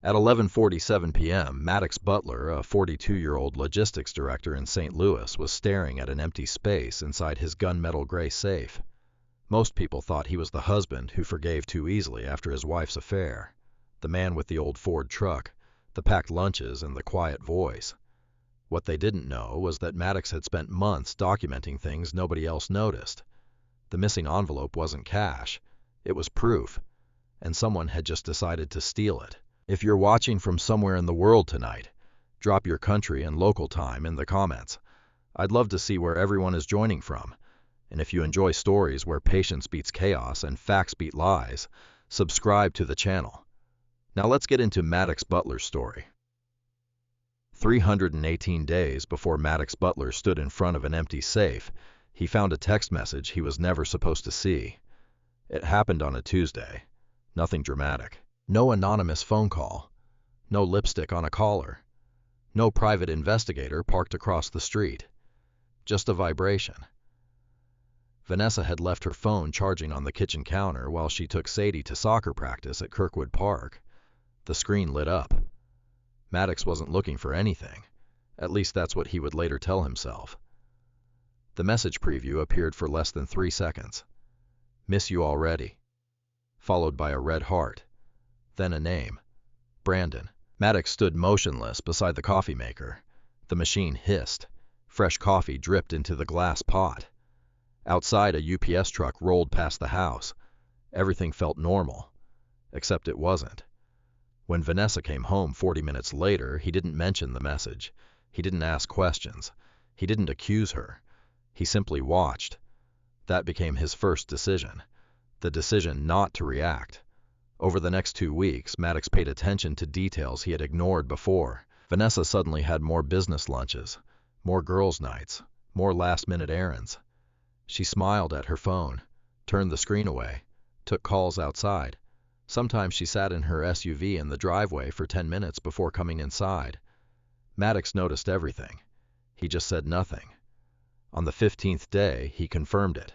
At 11:47 p.m., Maddox Butler, a 42-year-old logistics director in St. Louis, was staring at an empty space inside his gunmetal gray safe. Most people thought he was the husband who forgave too easily after his wife's affair, the man with the old Ford truck, the packed lunches, and the quiet voice. What they didn't know was that Maddox had spent months documenting things nobody else noticed. The missing envelope wasn't cash, it was proof, and someone had just decided to steal it. If you're watching from somewhere in the world tonight, drop your country and local time in the comments. I'd love to see where everyone is joining from. And if you enjoy stories where patience beats chaos and facts beat lies, subscribe to the channel. Now let's get into Maddox Butler's story. 318 days before Maddox Butler stood in front of an empty safe, he found a text message he was never supposed to see. It happened on a Tuesday. Nothing dramatic. No anonymous phone call. No lipstick on a collar. No private investigator parked across the street. Just a vibration. Vanessa had left her phone charging on the kitchen counter while she took Sadie to soccer practice at Kirkwood Park. The screen lit up. Maddox wasn't looking for anything. At least that's what he would later tell himself. The message preview appeared for less than 3 seconds. Miss you already. Followed by a red heart. Then a name. Brandon. Maddox stood motionless beside the coffee maker. The machine hissed. Fresh coffee dripped into the glass pot. Outside, a UPS truck rolled past the house. Everything felt normal. Except it wasn't. When Vanessa came home 40 minutes later, he didn't mention the message. He didn't ask questions. He didn't accuse her. He simply watched. That became his first decision. The decision not to react. Over the next 2 weeks, Maddox paid attention to details he had ignored before. Vanessa suddenly had more business lunches, more girls' nights, more last-minute errands. She smiled at her phone, turned the screen away, took calls outside. Sometimes she sat in her SUV in the driveway for 10 minutes before coming inside. Maddox noticed everything. He just said nothing. On the 15th day, he confirmed it.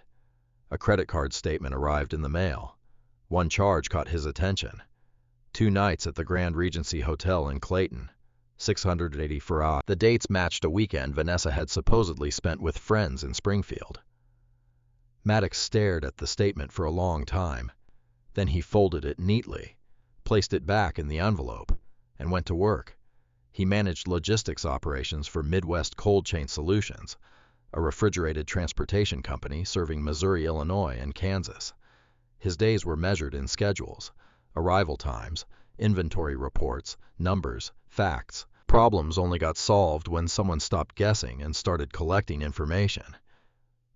A credit card statement arrived in the mail. One charge caught his attention. 2 nights at the Grand Regency Hotel in Clayton, $680 for. The dates matched a weekend Vanessa had supposedly spent with friends in Springfield. Maddox stared at the statement for a long time. Then he folded it neatly, placed it back in the envelope, and went to work. He managed logistics operations for Midwest Cold Chain Solutions, a refrigerated transportation company serving Missouri, Illinois, and Kansas. His days were measured in schedules, arrival times, inventory reports, numbers, facts. Problems only got solved when someone stopped guessing and started collecting information.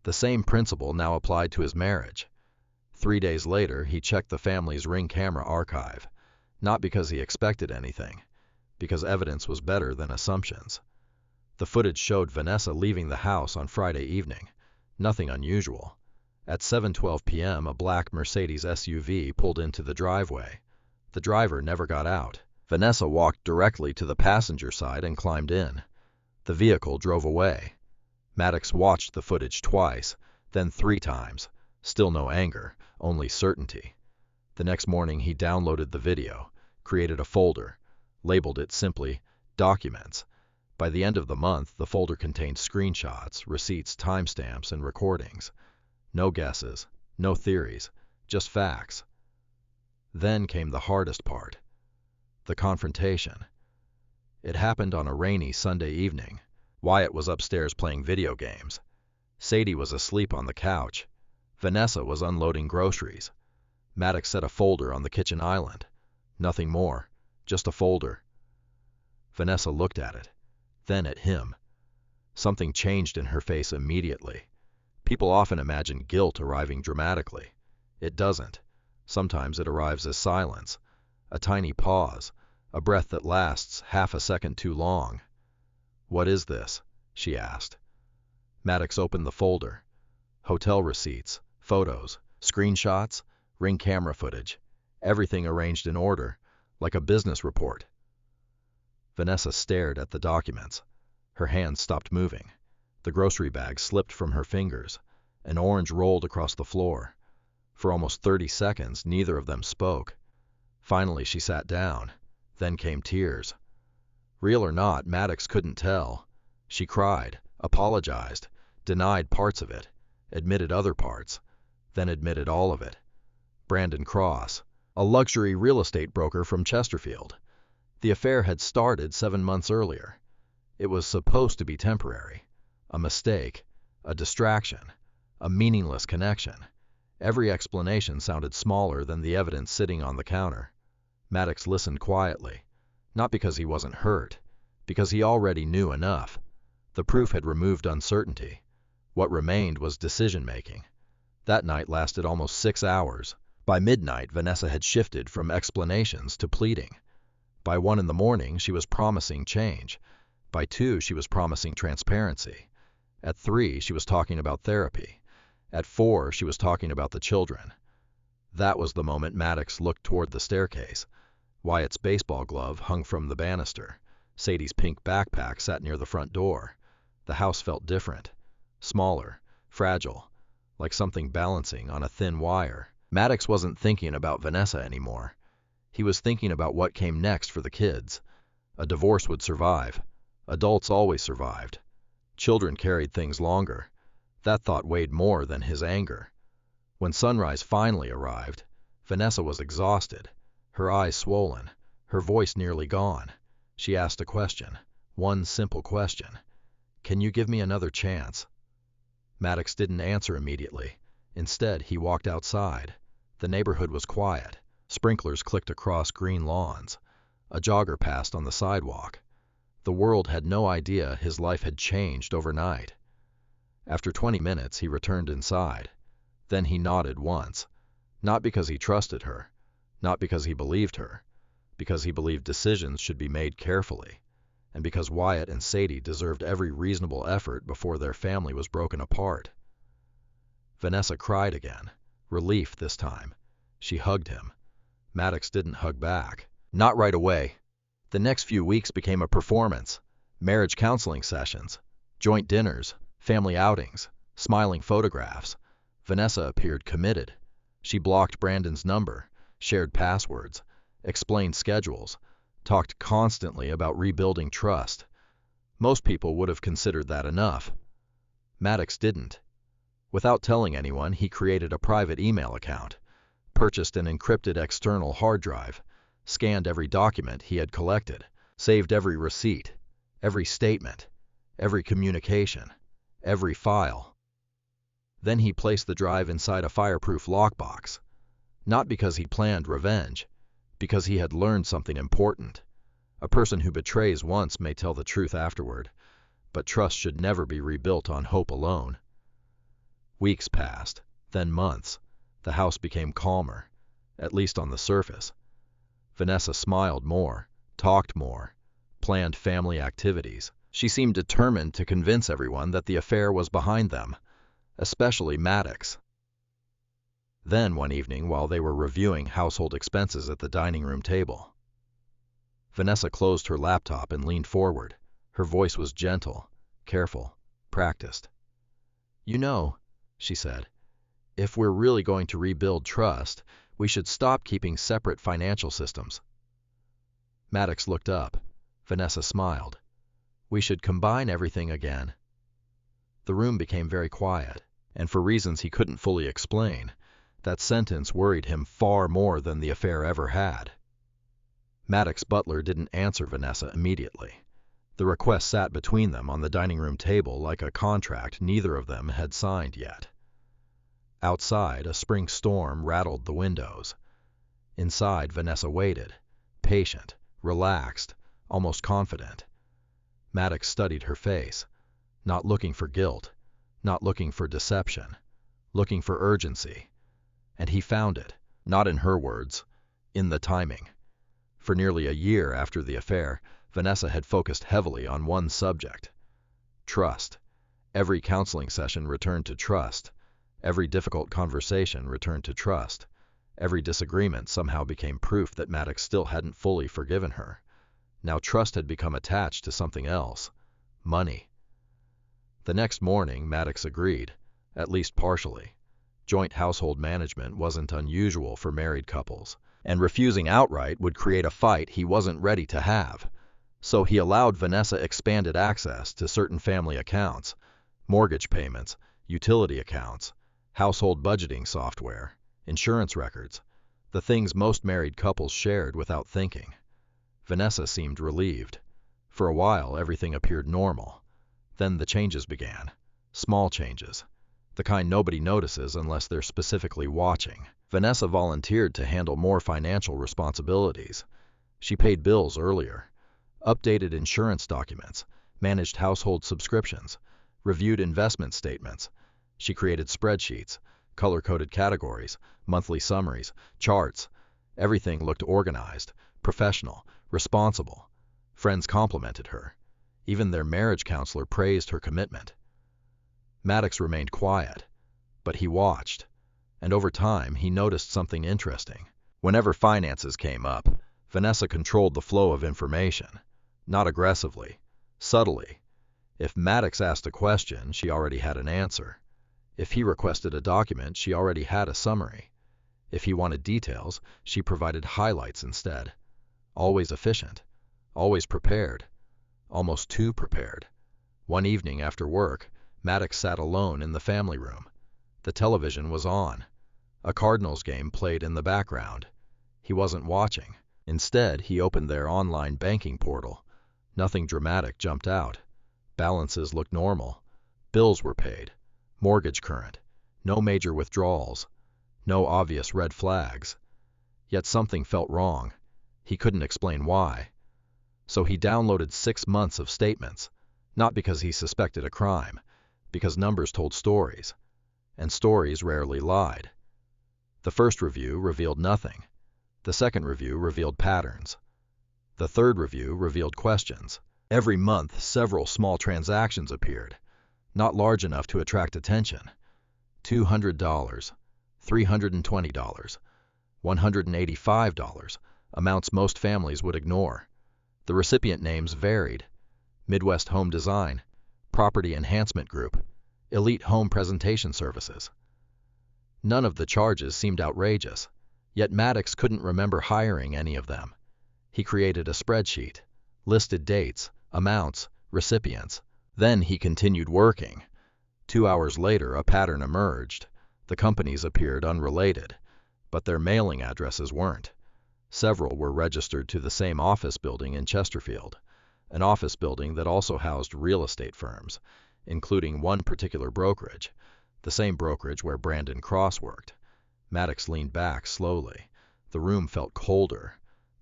The same principle now applied to his marriage. 3 days later, he checked the family's Ring camera archive, not because he expected anything, because evidence was better than assumptions. The footage showed Vanessa leaving the house on Friday evening. Nothing unusual. At 7:12 p.m., a black Mercedes SUV pulled into the driveway. The driver never got out. Vanessa walked directly to the passenger side and climbed in. The vehicle drove away. Maddox watched the footage twice, then 3 times. Still no anger, only certainty. The next morning he downloaded the video, created a folder, labeled it simply Documents. By the end of the month, the folder contained screenshots, receipts, timestamps, and recordings. No guesses, no theories, just facts. Then came the hardest part. The confrontation. It happened on a rainy Sunday evening. Wyatt was upstairs playing video games. Sadie was asleep on the couch. Vanessa was unloading groceries. Maddox set a folder on the kitchen island. Nothing more, just a folder. Vanessa looked at it, then at him. Something changed in her face immediately. People often imagine guilt arriving dramatically. It doesn't. Sometimes it arrives as silence, a tiny pause, a breath that lasts half a second too long. "What is this?" she asked. Maddox opened the folder. Hotel receipts, photos, screenshots, Ring camera footage, everything arranged in order, like a business report. Vanessa stared at the documents. Her hands stopped moving. The grocery bag slipped from her fingers. An orange rolled across the floor. For almost 30 seconds, neither of them spoke. Finally, she sat down. Then came tears. Real or not, Maddox couldn't tell. She cried, apologized, denied parts of it, admitted other parts, then admitted all of it. Brandon Cross, a luxury real estate broker from Chesterfield. The affair had started 7 months earlier. It was supposed to be temporary. A mistake, a distraction, a meaningless connection. Every explanation sounded smaller than the evidence sitting on the counter. Maddox listened quietly, not because he wasn't hurt, because he already knew enough. The proof had removed uncertainty. What remained was decision-making. That night lasted almost 6 hours. By midnight, Vanessa had shifted from explanations to pleading. By 1 in the morning, she was promising change. By 2, she was promising transparency. At 3, she was talking about therapy. At 4, she was talking about the children. That was the moment Maddox looked toward the staircase. Wyatt's baseball glove hung from the banister. Sadie's pink backpack sat near the front door. The house felt different, smaller, fragile, like something balancing on a thin wire. Maddox wasn't thinking about Vanessa anymore. He was thinking about what came next for the kids. A divorce would survive. Adults always survived. Children carried things longer. That thought weighed more than his anger. When sunrise finally arrived, Vanessa was exhausted, her eyes swollen, her voice nearly gone. She asked a question, one simple question. "Can you give me another chance?" Maddox didn't answer immediately. Instead, he walked outside. The neighborhood was quiet. Sprinklers clicked across green lawns. A jogger passed on the sidewalk. The world had no idea his life had changed overnight. After 20 minutes, he returned inside. Then he nodded once. Not because he trusted her, not because he believed her, because he believed decisions should be made carefully, and because Wyatt and Sadie deserved every reasonable effort before their family was broken apart. Vanessa cried again, relief this time. She hugged him. Maddox didn't hug back. Not right away. The next few weeks became a performance. Marriage counseling sessions, joint dinners, family outings, smiling photographs. Vanessa appeared committed. She blocked Brandon's number, shared passwords, explained schedules, talked constantly about rebuilding trust. Most people would have considered that enough. Maddox didn't. Without telling anyone, he created a private email account, purchased an encrypted external hard drive, scanned every document he had collected, saved every receipt, every statement, every communication, every file. Then he placed the drive inside a fireproof lockbox. Not because he planned revenge, because he had learned something important. A person who betrays once may tell the truth afterward, but trust should never be rebuilt on hope alone. Weeks passed, then months. The house became calmer, at least on the surface. Vanessa smiled more, talked more, planned family activities. She seemed determined to convince everyone that the affair was behind them, especially Maddox. Then one evening, while they were reviewing household expenses at the dining room table, Vanessa closed her laptop and leaned forward. Her voice was gentle, careful, practiced. "You know," she said, "if we're really going to rebuild trust, we should stop keeping separate financial systems." Maddox looked up. Vanessa smiled. "We should combine everything again." The room became very quiet, and for reasons he couldn't fully explain, that sentence worried him far more than the affair ever had. Maddox Butler didn't answer Vanessa immediately. The request sat between them on the dining room table like a contract neither of them had signed yet. Outside, a spring storm rattled the windows. Inside, Vanessa waited, patient, relaxed, almost confident. Maddox studied her face, not looking for guilt, not looking for deception, looking for urgency. And he found it, not in her words, in the timing. For nearly a year after the affair, Vanessa had focused heavily on one subject: trust. Every counseling session returned to trust. Every difficult conversation returned to trust. Every disagreement somehow became proof that Maddox still hadn't fully forgiven her. Now trust had become attached to something else: money. The next morning, Maddox agreed, at least partially. Joint household management wasn't unusual for married couples, and refusing outright would create a fight he wasn't ready to have. So he allowed Vanessa expanded access to certain family accounts, mortgage payments, utility accounts, household budgeting software, insurance records, the things most married couples shared without thinking. Vanessa seemed relieved. For a while, everything appeared normal. Then the changes began. Small changes. The kind nobody notices unless they're specifically watching. Vanessa volunteered to handle more financial responsibilities. She paid bills earlier, updated insurance documents, managed household subscriptions, reviewed investment statements. She created spreadsheets, color-coded categories, monthly summaries, charts. Everything looked organized, professional, responsible. Friends complimented her. Even their marriage counselor praised her commitment. Maddox remained quiet, but he watched, and over time he noticed something interesting. Whenever finances came up, Vanessa controlled the flow of information, not aggressively, subtly. If Maddox asked a question, she already had an answer. If he requested a document, she already had a summary. If he wanted details, she provided highlights instead. Always efficient, always prepared, almost too prepared. One evening after work, Maddox sat alone in the family room. The television was on. A Cardinals game played in the background. He wasn't watching. Instead, he opened their online banking portal. Nothing dramatic jumped out. Balances looked normal. Bills were paid. Mortgage current. No major withdrawals. No obvious red flags. Yet something felt wrong. He couldn't explain why. So he downloaded 6 months of statements, not because he suspected a crime, because numbers told stories, and stories rarely lied. The first review revealed nothing. The second review revealed patterns. The third review revealed questions. Every month, several small transactions appeared, not large enough to attract attention. $200, $320, $185, amounts most families would ignore. The recipient names varied: Midwest Home Design, Property Enhancement Group, Elite Home Presentation Services. None of the charges seemed outrageous, yet Maddox couldn't remember hiring any of them. He created a spreadsheet, listed dates, amounts, recipients. Then he continued working. 2 hours later, a pattern emerged. The companies appeared unrelated, but their mailing addresses weren't. Several were registered to the same office building in Chesterfield, an office building that also housed real estate firms, including one particular brokerage, the same brokerage where Brandon Cross worked. Maddox leaned back slowly. The room felt colder,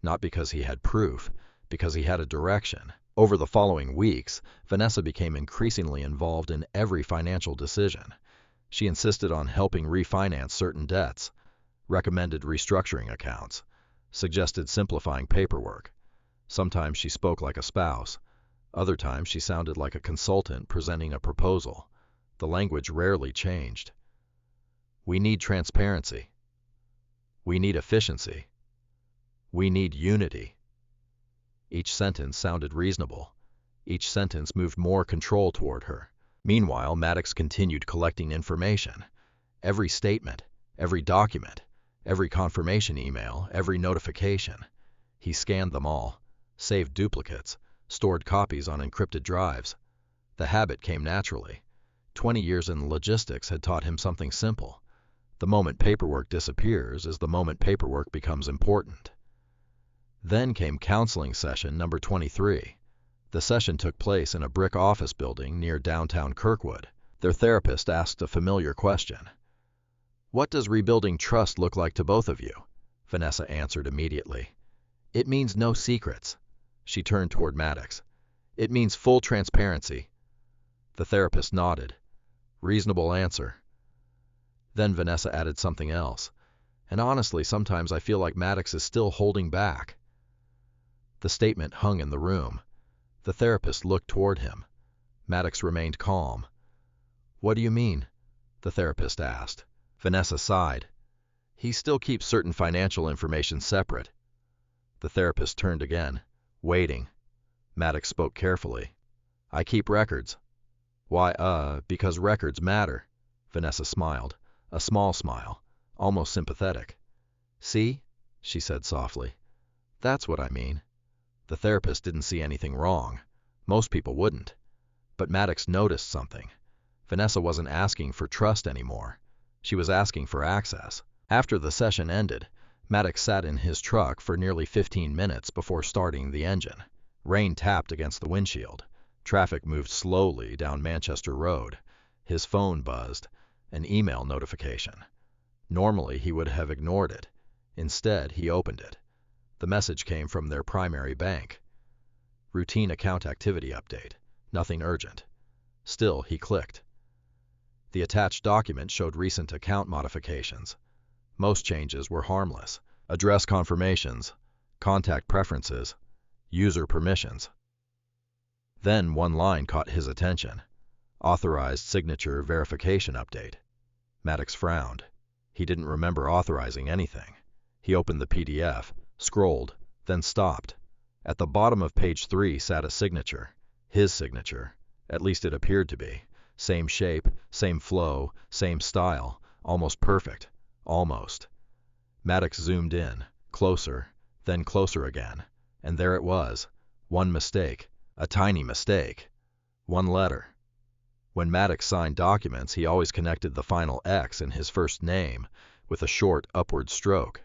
not because he had proof, because he had a direction. Over the following weeks, Vanessa became increasingly involved in every financial decision. She insisted on helping refinance certain debts, recommended restructuring accounts, suggested simplifying paperwork. Sometimes she spoke like a spouse. Other times she sounded like a consultant presenting a proposal. The language rarely changed. We need transparency. We need efficiency. We need unity. Each sentence sounded reasonable. Each sentence moved more control toward her. Meanwhile, Maddox continued collecting information. Every statement, every document, every confirmation email, every notification. He scanned them all, saved duplicates, stored copies on encrypted drives. The habit came naturally. 20 years in logistics had taught him something simple. The moment paperwork disappears is the moment paperwork becomes important. Then came counseling session number 23. The session took place in a brick office building near downtown Kirkwood. Their therapist asked a familiar question. "What does rebuilding trust look like to both of you?" Vanessa answered immediately. "It means no secrets." She turned toward Maddox. "It means full transparency." The therapist nodded. "Reasonable answer." Then Vanessa added something else. "And honestly, sometimes I feel like Maddox is still holding back." The statement hung in the room. The therapist looked toward him. Maddox remained calm. "What do you mean?" the therapist asked. Vanessa sighed. "He still keeps certain financial information separate." The therapist turned again, waiting. Maddox spoke carefully. "I keep records." "Why, because records matter." Vanessa smiled, a small smile, almost sympathetic. "See?" she said softly. That's what I mean. The therapist didn't see anything wrong. Most people wouldn't. But Maddox noticed something. Vanessa wasn't asking for trust anymore. She was asking for access. After the session ended, Maddox sat in his truck for nearly 15 minutes before starting the engine. Rain tapped against the windshield. Traffic moved slowly down Manchester Road. His phone buzzed, an email notification. Normally, he would have ignored it. Instead, he opened it. The message came from their primary bank. Routine account activity update. Nothing urgent. Still, he clicked. The attached document showed recent account modifications. Most changes were harmless. Address confirmations, contact preferences, user permissions. Then one line caught his attention. Authorized signature verification update. Maddox frowned. He didn't remember authorizing anything. He opened the PDF, scrolled, then stopped. At the bottom of page 3 sat a signature. His signature. At least it appeared to be. Same shape, same flow, same style. Almost perfect. Almost. Maddox zoomed in, closer, then closer again. And there it was. One mistake. A tiny mistake. One letter. When Maddox signed documents, he always connected the final X in his first name with a short upward stroke.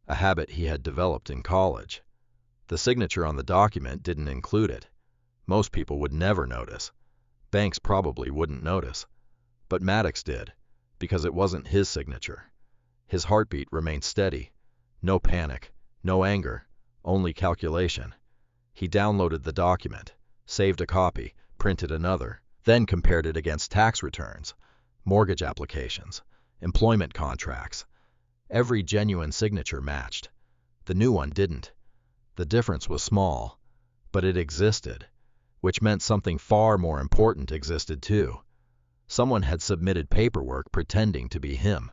A habit he had developed in college. The signature on the document didn't include it. Most people would never notice. Banks probably wouldn't notice. But Maddox did, because it wasn't his signature. His heartbeat remained steady. No panic, no anger, only calculation. He downloaded the document, saved a copy, printed another, then compared it against tax returns, mortgage applications, employment contracts. Every genuine signature matched. The new one didn't. The difference was small, but it existed, which meant something far more important existed too. Someone had submitted paperwork pretending to be him.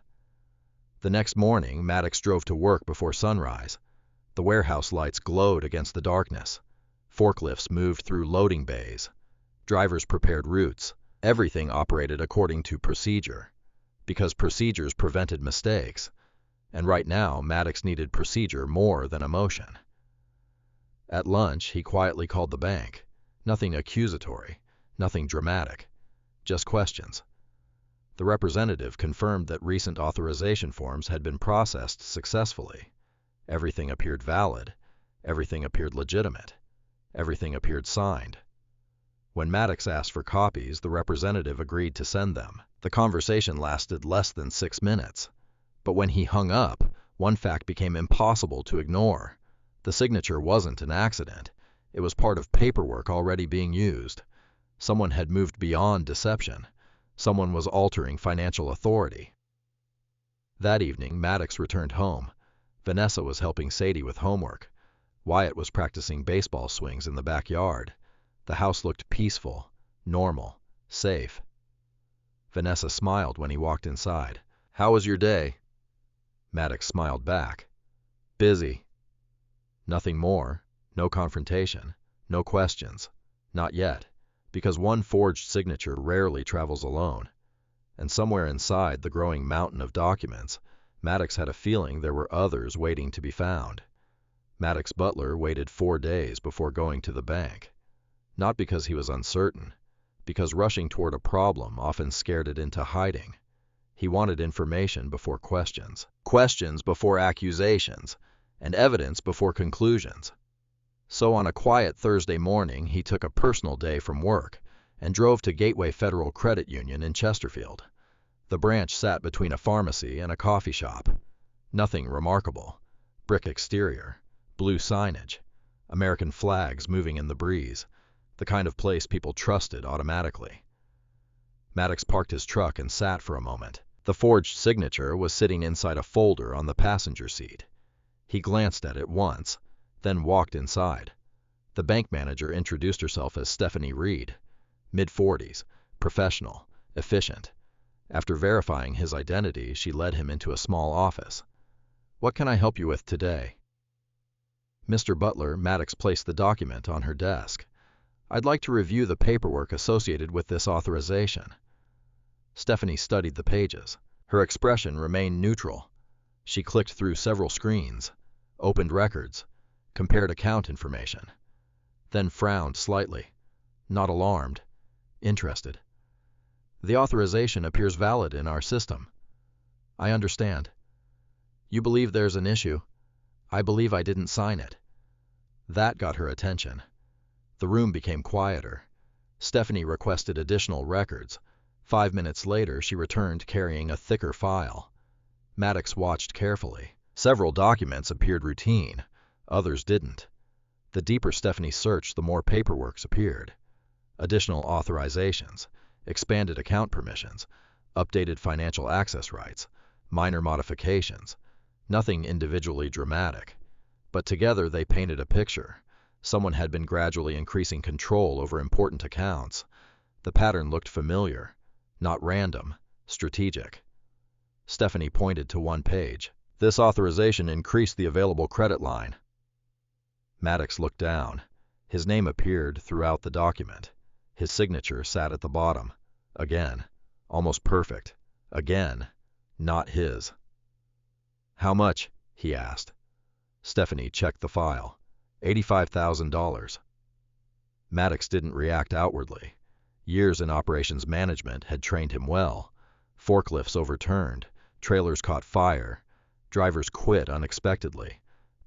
The next morning, Maddox drove to work before sunrise. The warehouse lights glowed against the darkness. Forklifts moved through loading bays. Drivers prepared routes. Everything operated according to procedure, because procedures prevented mistakes. And right now, Maddox needed procedure more than emotion. At lunch, he quietly called the bank. Nothing accusatory, nothing dramatic, just questions. The representative confirmed that recent authorization forms had been processed successfully. Everything appeared valid. Everything appeared legitimate. Everything appeared signed. When Maddox asked for copies, the representative agreed to send them. The conversation lasted less than 6 minutes. But when he hung up, one fact became impossible to ignore. The signature wasn't an accident. It was part of paperwork already being used. Someone had moved beyond deception. Someone was altering financial authority. That evening, Maddox returned home. Vanessa was helping Sadie with homework. Wyatt was practicing baseball swings in the backyard. The house looked peaceful, normal, safe. Vanessa smiled when he walked inside. "How was your day?" Maddox smiled back. "Busy." Nothing more, no confrontation, no questions. Not yet, because one forged signature rarely travels alone. And somewhere inside the growing mountain of documents, Maddox had a feeling there were others waiting to be found. Maddox Butler waited 4 days before going to the bank. Not because he was uncertain, because rushing toward a problem often scared it into hiding. He wanted information before questions, questions before accusations, and evidence before conclusions. So on a quiet Thursday morning, he took a personal day from work and drove to Gateway Federal Credit Union in Chesterfield. The branch sat between a pharmacy and a coffee shop. Nothing remarkable. Brick exterior, blue signage, American flags moving in the breeze, the kind of place people trusted automatically. Maddox parked his truck and sat for a moment. The forged signature was sitting inside a folder on the passenger seat. He glanced at it once, then walked inside. The bank manager introduced herself as Stephanie Reed, mid-40s, professional, efficient. After verifying his identity, she led him into a small office. "What can I help you with today?" "Mr. Butler," Maddox placed the document on her desk. "I'd like to review the paperwork associated with this authorization." Stephanie studied the pages. Her expression remained neutral. She clicked through several screens. opened records, compared account information, then frowned slightly, not alarmed, interested. The authorization appears valid in our system. I understand. You believe there's an issue. I believe I didn't sign it. That got her attention. The room became quieter. Stephanie requested additional records. 5 minutes later, she returned carrying a thicker file. Maddox watched carefully. Several documents appeared routine, others didn't. The deeper Stephanie searched, the more paperwork appeared. Additional authorizations, expanded account permissions, updated financial access rights, minor modifications. Nothing individually dramatic, but together they painted a picture. Someone had been gradually increasing control over important accounts. The pattern looked familiar, not random, strategic. Stephanie pointed to one page. This authorization increased the available credit line. Maddox looked down. His name appeared throughout the document. His signature sat at the bottom. Again, almost perfect. Again, not his. How much? He asked. Stephanie checked the file. $85,000. Maddox didn't react outwardly. Years in operations management had trained him well. Forklifts overturned, trailers caught fire, drivers quit unexpectedly.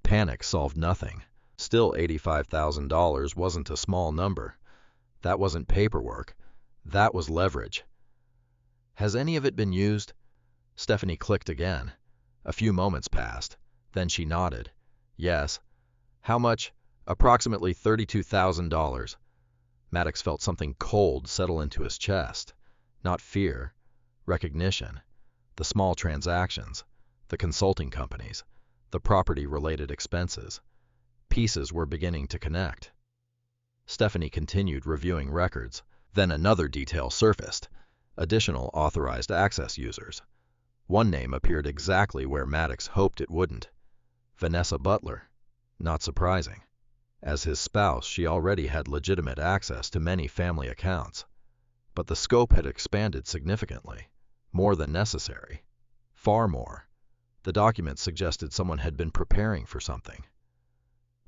Panic solved nothing. Still, $85,000 wasn't a small number. That wasn't paperwork. That was leverage. Has any of it been used? Stephanie clicked again. A few moments passed. Then she nodded. Yes. How much? Approximately $32,000. Maddox felt something cold settle into his chest. Not fear. Recognition. The small transactions. The consulting companies. The property-related expenses. Pieces were beginning to connect. Stephanie continued reviewing records. Then another detail surfaced. Additional authorized access users. One name appeared exactly where Maddox hoped it wouldn't. Vanessa Butler. Not surprising. As his spouse, she already had legitimate access to many family accounts. But the scope had expanded significantly. More than necessary. Far more. The document suggested someone had been preparing for something.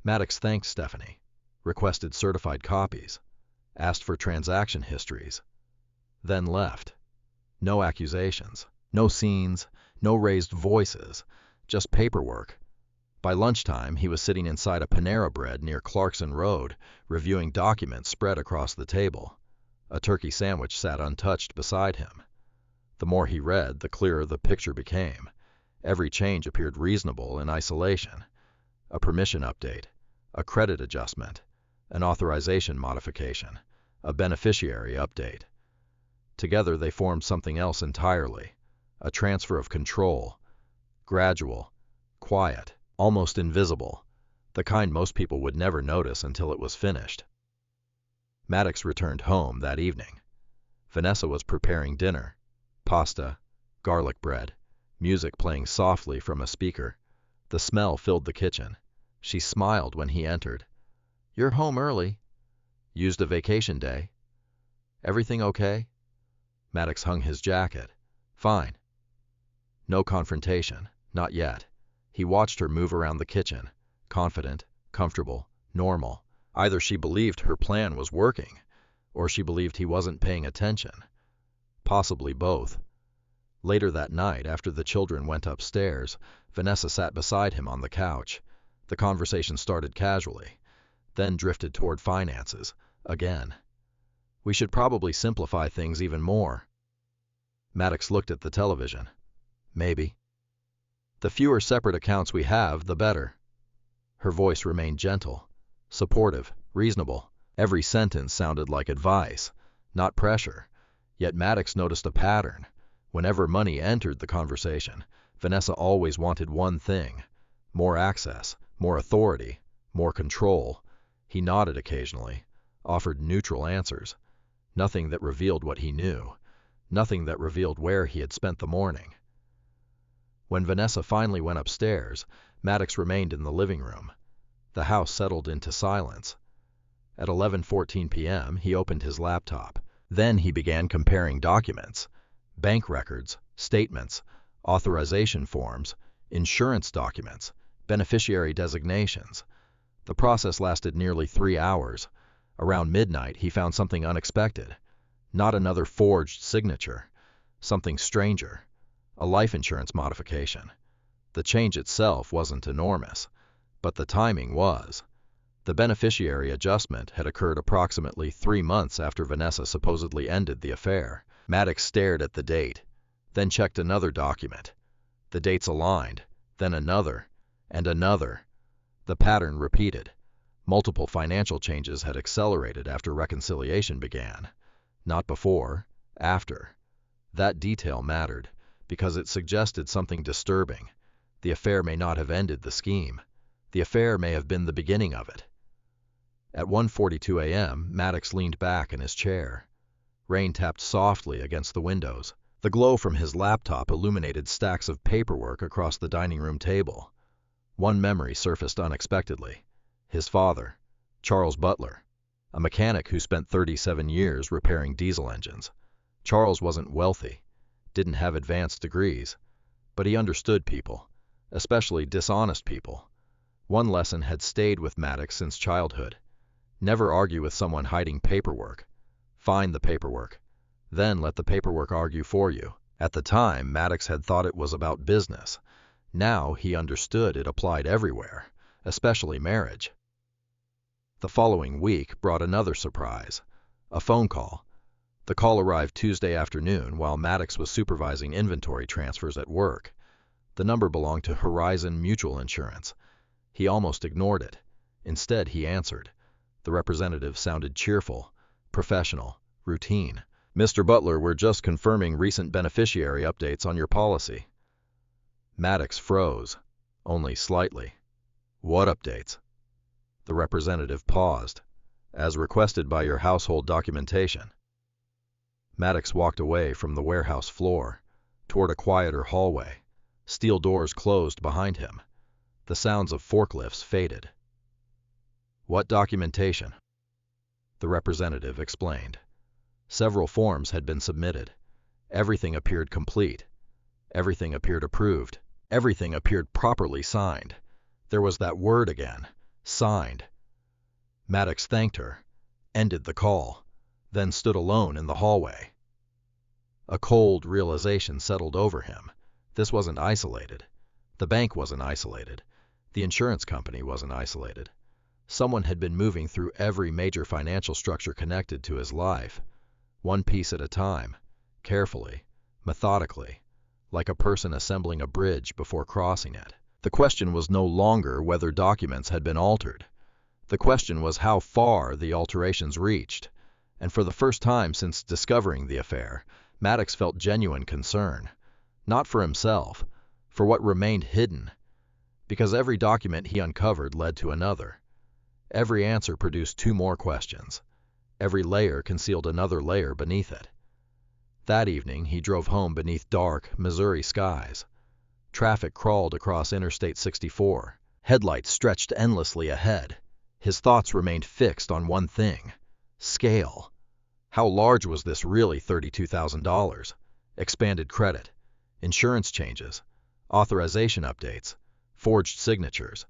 Maddox thanked Stephanie, requested certified copies, asked for transaction histories, then left. No accusations, no scenes, no raised voices, just paperwork. By lunchtime, he was sitting inside a Panera Bread near Clarkson Road, reviewing documents spread across the table. A turkey sandwich sat untouched beside him. The more he read, the clearer the picture became. Every change appeared reasonable in isolation. A permission update, a credit adjustment, an authorization modification, a beneficiary update. Together they formed something else entirely, a transfer of control, gradual, quiet, almost invisible, the kind most people would never notice until it was finished. Maddox returned home that evening. Vanessa was preparing dinner, pasta, garlic bread, music playing softly from a speaker. The smell filled the kitchen. She smiled when he entered. You're home early. Used a vacation day. Everything okay? Maddox hung his jacket. Fine. No confrontation, not yet. He watched her move around the kitchen, confident, comfortable, normal. Either she believed her plan was working, or she believed he wasn't paying attention. Possibly both. Later that night, after the children went upstairs, Vanessa sat beside him on the couch. The conversation started casually, then drifted toward finances, again. We should probably simplify things even more. Maddox looked at the television. Maybe. The fewer separate accounts we have, the better. Her voice remained gentle, supportive, reasonable. Every sentence sounded like advice, not pressure. Yet Maddox noticed a pattern. Whenever money entered the conversation, Vanessa always wanted one thing: more access, more authority, more control. He nodded occasionally, offered neutral answers. Nothing that revealed what he knew, nothing that revealed where he had spent the morning. When Vanessa finally went upstairs, Maddox remained in the living room. The house settled into silence. At 11:14 p.m., he opened his laptop. Then he began comparing documents: bank records, statements, authorization forms, insurance documents, beneficiary designations. The process lasted nearly 3 hours. Around midnight, he found something unexpected. Not another forged signature. Something stranger. A life insurance modification. The change itself wasn't enormous, but the timing was. The beneficiary adjustment had occurred approximately 3 months after Vanessa supposedly ended the affair. Maddox stared at the date, then checked another document. The dates aligned, then another, and another. The pattern repeated. Multiple financial changes had accelerated after reconciliation began. Not before, after. That detail mattered, because it suggested something disturbing. The affair may not have ended the scheme. The affair may have been the beginning of it. At 1:42 a.m., Maddox leaned back in his chair. Rain tapped softly against the windows. The glow from his laptop illuminated stacks of paperwork across the dining room table. One memory surfaced unexpectedly. His father, Charles Butler, a mechanic who spent 37 years repairing diesel engines. Charles wasn't wealthy, didn't have advanced degrees, but he understood people, especially dishonest people. One lesson had stayed with Maddox since childhood. Never argue with someone hiding paperwork. Find the paperwork. Then let the paperwork argue for you. At the time, Maddox had thought it was about business. Now he understood it applied everywhere, especially marriage. The following week brought another surprise. A phone call. The call arrived Tuesday afternoon while Maddox was supervising inventory transfers at work. The number belonged to Horizon Mutual Insurance. He almost ignored it. Instead, he answered. The representative sounded cheerful, professional, routine. "Mr. Butler, we're just confirming recent beneficiary updates on your policy." Maddox froze, only slightly. "What updates?" The representative paused. "As requested by your household documentation." Maddox walked away from the warehouse floor, toward a quieter hallway. Steel doors closed behind him. The sounds of forklifts faded. "What documentation?" The representative explained. Several forms had been submitted. Everything appeared complete. Everything appeared approved. Everything appeared properly signed. There was that word again. Signed. Maddox thanked her, ended the call, then stood alone in the hallway. A cold realization settled over him. This wasn't isolated. The bank wasn't isolated. The insurance company wasn't isolated. Someone had been moving through every major financial structure connected to his life, one piece at a time, carefully, methodically, like a person assembling a bridge before crossing it. The question was no longer whether documents had been altered. The question was how far the alterations reached, and for the first time since discovering the affair, Maddox felt genuine concern. Not for himself, for what remained hidden, because every document he uncovered led to another. Every answer produced 2 more questions. Every layer concealed another layer beneath it. That evening, he drove home beneath dark, Missouri skies. Traffic crawled across Interstate 64. Headlights stretched endlessly ahead. His thoughts remained fixed on one thing: scale. How large was this really $32,000? Expanded credit, insurance changes, authorization updates, forged signatures.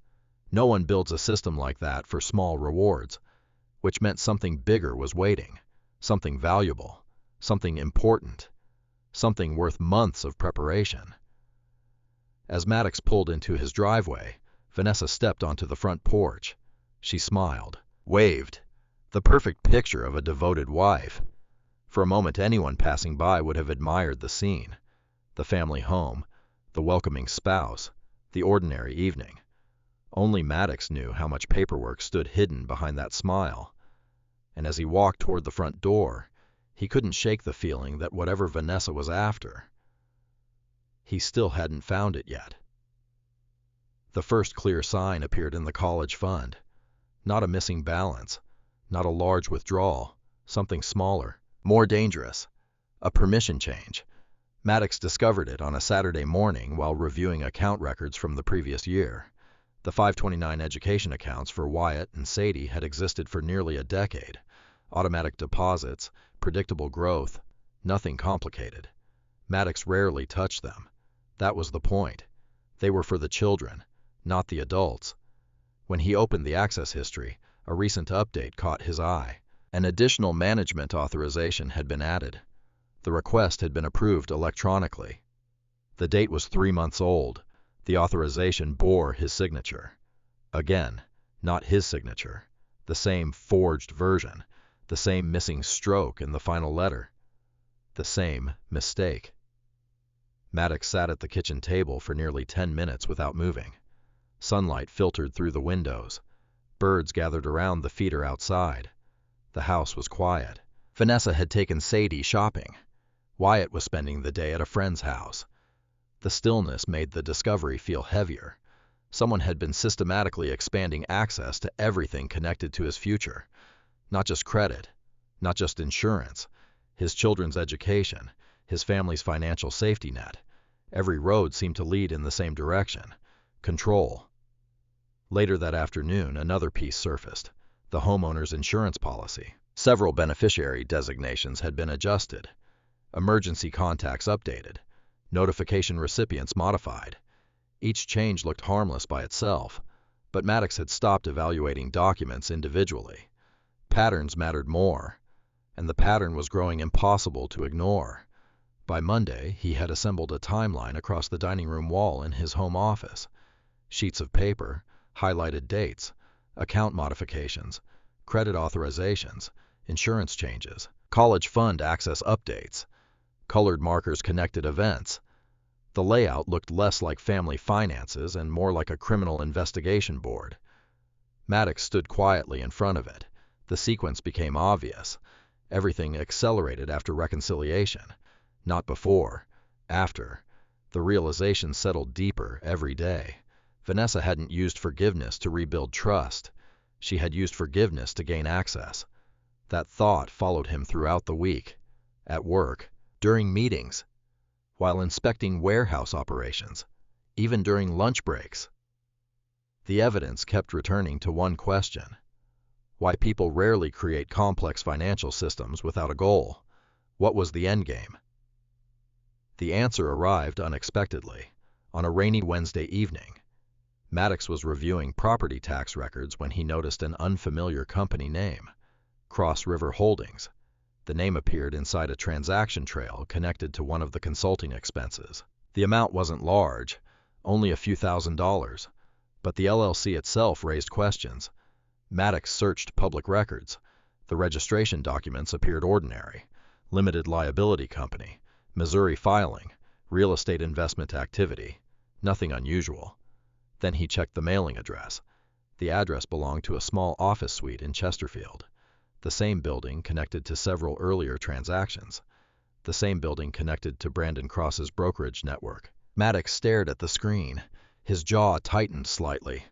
No one builds a system like that for small rewards, which meant something bigger was waiting, something valuable, something important, something worth months of preparation. As Maddox pulled into his driveway, Vanessa stepped onto the front porch. She smiled, waved, the perfect picture of a devoted wife. For a moment, anyone passing by would have admired the scene. The family home, the welcoming spouse, the ordinary evening. Only Maddox knew how much paperwork stood hidden behind that smile. And as he walked toward the front door, he couldn't shake the feeling that whatever Vanessa was after, he still hadn't found it yet. The first clear sign appeared in the college fund. Not a missing balance, not a large withdrawal, something smaller, more dangerous. A permission change. Maddox discovered it on a Saturday morning while reviewing account records from the previous year. The 529 education accounts for Wyatt and Sadie had existed for nearly a decade. Automatic deposits, predictable growth, nothing complicated. Maddox rarely touched them. That was the point. They were for the children, not the adults. When he opened the access history, a recent update caught his eye. An additional management authorization had been added. The request had been approved electronically. The date was 3 months old. The authorization bore his signature. Again, not his signature. The same forged version. The same missing stroke in the final letter. The same mistake. Maddox sat at the kitchen table for nearly 10 minutes without moving. Sunlight filtered through the windows. Birds gathered around the feeder outside. The house was quiet. Vanessa had taken Sadie shopping. Wyatt was spending the day at a friend's house. The stillness made the discovery feel heavier. Someone had been systematically expanding access to everything connected to his future. Not just credit, not just insurance, his children's education, his family's financial safety net. Every road seemed to lead in the same direction. Control. Later that afternoon, another piece surfaced. The homeowner's insurance policy. Several beneficiary designations had been adjusted. Emergency contacts updated. Notification recipients modified. Each change looked harmless by itself, but Maddox had stopped evaluating documents individually. Patterns mattered more, and the pattern was growing impossible to ignore. By Monday, he had assembled a timeline across the dining room wall in his home office. Sheets of paper, highlighted dates, account modifications, credit authorizations, insurance changes, college fund access updates. Colored markers connected events. The layout looked less like family finances and more like a criminal investigation board. Maddox stood quietly in front of it. The sequence became obvious. Everything accelerated after reconciliation. Not before. After. The realization settled deeper every day. Vanessa hadn't used forgiveness to rebuild trust. She had used forgiveness to gain access. That thought followed him throughout the week. At work. During meetings. While inspecting warehouse operations. Even during lunch breaks. The evidence kept returning to one question. Why people rarely create complex financial systems without a goal. What was the endgame? The answer arrived unexpectedly. On a rainy Wednesday evening, Maddox was reviewing property tax records when he noticed an unfamiliar company name. Cross River Holdings. The name appeared inside a transaction trail connected to one of the consulting expenses. The amount wasn't large, only a few $1,000s, but the LLC itself raised questions. Maddox searched public records. The registration documents appeared ordinary. Limited liability company, Missouri filing, real estate investment activity. Nothing unusual. Then he checked the mailing address. The address belonged to a small office suite in Chesterfield. The same building connected to several earlier transactions. The same building connected to Brandon Cross's brokerage network. Maddox stared at the screen. His jaw tightened slightly.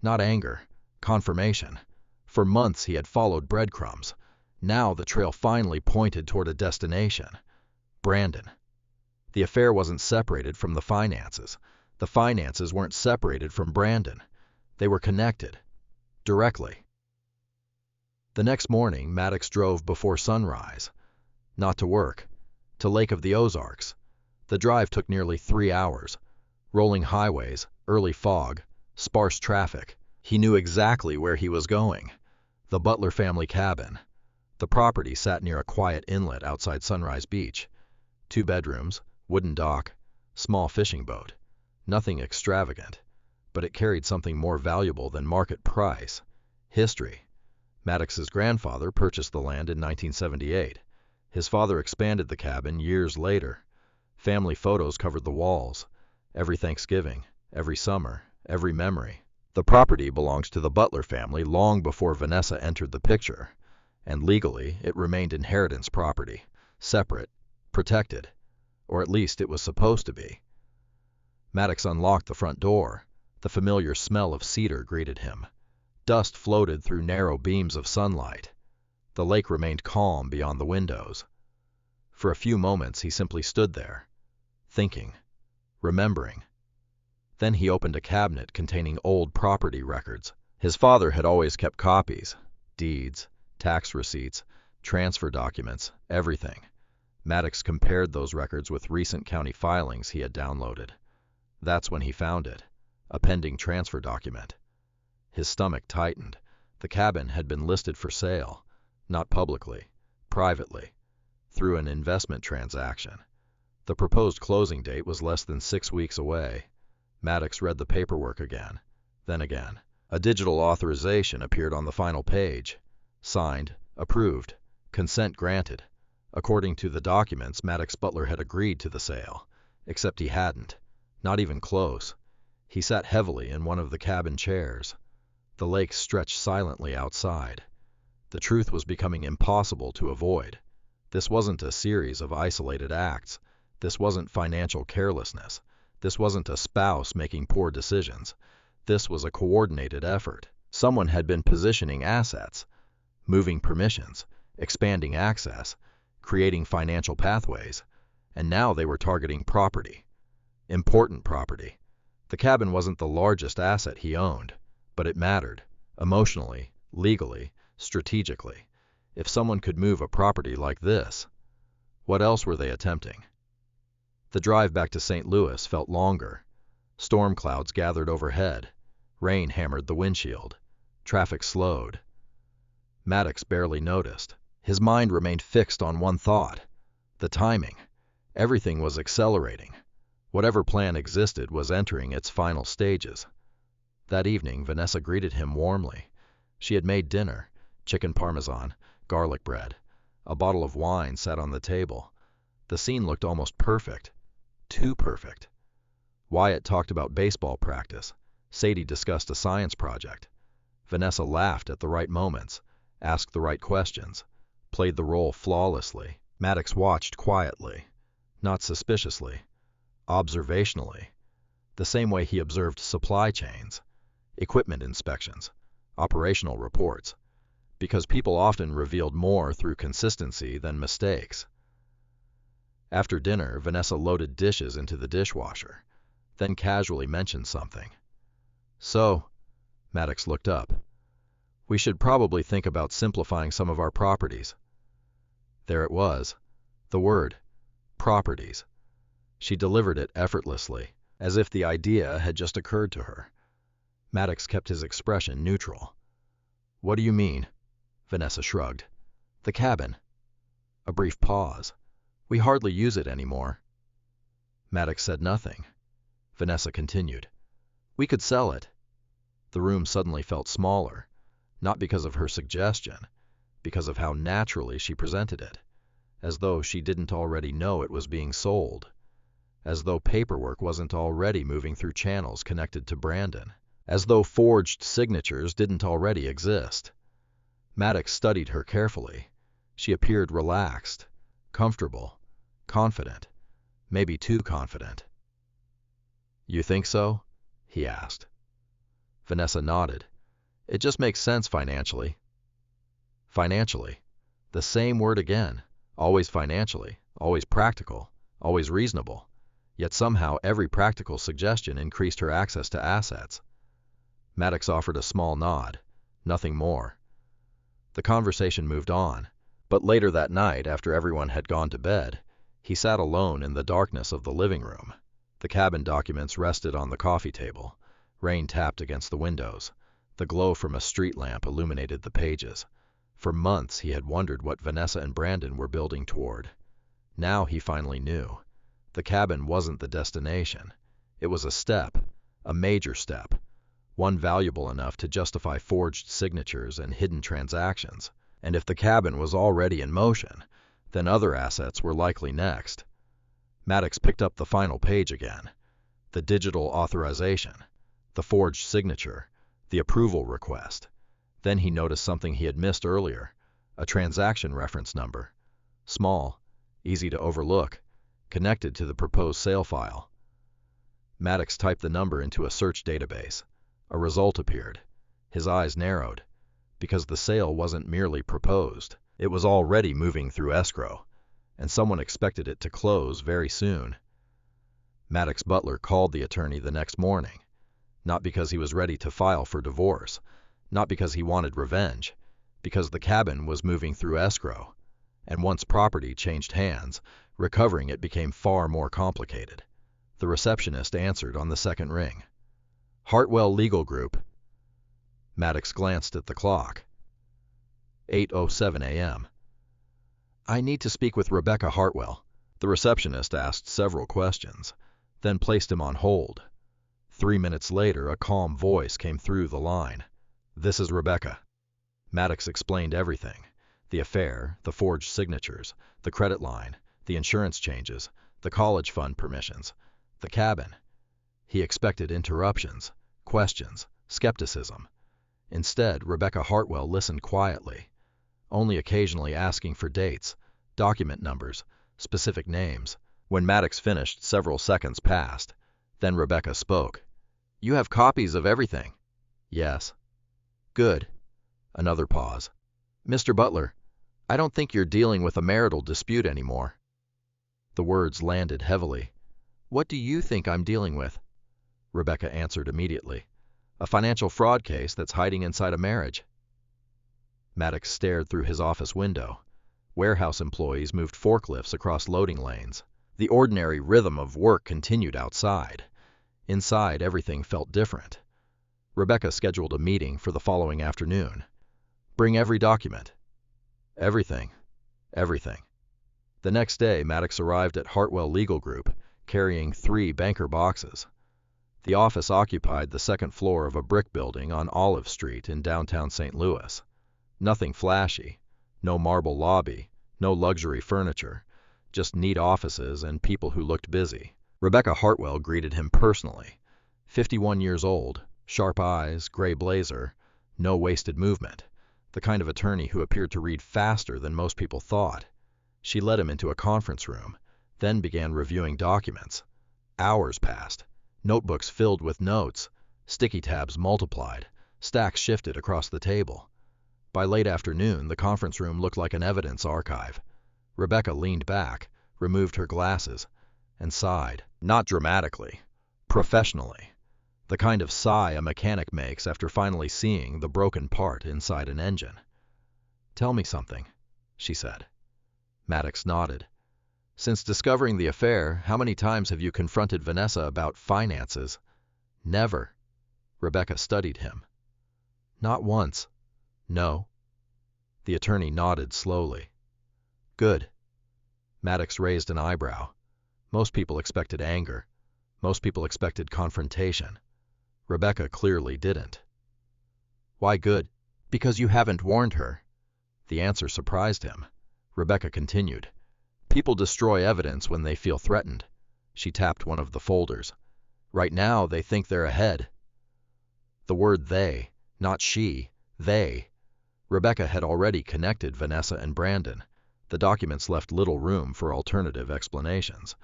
Not anger. Confirmation. For months he had followed breadcrumbs. Now the trail finally pointed toward a destination. Brandon. The affair wasn't separated from the finances. The finances weren't separated from Brandon. They were connected. Directly. The next morning, Maddox drove before sunrise. Not to work. To Lake of the Ozarks. The drive took nearly 3 hours. Rolling highways, early fog, sparse traffic. He knew exactly where he was going. The Butler family cabin. The property sat near a quiet inlet outside Sunrise Beach. 2 bedrooms, wooden dock, small fishing boat. Nothing extravagant, but it carried something more valuable than market price. History. Maddox's grandfather purchased the land in 1978. His father expanded the cabin years later. Family photos covered the walls. Every Thanksgiving, every summer, every memory. The property belongs to the Butler family long before Vanessa entered the picture, and legally it remained inheritance property, separate, protected, or at least it was supposed to be. Maddox unlocked the front door. The familiar smell of cedar greeted him. Dust floated through narrow beams of sunlight. The lake remained calm beyond the windows. For a few moments he simply stood there, thinking, remembering. Then he opened a cabinet containing old property records. His father had always kept copies, deeds, tax receipts, transfer documents, everything. Maddox compared those records with recent county filings he had downloaded. That's when he found it. a pending transfer document. His stomach tightened. The cabin had been listed for sale, not publicly, privately, through an investment transaction. The proposed closing date was less than 6 weeks away. Maddox read the paperwork again, then again. A digital authorization appeared on the final page. Signed, approved, consent granted. According to the documents, Maddox Butler had agreed to the sale, except he hadn't, not even close. He sat heavily in one of the cabin chairs. The lake stretched silently outside. The truth was becoming impossible to avoid. This wasn't a series of isolated acts. This wasn't financial carelessness. This wasn't a spouse making poor decisions. This was a coordinated effort. Someone had been positioning assets, moving permissions, expanding access, creating financial pathways, and now they were targeting property. Important property. The cabin wasn't the largest asset he owned, but it mattered, emotionally, legally, strategically. If someone could move a property like this, what else were they attempting? The drive back to St. Louis felt longer. Storm clouds gathered overhead. Rain hammered the windshield. Traffic slowed. Maddox barely noticed. His mind remained fixed on one thought: the timing. Everything was accelerating. Whatever plan existed was entering its final stages. That evening, Vanessa greeted him warmly. She had made dinner: chicken parmesan, garlic bread. A bottle of wine sat on the table. The scene looked almost perfect. Too perfect. Wyatt talked about baseball practice. Sadie discussed a science project. Vanessa laughed at the right moments, asked the right questions, played the role flawlessly. Maddox watched quietly, not suspiciously, observationally, the same way he observed supply chains, equipment inspections, operational reports, because people often revealed more through consistency than mistakes. After dinner, Vanessa loaded dishes into the dishwasher, then casually mentioned something. "So," Maddox looked up, "we should probably think about simplifying some of our properties." There it was, the word, properties. She delivered it effortlessly, as if the idea had just occurred to her. Maddox kept his expression neutral. "What do you mean?" Vanessa shrugged. "The cabin." A brief pause. "We hardly use it anymore." Maddox said nothing. Vanessa continued. "We could sell it." The room suddenly felt smaller, not because of her suggestion, because of how naturally she presented it, as though she didn't already know it was being sold, as though paperwork wasn't already moving through channels connected to Brandon, as though forged signatures didn't already exist. Maddox studied her carefully. She appeared relaxed, comfortable, confident, maybe too confident. "You think so?" he asked. Vanessa nodded. "It just makes sense financially." Financially. The same word again. Always financially, always practical, always reasonable. Yet somehow every practical suggestion increased her access to assets. Maddox offered a small nod. Nothing more. The conversation moved on. But later that night, after everyone had gone to bed, he sat alone in the darkness of the living room. The cabin documents rested on the coffee table. Rain tapped against the windows. The glow from a street lamp illuminated the pages. For months he had wondered what Vanessa and Brandon were building toward. Now he finally knew. The cabin wasn't the destination. It was a step, a major step, one valuable enough to justify forged signatures and hidden transactions. And if the cabin was already in motion, then other assets were likely next. Maddox picked up the final page again. The digital authorization, the forged signature, the approval request. Then he noticed something he had missed earlier, a transaction reference number. Small, easy to overlook, connected to the proposed sale file. Maddox typed the number into a search database. A result appeared. His eyes narrowed, because the sale wasn't merely proposed. It was already moving through escrow, and someone expected it to close very soon. Maddox Butler called the attorney the next morning, not because he was ready to file for divorce, not because he wanted revenge, because the cabin was moving through escrow, and once property changed hands, recovering it became far more complicated. The receptionist answered on the second ring. Hartwell Legal Group. Maddox glanced at the clock. 8:07 a.m. I need to speak with Rebecca Hartwell. The receptionist asked several questions, then placed him on hold. 3 minutes later, a calm voice came through the line. This is Rebecca. Maddox explained everything. The affair, the forged signatures, the credit line, the insurance changes, the college fund permissions, the cabin. He expected interruptions, questions, skepticism. Instead, Rebecca Hartwell listened quietly, only occasionally asking for dates, document numbers, specific names. When Maddox finished, several seconds passed. Then Rebecca spoke. You have copies of everything? Yes. Good. Another pause. Mr. Butler, I don't think you're dealing with a marital dispute anymore. The words landed heavily. What do you think I'm dealing with? Rebecca answered immediately. A financial fraud case that's hiding inside a marriage. Maddox stared through his office window. Warehouse employees moved forklifts across loading lanes. The ordinary rhythm of work continued outside. Inside, everything felt different. Rebecca scheduled a meeting for the following afternoon. Bring every document. Everything. Everything. The next day, Maddox arrived at Hartwell Legal Group, carrying 3 banker boxes. The office occupied the second floor of a brick building on Olive Street in downtown St. Louis. Nothing flashy, no marble lobby, no luxury furniture, just neat offices and people who looked busy. Rebecca Hartwell greeted him personally. 51 years old, sharp eyes, gray blazer, no wasted movement, the kind of attorney who appeared to read faster than most people thought. She led him into a conference room, then began reviewing documents. Hours passed. Notebooks filled with notes, sticky tabs multiplied, stacks shifted across the table. By late afternoon, the conference room looked like an evidence archive. Rebecca leaned back, removed her glasses, and sighed, not dramatically, professionally, the kind of sigh a mechanic makes after finally seeing the broken part inside an engine. Tell me something, she said. Maddox nodded. Since discovering the affair, how many times have you confronted Vanessa about finances? Never. Rebecca studied him. Not once. No. The attorney nodded slowly. Good. Maddox raised an eyebrow. Most people expected anger. Most people expected confrontation. Rebecca clearly didn't. Why good? Because you haven't warned her. The answer surprised him. Rebecca continued. People destroy evidence when they feel threatened. She tapped one of the folders. Right now, they think they're ahead. The word they, not she, they. Rebecca had already connected Vanessa and Brandon. The documents left little room for alternative explanations.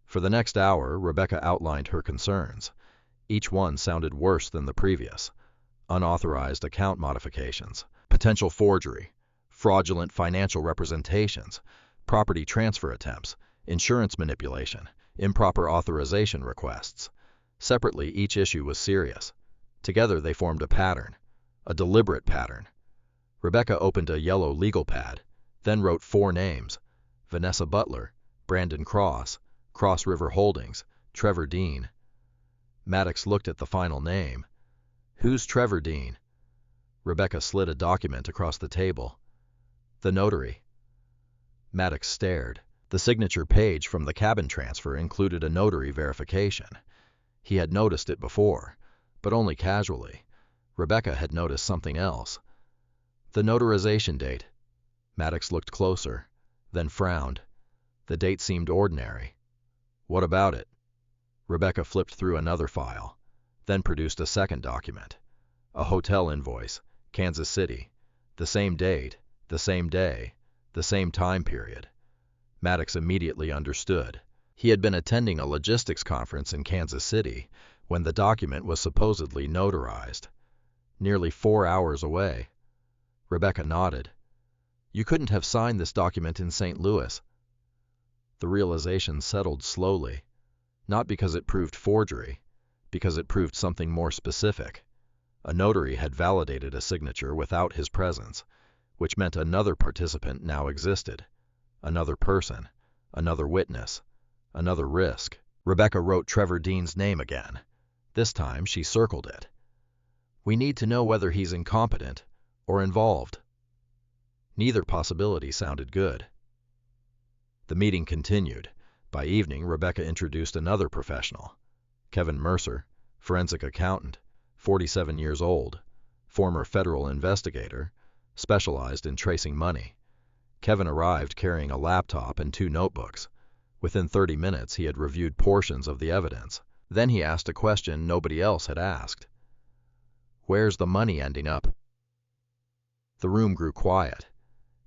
For the next hour, Rebecca outlined her concerns. Each one sounded worse than the previous. Unauthorized account modifications, potential forgery, fraudulent financial representations, property transfer attempts, insurance manipulation, improper authorization requests. Separately, each issue was serious. Together they formed a pattern, a deliberate pattern. Rebecca opened a yellow legal pad, then wrote 4 names: Vanessa Butler, Brandon Cross, Cross River Holdings, Trevor Dean. Maddox looked at the final name. Who's Trevor Dean? Rebecca slid a document across the table. The notary. Maddox stared. The signature page from the cabin transfer included a notary verification. He had noticed it before, but only casually. Rebecca had noticed something else. The notarization date. Maddox looked closer, then frowned. The date seemed ordinary. What about it? Rebecca flipped through another file, then produced a second document. A hotel invoice, Kansas City. The same date, the same day, the same time period. Maddox immediately understood. He had been attending a logistics conference in Kansas City when the document was supposedly notarized. Nearly 4 hours away. Rebecca nodded. You couldn't have signed this document in St. Louis. The realization settled slowly, not because it proved forgery, because it proved something more specific. A notary had validated a signature without his presence, which meant another participant now existed. Another person, another witness, another risk. Rebecca wrote Trevor Dean's name again. This time she circled it. We need to know whether he's incompetent or involved. Neither possibility sounded good. The meeting continued. By evening, Rebecca introduced another professional. Kevin Mercer, forensic accountant, 47 years old, former federal investigator, specialized in tracing money. Kevin arrived carrying a laptop and 2 notebooks. Within 30 minutes, he had reviewed portions of the evidence. Then he asked a question nobody else had asked. Where's the money ending up? The room grew quiet.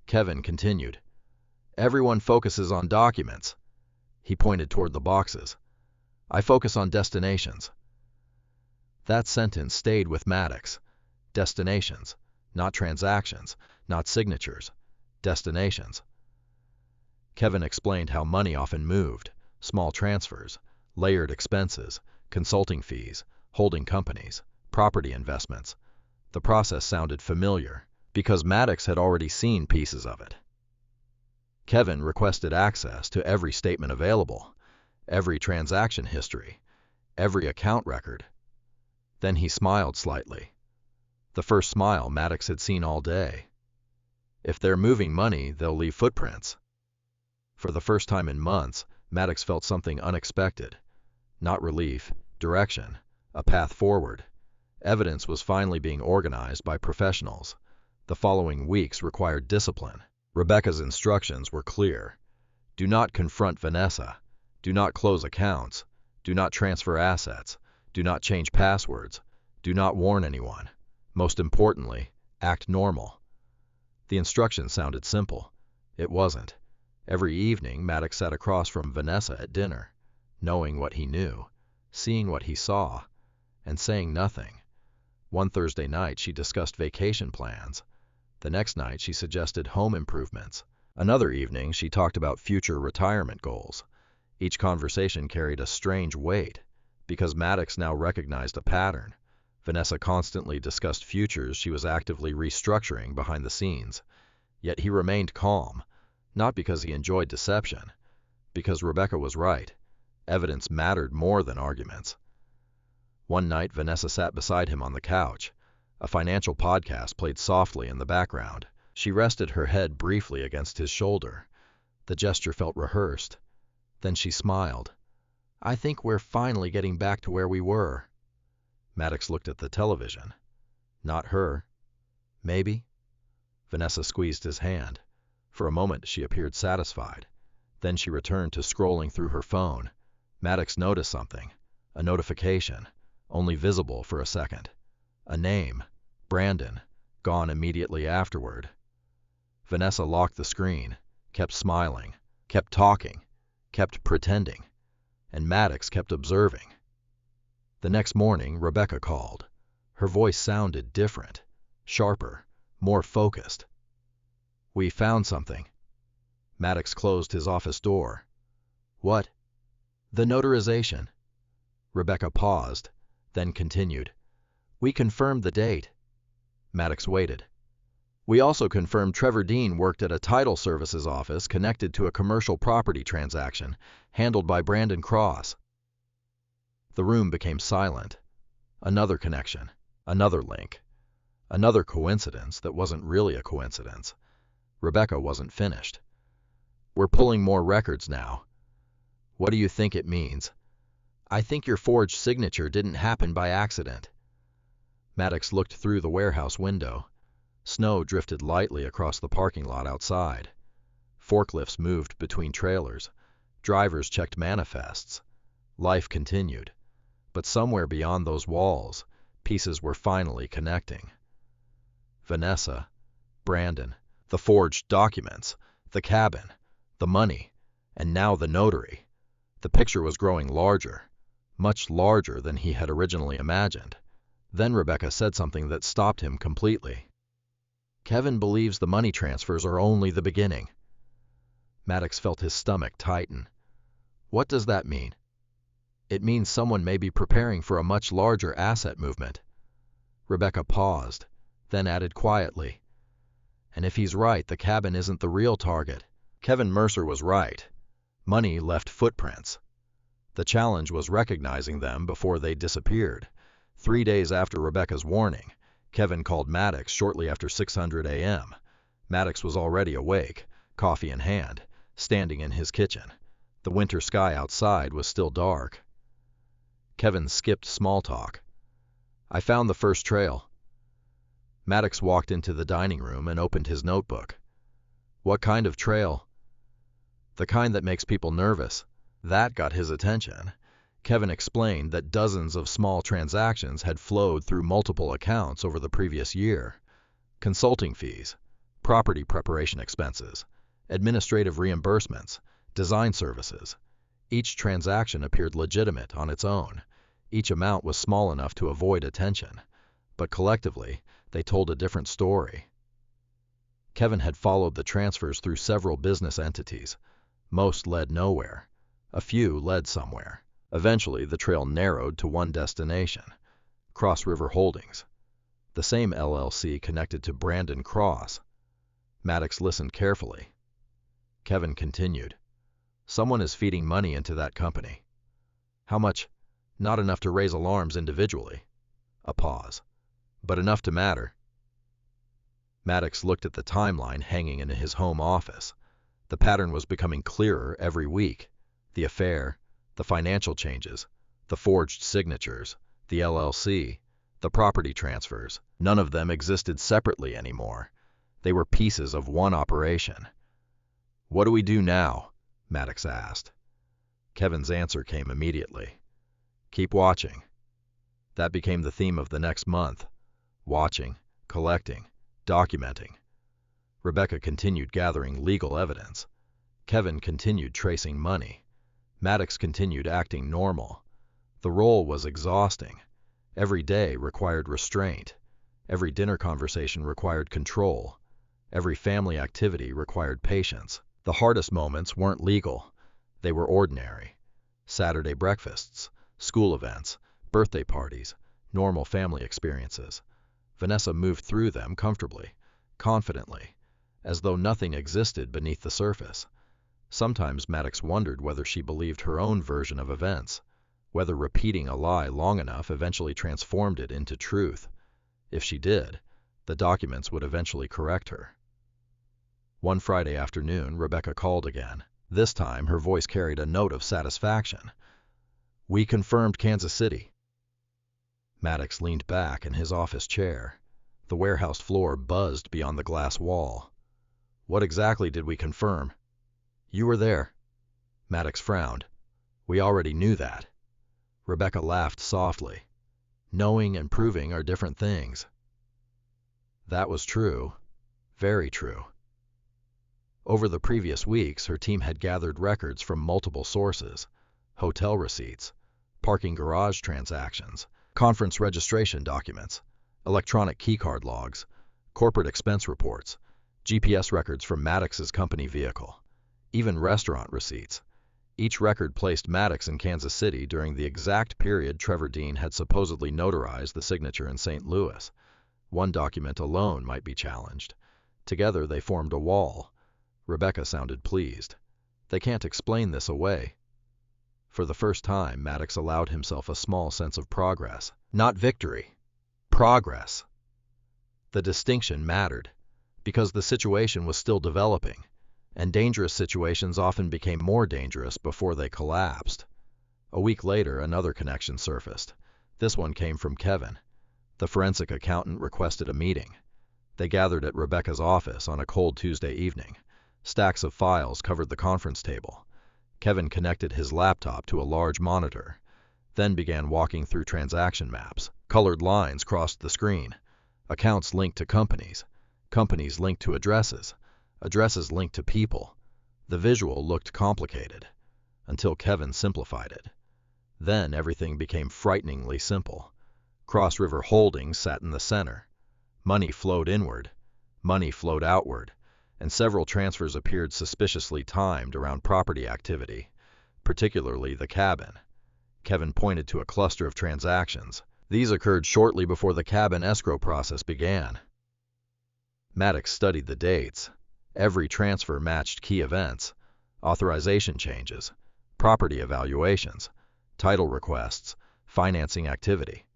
Kevin continued. Everyone focuses on documents. He pointed toward the boxes. I focus on destinations. That sentence stayed with Maddox. Destinations, not transactions, not signatures. Destinations. Kevin explained how money often moved, small transfers, layered expenses, consulting fees, holding companies, property investments. The process sounded familiar, because Maddox had already seen pieces of it. Kevin requested access to every statement available, every transaction history, every account record. Then he smiled slightly. The first smile Maddox had seen all day. If they're moving money, they'll leave footprints. For the first time in months, Maddox felt something unexpected. Not relief, direction, a path forward. Evidence was finally being organized by professionals. The following weeks required discipline. Rebecca's instructions were clear. Do not confront Vanessa. Do not close accounts. Do not transfer assets. Do not change passwords. Do not warn anyone. Most importantly, act normal. The instructions sounded simple. It wasn't. Every evening, Maddox sat across from Vanessa at dinner, knowing what he knew, seeing what he saw, and saying nothing. One Thursday night, she discussed vacation plans. The next night, she suggested home improvements. Another evening, she talked about future retirement goals. Each conversation carried a strange weight, because Maddox now recognized a pattern. Vanessa constantly discussed futures she was actively restructuring behind the scenes. Yet he remained calm, not because he enjoyed deception, because Rebecca was right. Evidence mattered more than arguments. One night, Vanessa sat beside him on the couch. A financial podcast played softly in the background. She rested her head briefly against his shoulder. The gesture felt rehearsed. Then she smiled. I think we're finally getting back to where we were. Maddox looked at the television. Not her. Maybe? Vanessa squeezed his hand. For a moment, she appeared satisfied. Then she returned to scrolling through her phone. Maddox noticed something. A notification, only visible for a second. A name, Brandon, gone immediately afterward. Vanessa locked the screen, kept smiling, kept talking, kept pretending, and Maddox kept observing. The next morning, Rebecca called. Her voice sounded different, sharper, more focused. We found something. Maddox closed his office door. What? The notarization. Rebecca paused, then continued. We confirmed the date. Maddox waited. We also confirmed Trevor Dean worked at a title services office connected to a commercial property transaction handled by Brandon Cross. The room became silent. Another connection, another link, another coincidence that wasn't really a coincidence. Rebecca wasn't finished. We're pulling more records now. What do you think it means? I think your forged signature didn't happen by accident. Maddox looked through the warehouse window. Snow drifted lightly across the parking lot outside. Forklifts moved between trailers. Drivers checked manifests. Life continued. But somewhere beyond those walls, pieces were finally connecting. Vanessa, Brandon, the forged documents, the cabin, the money, and now the notary. The picture was growing larger, much larger than he had originally imagined. Then Rebecca said something that stopped him completely. Kevin believes the money transfers are only the beginning. Maddox felt his stomach tighten. What does that mean? It means someone may be preparing for a much larger asset movement. Rebecca paused, then added quietly. And if he's right, the cabin isn't the real target. Kevin Mercer was right. Money left footprints. The challenge was recognizing them before they disappeared. 3 days after Rebecca's warning, Kevin called Maddox shortly after 6:00 a.m. Maddox was already awake, coffee in hand, standing in his kitchen. The winter sky outside was still dark. Kevin skipped small talk. "I found the first trail." Maddox walked into the dining room and opened his notebook. "What kind of trail?" "The kind that makes people nervous." That got his attention. Kevin explained that dozens of small transactions had flowed through multiple accounts over the previous year. Consulting fees, property preparation expenses, administrative reimbursements, design services. Each transaction appeared legitimate on its own. Each amount was small enough to avoid attention, but collectively, they told a different story. Kevin had followed the transfers through several business entities. Most led nowhere. A few led somewhere. Eventually, the trail narrowed to one destination, Cross River Holdings, the same LLC connected to Brandon Cross. Maddox listened carefully. Kevin continued. "Someone is feeding money into that company." "How much?" "Not enough to raise alarms individually." A pause. "But enough to matter." Maddox looked at the timeline hanging in his home office. The pattern was becoming clearer every week. The affair, the financial changes, the forged signatures, the LLC, the property transfers. None of them existed separately anymore. They were pieces of one operation. "What do we do now?" Maddox asked. Kevin's answer came immediately. "Keep watching." That became the theme of the next month. Watching, collecting, documenting. Rebecca continued gathering legal evidence. Kevin continued tracing money. Maddox continued acting normal. The role was exhausting. Every day required restraint. Every dinner conversation required control. Every family activity required patience. The hardest moments weren't legal. They were ordinary. Saturday breakfasts, school events, birthday parties, normal family experiences. Vanessa moved through them comfortably, confidently, as though nothing existed beneath the surface. Sometimes Maddox wondered whether she believed her own version of events, whether repeating a lie long enough eventually transformed it into truth. If she did, the documents would eventually correct her. One Friday afternoon, Rebecca called again. This time, her voice carried a note of satisfaction. "We confirmed Kansas City." Maddox leaned back in his office chair. The warehouse floor buzzed beyond the glass wall. "What exactly did we confirm?" "You were there." Maddox frowned. "We already knew that." Rebecca laughed softly. "Knowing and proving are different things." That was true. Very true. Over the previous weeks, her team had gathered records from multiple sources: hotel receipts, parking garage transactions, conference registration documents, electronic keycard logs, corporate expense reports, GPS records from Maddox's company vehicle, even restaurant receipts. Each record placed Maddox in Kansas City during the exact period Trevor Dean had supposedly notarized the signature in St. Louis. One document alone might be challenged. Together they formed a wall. Rebecca sounded pleased. "They can't explain this away." For the first time, Maddox allowed himself a small sense of progress. Not victory. Progress. The distinction mattered, because the situation was still developing, and dangerous situations often became more dangerous before they collapsed. A week later, another connection surfaced. This one came from Kevin. The forensic accountant requested a meeting. They gathered at Rebecca's office on a cold Tuesday evening. Stacks of files covered the conference table. Kevin connected his laptop to a large monitor, then began walking through transaction maps. Colored lines crossed the screen. Accounts linked to companies. Companies linked to addresses. Addresses linked to people. The visual looked complicated, until Kevin simplified it. Then everything became frighteningly simple. Cross River Holdings sat in the center. Money flowed inward. Money flowed outward. And several transfers appeared suspiciously timed around property activity, particularly the cabin. Kevin pointed to a cluster of transactions. These occurred shortly before the cabin escrow process began. Maddox studied the dates. Every transfer matched key events, authorization changes, property evaluations, title requests, financing activity.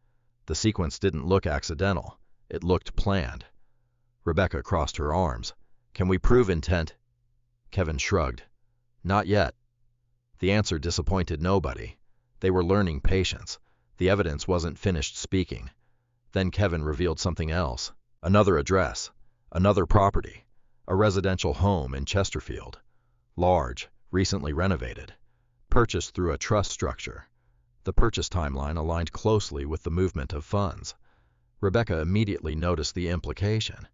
The sequence didn't look accidental. It looked planned. Rebecca crossed her arms. "Can we prove intent?" Kevin shrugged. "Not yet." The answer disappointed nobody. They were learning patience. The evidence wasn't finished speaking. Then Kevin revealed something else. Another address. Another property. A residential home in Chesterfield. Large, recently renovated. Purchased through a trust structure. The purchase timeline aligned closely with the movement of funds. Rebecca immediately noticed the implication.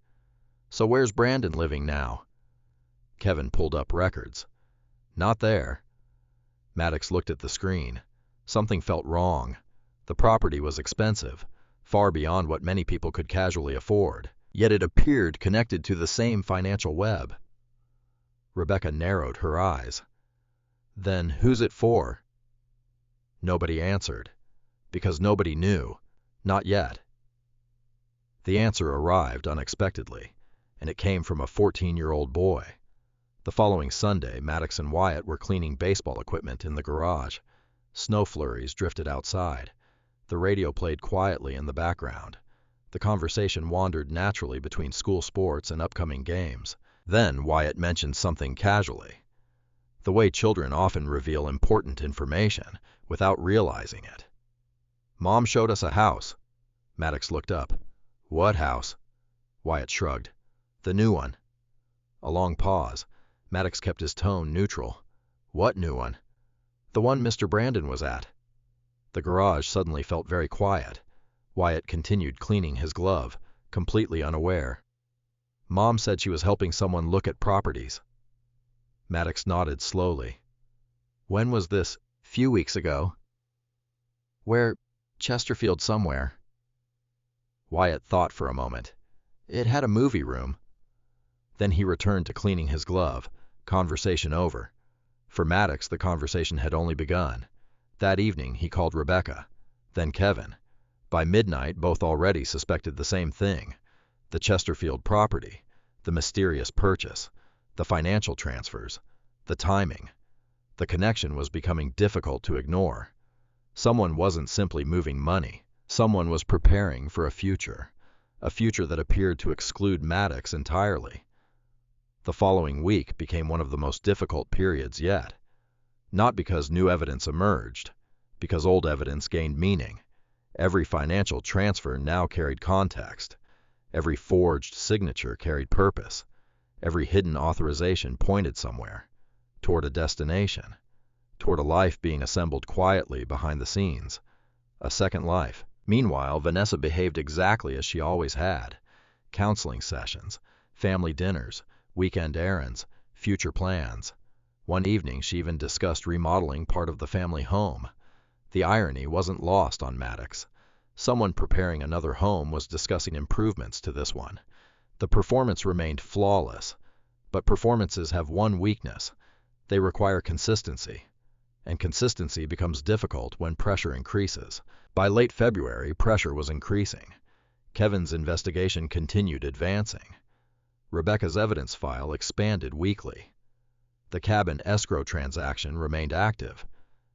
"So where's Brandon living now?" Kevin pulled up records. "Not there." Maddox looked at the screen. Something felt wrong. The property was expensive, far beyond what many people could casually afford, yet it appeared connected to the same financial web. Rebecca narrowed her eyes. "Then who's it for?" Nobody answered, because nobody knew, not yet. The answer arrived unexpectedly, and it came from a 14-year-old boy. The following Sunday, Maddox and Wyatt were cleaning baseball equipment in the garage. Snow flurries drifted outside. The radio played quietly in the background. The conversation wandered naturally between school sports and upcoming games. Then Wyatt mentioned something casually. The way children often reveal important information without realizing it. "Mom showed us a house." Maddox looked up. "What house?" Wyatt shrugged. "The new one." A long pause. Maddox kept his tone neutral. "What new one?" "The one Mr. Brandon was at." The garage suddenly felt very quiet. Wyatt continued cleaning his glove, completely unaware. "Mom said she was helping someone look at properties." Maddox nodded slowly. "When was this?" "Few weeks ago." "Where?" "Chesterfield somewhere." Wyatt thought for a moment. "It had a movie room." Then he returned to cleaning his glove, conversation over. For Maddox, the conversation had only begun. That evening, he called Rebecca, then Kevin. By midnight, both already suspected the same thing: the Chesterfield property, the mysterious purchase, the financial transfers, the timing. The connection was becoming difficult to ignore. Someone wasn't simply moving money. Someone was preparing for a future that appeared to exclude Maddox entirely. The following week became one of the most difficult periods yet. Not because new evidence emerged, because old evidence gained meaning. Every financial transfer now carried context. Every forged signature carried purpose. Every hidden authorization pointed somewhere, toward a destination, toward a life being assembled quietly behind the scenes. A second life. Meanwhile, Vanessa behaved exactly as she always had. Counseling sessions, family dinners, weekend errands, future plans. One evening, she even discussed remodeling part of the family home. The irony wasn't lost on Maddox. Someone preparing another home was discussing improvements to this one. The performance remained flawless, but performances have one weakness: they require consistency. And consistency becomes difficult when pressure increases. By late February, pressure was increasing. Kevin's investigation continued advancing. Rebecca's evidence file expanded weekly. The cabin escrow transaction remained active,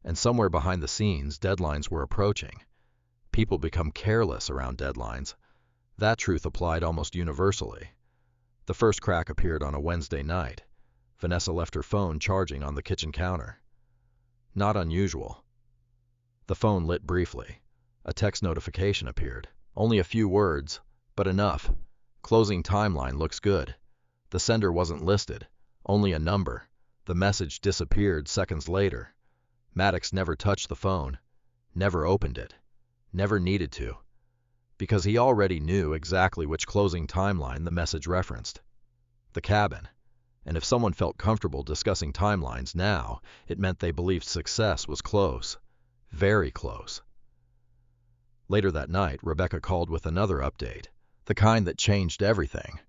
and somewhere behind the scenes, deadlines were approaching. People become careless around deadlines. That truth applied almost universally. The first crack appeared on a Wednesday night. Vanessa left her phone charging on the kitchen counter. Not unusual. The phone lit briefly. A text notification appeared. Only a few words, but enough. "Closing timeline looks good." The sender wasn't listed, only a number. The message disappeared seconds later. Maddox never touched the phone, never opened it, never needed to, because he already knew exactly which closing timeline the message referenced: the cabin. And if someone felt comfortable discussing timelines now, it meant they believed success was close, very close. Later that night, Rebecca called with another update, the kind that changed everything.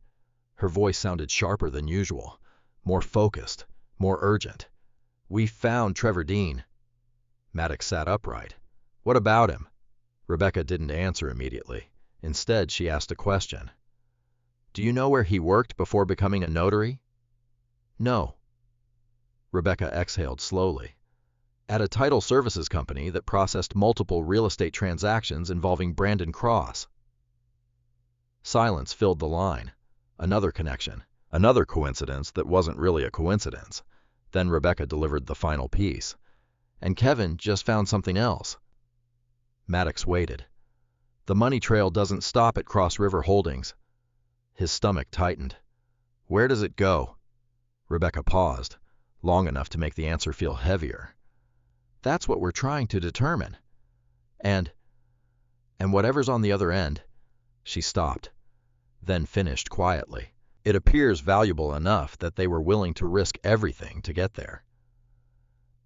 Her voice sounded sharper than usual, more focused, more urgent. "We found Trevor Dean." Maddox sat upright. "What about him?" Rebecca didn't answer immediately. Instead, she asked a question. "Do you know where he worked before becoming a notary?" "No." Rebecca exhaled slowly. at a title services company that processed multiple real estate transactions involving Brandon Cross. Silence filled the line. Another connection. Another coincidence that wasn't really a coincidence. Then Rebecca delivered the final piece. And Kevin just found something else. Maddox waited. The money trail doesn't stop at Cross River Holdings. His stomach tightened. Where does it go? Rebecca paused, long enough to make the answer feel heavier. That's what we're trying to determine. And whatever's on the other end. She stopped, then finished quietly. It appears valuable enough that they were willing to risk everything to get there.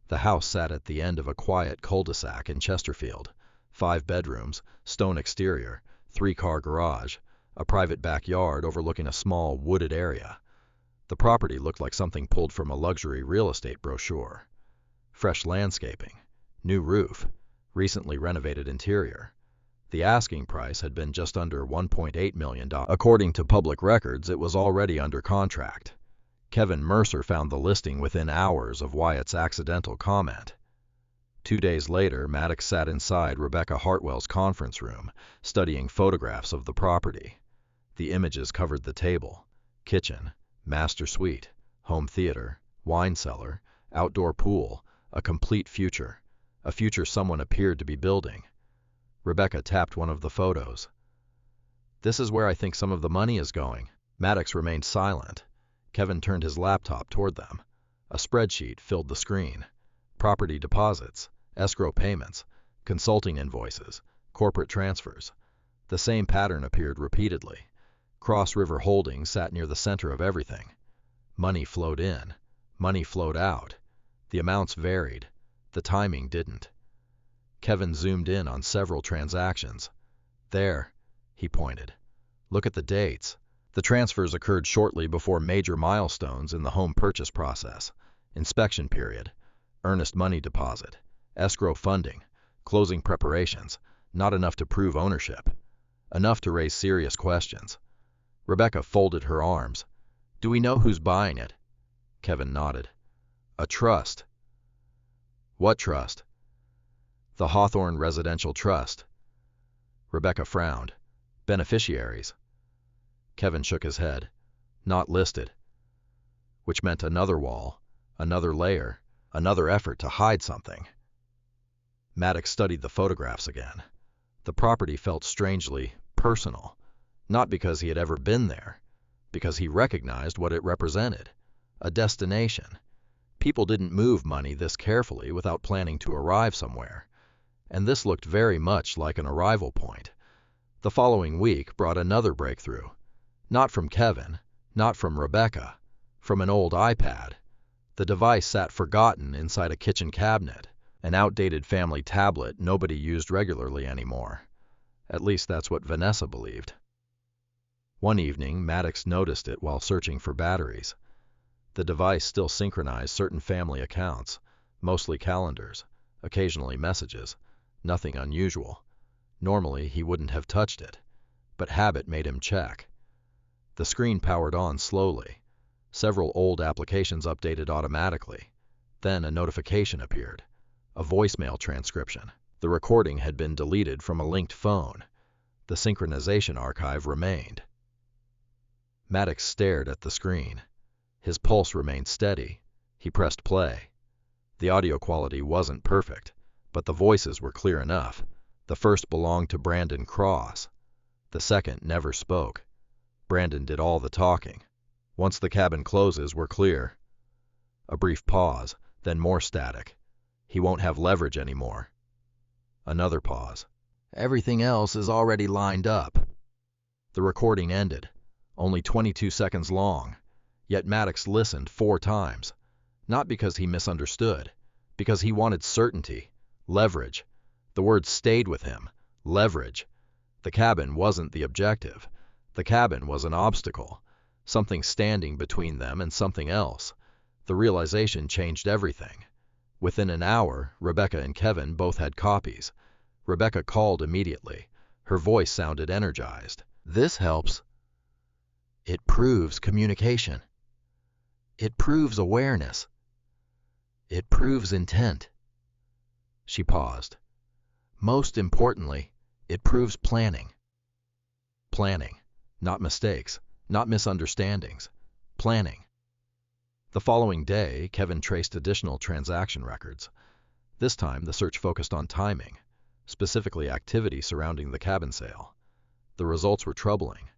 The house sat at the end of a quiet cul-de-sac in Chesterfield. 5 bedrooms, stone exterior, 3-car garage, a private backyard overlooking a small wooded area. The property looked like something pulled from a luxury real estate brochure. Fresh landscaping, new roof, recently renovated interior. The asking price had been just under $1.8 million. According to public records, it was already under contract. Kevin Mercer found the listing within hours of Wyatt's accidental comment. 2 days later, Maddox sat inside Rebecca Hartwell's conference room, studying photographs of the property. The images covered the table, kitchen, master suite, home theater, wine cellar, outdoor pool, a complete future, a future someone appeared to be building. Rebecca tapped one of the photos. This is where I think some of the money is going. Maddox remained silent. Kevin turned his laptop toward them. A spreadsheet filled the screen. Property deposits, escrow payments, consulting invoices, corporate transfers. The same pattern appeared repeatedly. Cross River Holdings sat near the center of everything. Money flowed in. Money flowed out. The amounts varied. The timing didn't. Kevin zoomed in on several transactions. There, he pointed. Look at the dates. The transfers occurred shortly before major milestones in the home purchase process. Inspection period, earnest money deposit, escrow funding, closing preparations. Not enough to prove ownership. Enough to raise serious questions. Rebecca folded her arms. Do we know who's buying it? Kevin nodded. A trust. What trust? The Hawthorne Residential Trust. Rebecca frowned. Beneficiaries. Kevin shook his head. Not listed. Which meant another wall, another layer, another effort to hide something. Maddox studied the photographs again. The property felt strangely personal, not because he had ever been there, because he recognized what it represented. A destination. People didn't move money this carefully without planning to arrive somewhere. And this looked very much like an arrival point. The following week brought another breakthrough. Not from Kevin, not from Rebecca, from an old iPad. The device sat forgotten inside a kitchen cabinet, an outdated family tablet nobody used regularly anymore. At least that's what Vanessa believed. One evening, Maddox noticed it while searching for batteries. The device still synchronized certain family accounts, mostly calendars, occasionally messages. Nothing unusual. Normally, he wouldn't have touched it, but habit made him check. The screen powered on slowly. Several old applications updated automatically. Then a notification appeared. A voicemail transcription. The recording had been deleted from a linked phone. The synchronization archive remained. Maddox stared at the screen. His pulse remained steady. He pressed play. The audio quality wasn't perfect, but the voices were clear enough. The first belonged to Brandon Cross. The second never spoke. Brandon did all the talking. Once the cabin closes, we're clear. A brief pause, then more static. He won't have leverage anymore. Another pause. Everything else is already lined up. The recording ended, only 22 seconds long, yet Maddox listened 4 times. Not because he misunderstood, because he wanted certainty, leverage. The word stayed with him, leverage. The cabin wasn't the objective. The cabin was an obstacle, something standing between them and something else. The realization changed everything. Within an hour, Rebecca and Kevin both had copies. Rebecca called immediately. Her voice sounded energized. This helps. It proves communication. It proves awareness. It proves intent. She paused. Most importantly, it proves planning. Planning. Not mistakes, not misunderstandings. Planning. The following day, Kevin traced additional transaction records. This time, the search focused on timing, specifically activity surrounding the cabin sale. The results were troubling.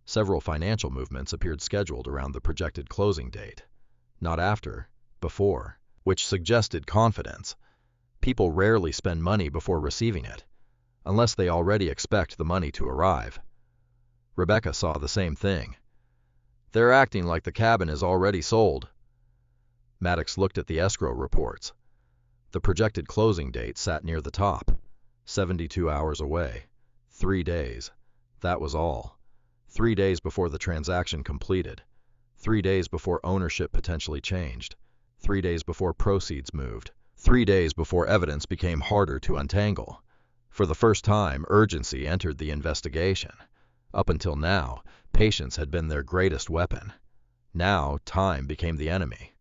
Several financial movements appeared scheduled around the projected closing date. Not after, before, which suggested confidence. People rarely spend money before receiving it, unless they already expect the money to arrive. Rebecca saw the same thing. They're acting like the cabin is already sold. Maddox looked at the escrow reports. The projected closing date sat near the top. 72 hours away. 3 days. That was all. 3 days before the transaction completed. 3 days before ownership potentially changed. 3 days before proceeds moved. 3 days before evidence became harder to untangle. For the first time, urgency entered the investigation. Up until now, patience had been their greatest weapon. Now, time became the enemy.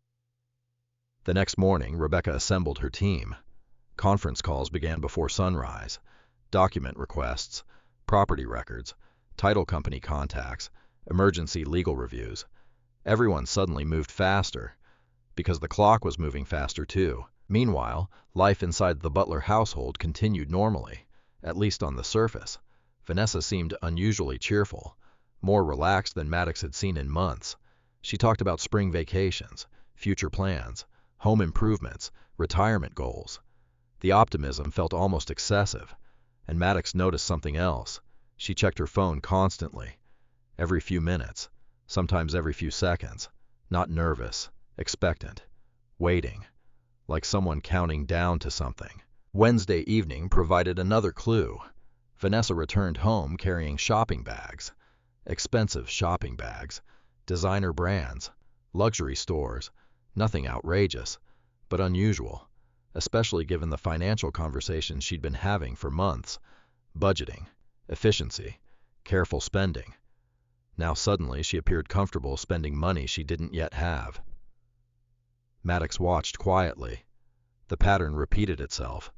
The next morning, Rebecca assembled her team. Conference calls began before sunrise. Document requests, property records, title company contacts, emergency legal reviews. Everyone suddenly moved faster, because the clock was moving faster too. Meanwhile, life inside the Butler household continued normally, at least on the surface. Vanessa seemed unusually cheerful, more relaxed than Maddox had seen in months. She talked about spring vacations, future plans, home improvements, retirement goals. The optimism felt almost excessive, and Maddox noticed something else. She checked her phone constantly, every few minutes, sometimes every few seconds, not nervous, expectant, waiting, like someone counting down to something. Wednesday evening provided another clue. Vanessa returned home carrying shopping bags, expensive shopping bags, designer brands, luxury stores, nothing outrageous, but unusual, especially given the financial conversations she'd been having for months. Budgeting, efficiency, careful spending. Now suddenly she appeared comfortable spending money she didn't yet have. Maddox watched quietly. The pattern repeated itself.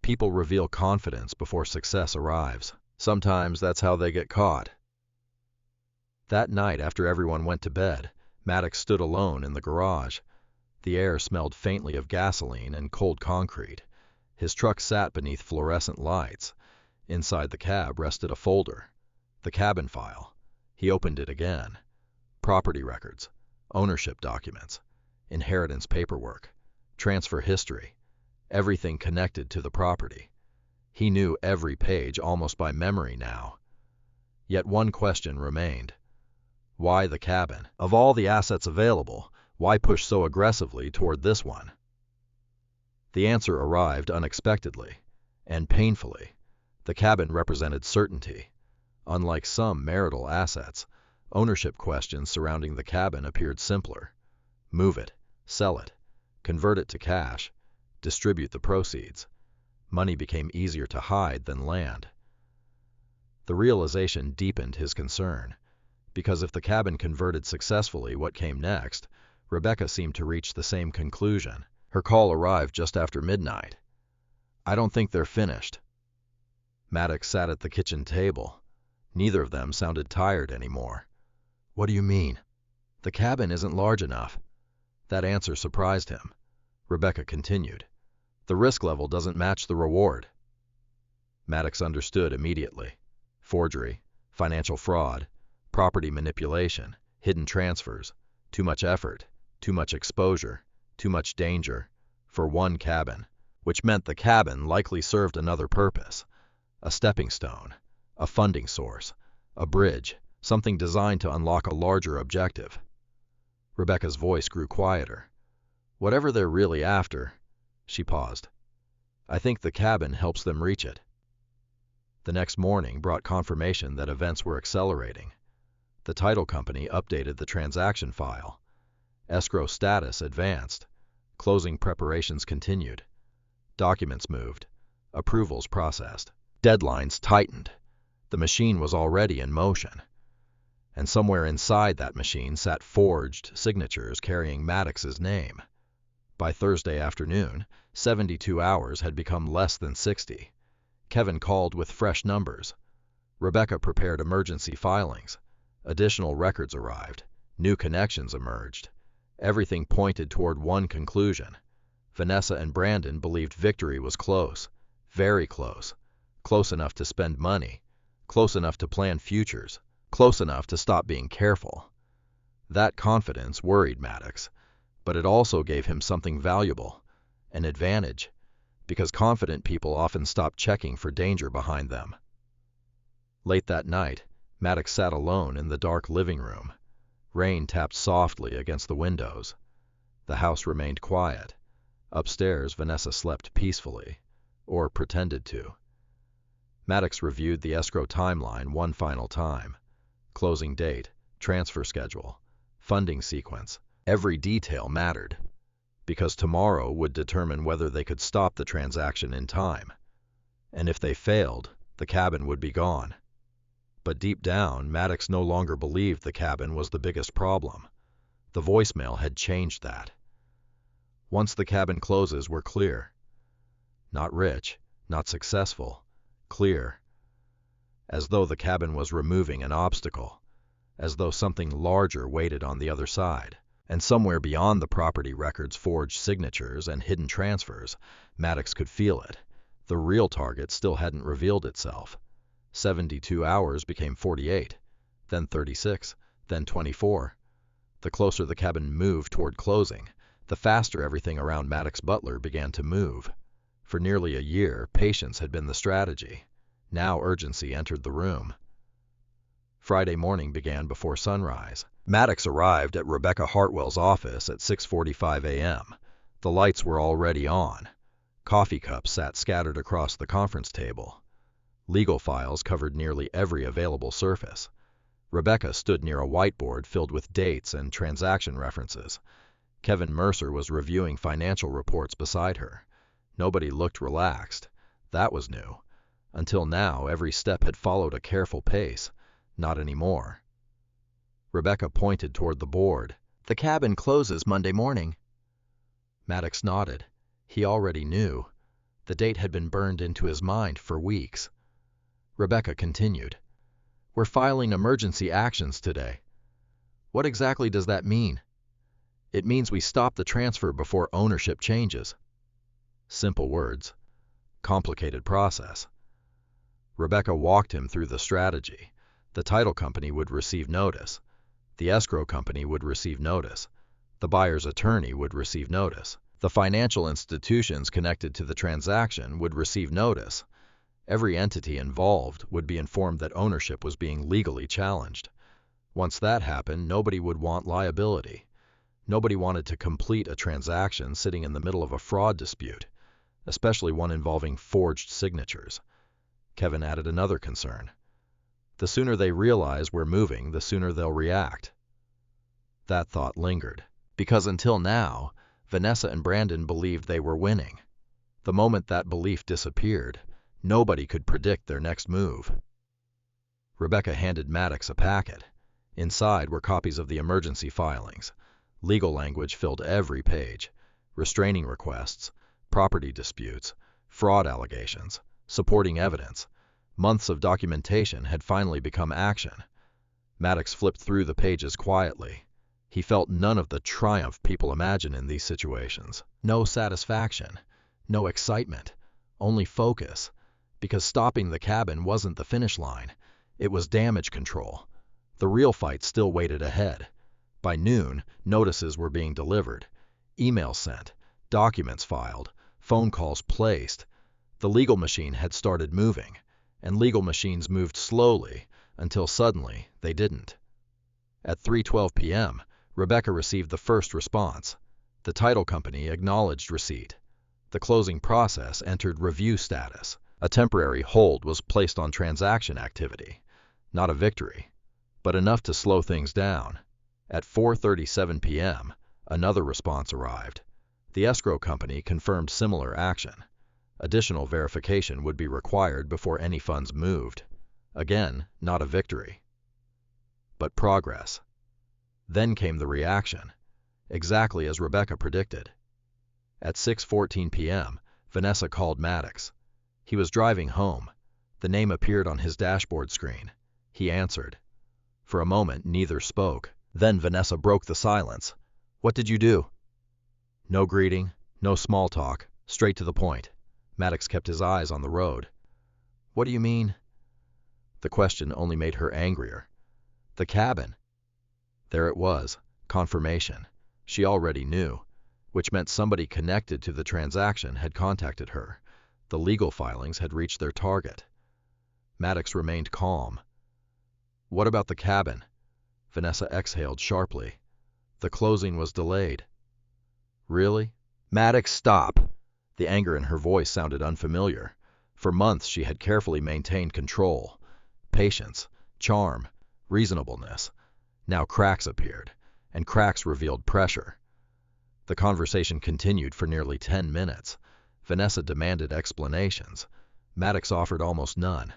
People reveal confidence before success arrives. Sometimes that's how they get caught. That night, after everyone went to bed, Maddox stood alone in the garage. The air smelled faintly of gasoline and cold concrete. His truck sat beneath fluorescent lights. Inside the cab rested a folder. The cabin file. He opened it again. Property records, ownership documents, inheritance paperwork, transfer history, everything connected to the property. He knew every page almost by memory now. Yet one question remained. Why the cabin? Of all the assets available, why push so aggressively toward this one? The answer arrived unexpectedly and painfully. The cabin represented certainty. Unlike some marital assets, ownership questions surrounding the cabin appeared simpler. Move it, sell it, convert it to cash, distribute the proceeds. Money became easier to hide than land. The realization deepened his concern, because if the cabin converted successfully, what came next? Rebecca seemed to reach the same conclusion. Her call arrived just after midnight. I don't think they're finished. Maddox sat at the kitchen table. Neither of them sounded tired anymore. What do you mean? The cabin isn't large enough. That answer surprised him. Rebecca continued. The risk level doesn't match the reward. Maddox understood immediately. Forgery, financial fraud, property manipulation, hidden transfers, too much effort, too much exposure, too much danger, for one cabin, which meant the cabin likely served another purpose. A stepping stone, a funding source, a bridge, something designed to unlock a larger objective. Rebecca's voice grew quieter. Whatever they're really after, she paused. I think the cabin helps them reach it. The next morning brought confirmation that events were accelerating. The title company updated the transaction file. Escrow status advanced. Closing preparations continued. Documents moved. Approvals processed. Deadlines tightened. The machine was already in motion. And somewhere inside that machine sat forged signatures carrying Maddox's name. By Thursday afternoon, 72 hours had become less than 60. Kevin called with fresh numbers. Rebecca prepared emergency filings. Additional records arrived. New connections emerged. Everything pointed toward one conclusion. Vanessa and Brandon believed victory was close, very close, close enough to spend money, close enough to plan futures, close enough to stop being careful. That confidence worried Maddox, but it also gave him something valuable, an advantage, because confident people often stop checking for danger behind them. Late that night, Maddox sat alone in the dark living room. Rain tapped softly against the windows. The house remained quiet. Upstairs, Vanessa slept peacefully, or pretended to. Maddox reviewed the escrow timeline one final time. Closing date, transfer schedule, funding sequence. Every detail mattered, because tomorrow would determine whether they could stop the transaction in time. And if they failed, the cabin would be gone. But deep down, Maddox no longer believed the cabin was the biggest problem. The voicemail had changed that. Once the cabin closes, we're clear. Not rich, not successful, clear. As though the cabin was removing an obstacle, as though something larger waited on the other side. And somewhere beyond the property records' forged signatures and hidden transfers, Maddox could feel it. The real target still hadn't revealed itself. 72 hours became 48, then 36, then 24. The closer the cabin moved toward closing, the faster everything around Maddox Butler began to move. For nearly a year, patience had been the strategy. Now urgency entered the room. Friday morning began before sunrise. Maddox arrived at Rebecca Hartwell's office at 6:45 a.m. The lights were already on. Coffee cups sat scattered across the conference table. Legal files covered nearly every available surface. Rebecca stood near a whiteboard filled with dates and transaction references. Kevin Mercer was reviewing financial reports beside her. Nobody looked relaxed. That was new. Until now, every step had followed a careful pace. Not anymore. Rebecca pointed toward the board. "The cabin closes Monday morning." Maddox nodded. He already knew. The date had been burned into his mind for weeks. Rebecca continued. "We're filing emergency actions today." "What exactly does that mean?" "It means we stop the transfer before ownership changes." Simple words. Complicated process. Rebecca walked him through the strategy. The title company would receive notice. The escrow company would receive notice. The buyer's attorney would receive notice. The financial institutions connected to the transaction would receive notice. Every entity involved would be informed that ownership was being legally challenged. Once that happened, nobody would want liability. Nobody wanted to complete a transaction sitting in the middle of a fraud dispute, especially one involving forged signatures. Kevin added another concern. The sooner they realize we're moving, the sooner they'll react. That thought lingered, because until now, Vanessa and Brandon believed they were winning. The moment that belief disappeared, nobody could predict their next move. Rebecca handed Maddox a packet. Inside were copies of the emergency filings. Legal language filled every page. Restraining requests, property disputes, fraud allegations, supporting evidence. Months of documentation had finally become action. Maddox flipped through the pages quietly. He felt none of the triumph people imagine in these situations. No satisfaction, no excitement, only focus. Because stopping the cabin wasn't the finish line. It was damage control. The real fight still waited ahead. By noon, notices were being delivered, emails sent, documents filed, phone calls placed. The legal machine had started moving, and legal machines moved slowly until suddenly they didn't. At 3:12 p.m., Rebecca received the first response. The title company acknowledged receipt. The closing process entered review status. A temporary hold was placed on transaction activity. Not a victory, but enough to slow things down. At 4:37 p.m., another response arrived. The escrow company confirmed similar action. Additional verification would be required before any funds moved. Again, not a victory, but progress. Then came the reaction, exactly as Rebecca predicted. At 6:14 p.m., Vanessa called Maddox. He was driving home. The name appeared on his dashboard screen. He answered. For a moment, neither spoke. Then Vanessa broke the silence. "What did you do?" No greeting, no small talk, straight to the point. Maddox kept his eyes on the road. "What do you mean?" The question only made her angrier. "The cabin." There it was, confirmation. She already knew, which meant somebody connected to the transaction had contacted her. The legal filings had reached their target. Maddox remained calm. "What about the cabin?" Vanessa exhaled sharply. "The closing was delayed." "Really?" "Maddox, stop!" The anger in her voice sounded unfamiliar. For months she had carefully maintained control, patience, charm, reasonableness. Now cracks appeared, and cracks revealed pressure. The conversation continued for nearly 10 minutes. Vanessa demanded explanations. Maddox offered almost none.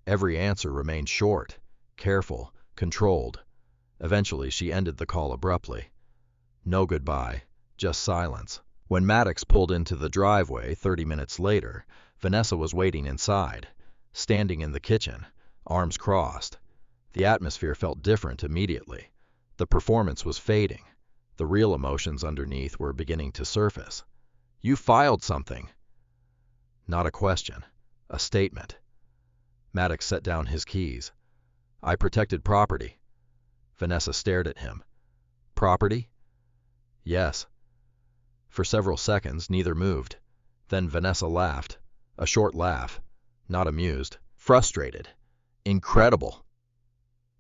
Every answer remained short, careful, controlled. Eventually she ended the call abruptly. No goodbye, just silence. When Maddox pulled into the driveway 30 minutes later, Vanessa was waiting inside, standing in the kitchen, arms crossed. The atmosphere felt different immediately. The performance was fading. The real emotions underneath were beginning to surface. "You filed something." Not a question, a statement. Maddox set down his keys. "I protected property." Vanessa stared at him. "Property?" "Yes." For several seconds, neither moved. Then Vanessa laughed. A short laugh. Not amused. Frustrated. Incredible.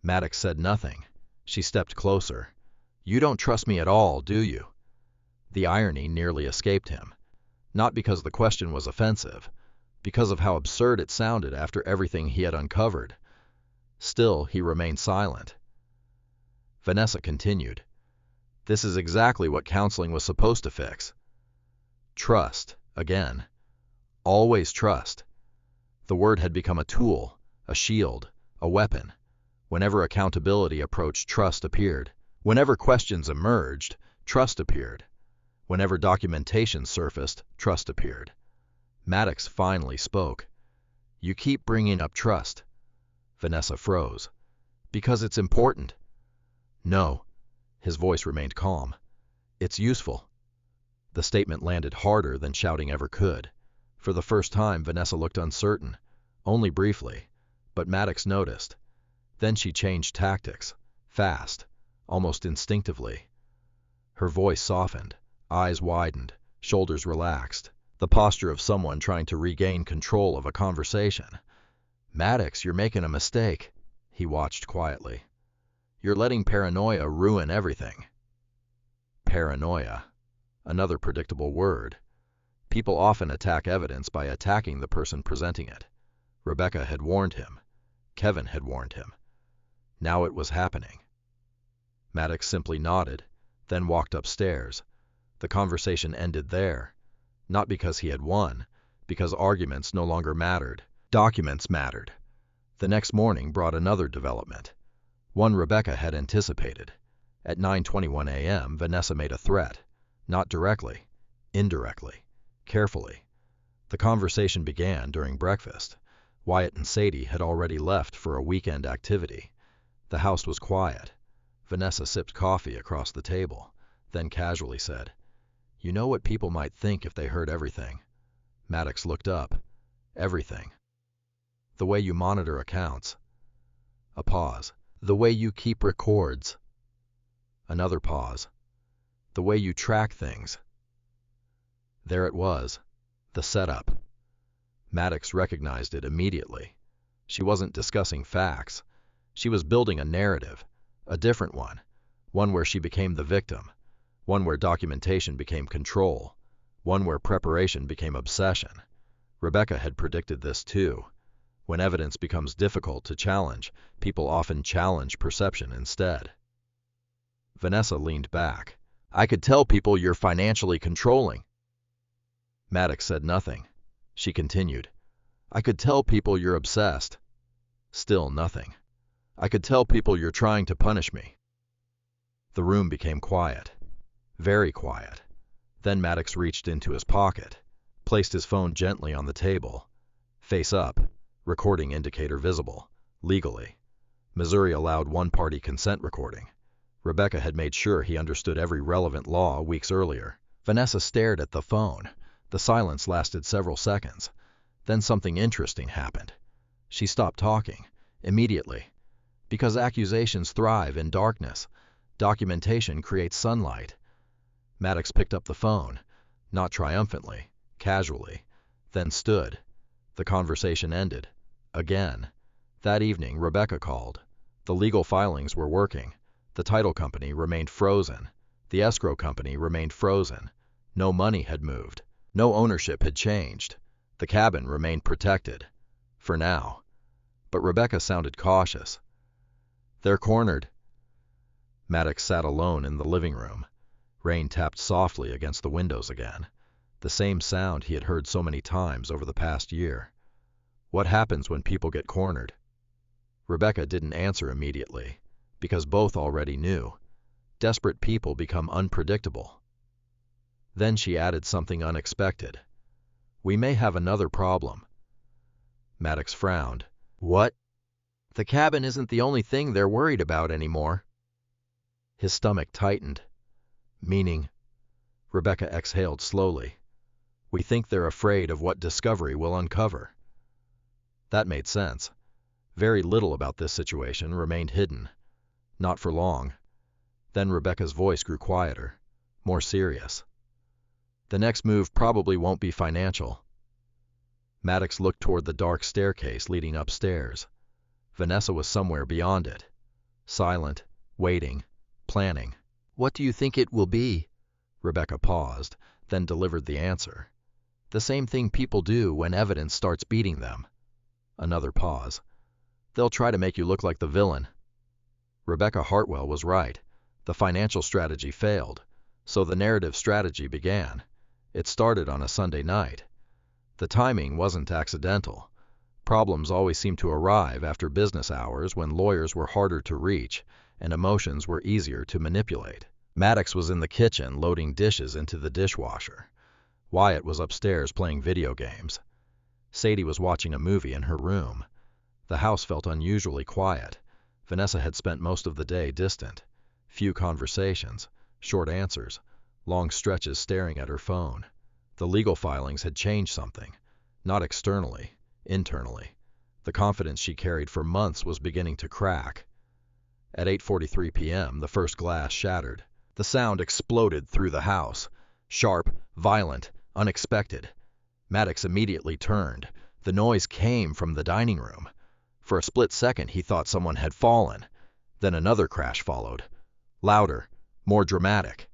Maddox said nothing. She stepped closer. "You don't trust me at all, do you?" The irony nearly escaped him. Not because the question was offensive, because of how absurd it sounded after everything he had uncovered. Still, he remained silent. Vanessa continued. "This is exactly what counseling was supposed to fix." Trust, again. Always trust. The word had become a tool, a shield, a weapon. Whenever accountability approached, trust appeared. Whenever questions emerged, trust appeared. Whenever documentation surfaced, trust appeared. Maddox finally spoke. "You keep bringing up trust." Vanessa froze. "Because it's important." "No." His voice remained calm. "It's useful." The statement landed harder than shouting ever could. For the first time, Vanessa looked uncertain, only briefly, but Maddox noticed. Then she changed tactics, fast, almost instinctively. Her voice softened, eyes widened, shoulders relaxed, the posture of someone trying to regain control of a conversation. "Maddox, you're making a mistake." He watched quietly. "You're letting paranoia ruin everything." Paranoia. Another predictable word. People often attack evidence by attacking the person presenting it. Rebecca had warned him. Kevin had warned him. Now it was happening. Maddox simply nodded, then walked upstairs. The conversation ended there. Not because he had won, because arguments no longer mattered. Documents mattered. The next morning brought another development. One Rebecca had anticipated. At 9:21 a.m., Vanessa made a threat. Not directly, indirectly, carefully. The conversation began during breakfast. Wyatt and Sadie had already left for a weekend activity. The house was quiet. Vanessa sipped coffee across the table, then casually said, "You know what people might think if they heard everything?" Maddox looked up. "Everything." "The way you monitor accounts." A pause. "The way you keep records." Another pause. "The way you track things." There it was, the setup. Maddox recognized it immediately. She wasn't discussing facts. She was building a narrative, a different one where she became the victim, one where documentation became control, one where preparation became obsession. Rebecca had predicted this too. When evidence becomes difficult to challenge, people often challenge perception instead. Vanessa leaned back. "I could tell people you're financially controlling." Maddox said nothing. She continued. "I could tell people you're obsessed." Still nothing. "I could tell people you're trying to punish me." The room became quiet. Very quiet. Then Maddox reached into his pocket, placed his phone gently on the table. Face up, recording indicator visible, legally. Missouri allowed one-party consent recording. Rebecca had made sure he understood every relevant law weeks earlier. Vanessa stared at the phone. The silence lasted several seconds. Then something interesting happened. She stopped talking, immediately. Because accusations thrive in darkness, documentation creates sunlight. Maddox picked up the phone, not triumphantly, casually, then stood. The conversation ended. Again. That evening, Rebecca called. The legal filings were working. The title company remained frozen. The escrow company remained frozen. No money had moved. No ownership had changed. The cabin remained protected. For now. But Rebecca sounded cautious. "They're cornered." Maddox sat alone in the living room. Rain tapped softly against the windows again. The same sound he had heard so many times over the past year. What happens when people get cornered? Rebecca didn't answer immediately, because both already knew. Desperate people become unpredictable. Then she added something unexpected. "We may have another problem." Maddox frowned. "What?" "The cabin isn't the only thing they're worried about anymore." His stomach tightened. "Meaning?" Rebecca exhaled slowly. "We think they're afraid of what discovery will uncover." That made sense. Very little about this situation remained hidden. Not for long. Then Rebecca's voice grew quieter, more serious. "The next move probably won't be financial." Maddox looked toward the dark staircase leading upstairs. Vanessa was somewhere beyond it. Silent, waiting, planning. "What do you think it will be?" Rebecca paused, then delivered the answer. "The same thing people do when evidence starts beating them." Another pause. "They'll try to make you look like the villain." Rebecca Hartwell was right. The financial strategy failed, so the narrative strategy began. It started on a Sunday night. The timing wasn't accidental. Problems always seemed to arrive after business hours when lawyers were harder to reach and emotions were easier to manipulate. Maddox was in the kitchen loading dishes into the dishwasher. Wyatt was upstairs playing video games. Sadie was watching a movie in her room. The house felt unusually quiet. Vanessa had spent most of the day distant. Few conversations, short answers, long stretches staring at her phone. The legal filings had changed something. Not externally, internally. The confidence she carried for months was beginning to crack. At 8:43 p.m., the first glass shattered. The sound exploded through the house. Sharp, violent, unexpected. Maddox immediately turned. The noise came from the dining room. For a split second, he thought someone had fallen. Then another crash followed. Louder, more dramatic.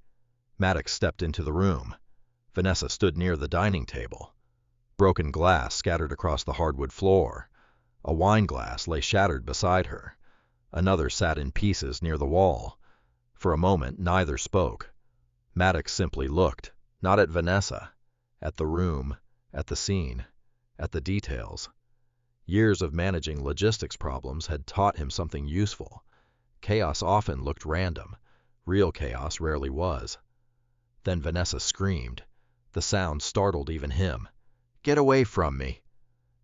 Maddox stepped into the room. Vanessa stood near the dining table. Broken glass scattered across the hardwood floor. A wine glass lay shattered beside her. Another sat in pieces near the wall. For a moment, neither spoke. Maddox simply looked, not at Vanessa, at the room, at the scene, at the details. Years of managing logistics problems had taught him something useful. Chaos often looked random. Real chaos rarely was. Then Vanessa screamed. The sound startled even him. "Get away from me!"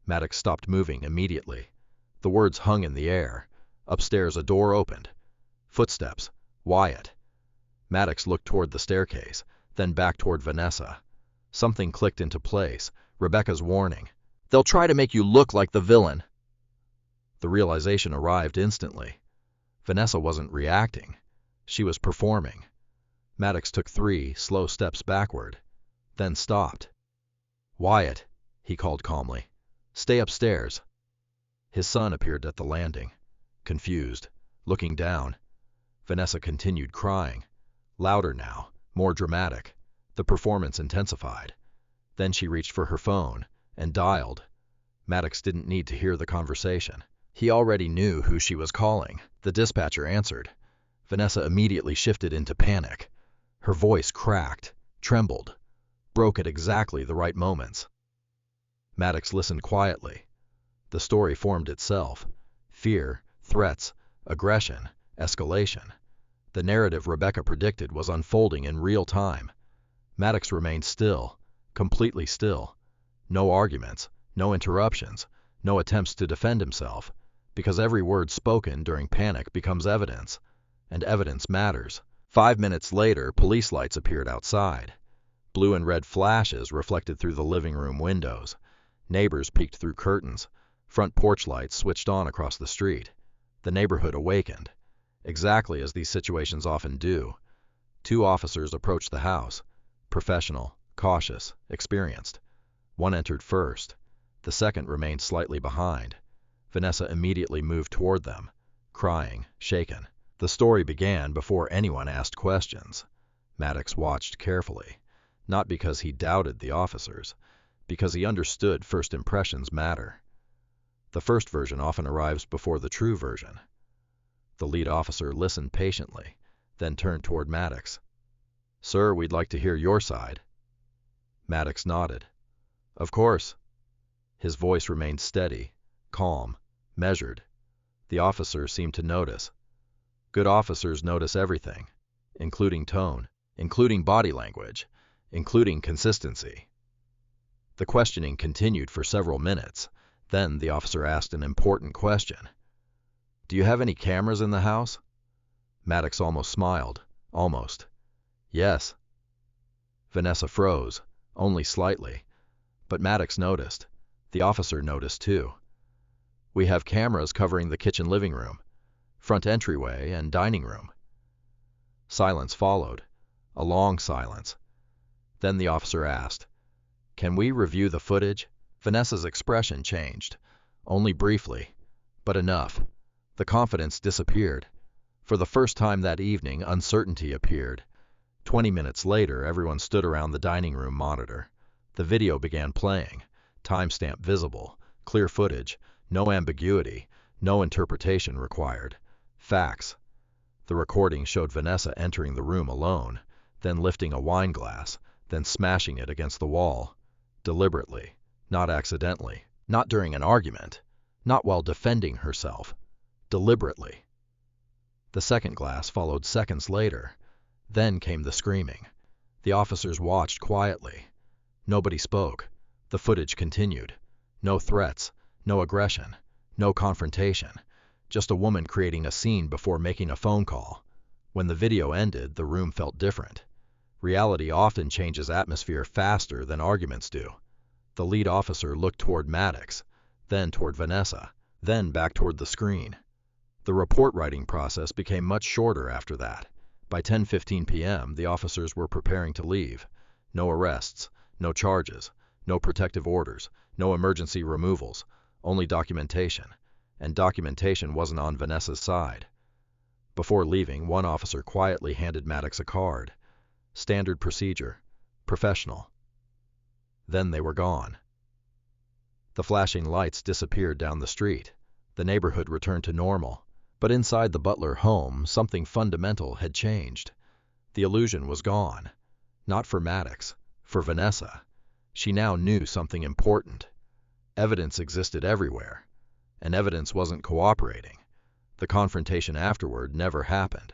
Maddox stopped moving immediately. The words hung in the air. Upstairs, a door opened. Footsteps. Wyatt. Maddox looked toward the staircase, then back toward Vanessa. Something clicked into place. Rebecca's warning. "They'll try to make you look like the villain." The realization arrived instantly. Vanessa wasn't reacting. She was performing. Maddox took 3 slow steps backward, then stopped. "Wyatt," he called calmly. "Stay upstairs." His son appeared at the landing, confused, looking down. Vanessa continued crying. Louder now, more dramatic. The performance intensified. Then she reached for her phone and dialed. Maddox didn't need to hear the conversation. He already knew who she was calling. The dispatcher answered. Vanessa immediately shifted into panic. Her voice cracked, trembled, broke at exactly the right moments. Maddox listened quietly. The story formed itself. Fear, threats, aggression, escalation. The narrative Rebecca predicted was unfolding in real time. Maddox remained still, completely still. No arguments, no interruptions, no attempts to defend himself, because every word spoken during panic becomes evidence, and evidence matters. 5 minutes later, police lights appeared outside. Blue and red flashes reflected through the living room windows. Neighbors peeked through curtains. Front porch lights switched on across the street. The neighborhood awakened, exactly as these situations often do. 2 officers approached the house, professional, cautious, experienced. One entered first. The second remained slightly behind. Vanessa immediately moved toward them, crying, shaken. The story began before anyone asked questions. Maddox watched carefully, not because he doubted the officers, because he understood first impressions matter. The first version often arrives before the true version. The lead officer listened patiently, then turned toward Maddox. "Sir, we'd like to hear your side." Maddox nodded. "Of course." His voice remained steady, calm, measured. The officer seemed to notice. Good officers notice everything, including tone, including body language, including consistency. The questioning continued for several minutes. Then the officer asked an important question. "Do you have any cameras in the house?" Maddox almost smiled. Almost. "Yes." Vanessa froze, only slightly. But Maddox noticed. The officer noticed too. "We have cameras covering the kitchen living room, front entryway, and dining room." Silence followed, a long silence. Then the officer asked, "Can we review the footage?" Vanessa's expression changed, only briefly, but enough. The confidence disappeared. For the first time that evening, uncertainty appeared. 20 minutes later, everyone stood around the dining room monitor. The video began playing, timestamp visible, clear footage, no ambiguity, no interpretation required. Facts. The recording showed Vanessa entering the room alone, then lifting a wine glass, then smashing it against the wall. Deliberately, not accidentally, not during an argument, not while defending herself. Deliberately. The second glass followed seconds later. Then came the screaming. The officers watched quietly. Nobody spoke. The footage continued. No threats, no aggression, no confrontation. Just a woman creating a scene before making a phone call. When the video ended, the room felt different. Reality often changes atmosphere faster than arguments do. The lead officer looked toward Maddox, then toward Vanessa, then back toward the screen. The report writing process became much shorter after that. By 10:15 p.m., the officers were preparing to leave. No arrests, no charges, no protective orders, no emergency removals, only documentation. And documentation wasn't on Vanessa's side. Before leaving, one officer quietly handed Maddox a card. Standard procedure. Professional. Then they were gone. The flashing lights disappeared down the street. The neighborhood returned to normal. But inside the Butler home, something fundamental had changed. The illusion was gone. Not for Maddox, for Vanessa. She now knew something important. Evidence existed everywhere, and evidence wasn't cooperating. The confrontation afterward never happened.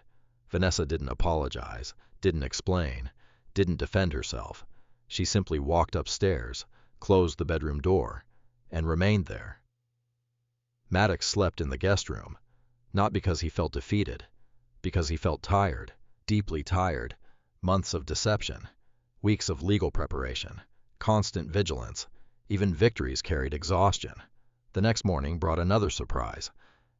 Vanessa didn't apologize, didn't explain, didn't defend herself. She simply walked upstairs, closed the bedroom door, and remained there. Maddox slept in the guest room. Not because he felt defeated, because he felt tired, deeply tired. Months of deception, weeks of legal preparation, constant vigilance, even victories carried exhaustion. The next morning brought another surprise.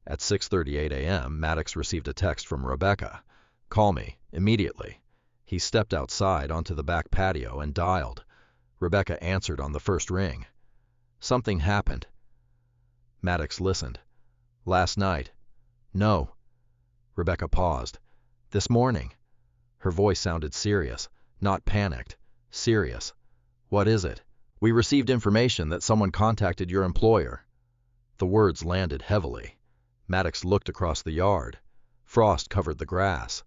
At 6:38 a.m., Maddox received a text from Rebecca. "Call me, immediately." He stepped outside onto the back patio and dialed. Rebecca answered on the first ring. "Something happened." Maddox listened. "Last night." "No." Rebecca paused. "This morning." Her voice sounded serious, not panicked. Serious. "What is it?" "We received information that someone contacted your employer." The words landed heavily. Maddox looked across the yard. Frost covered the grass.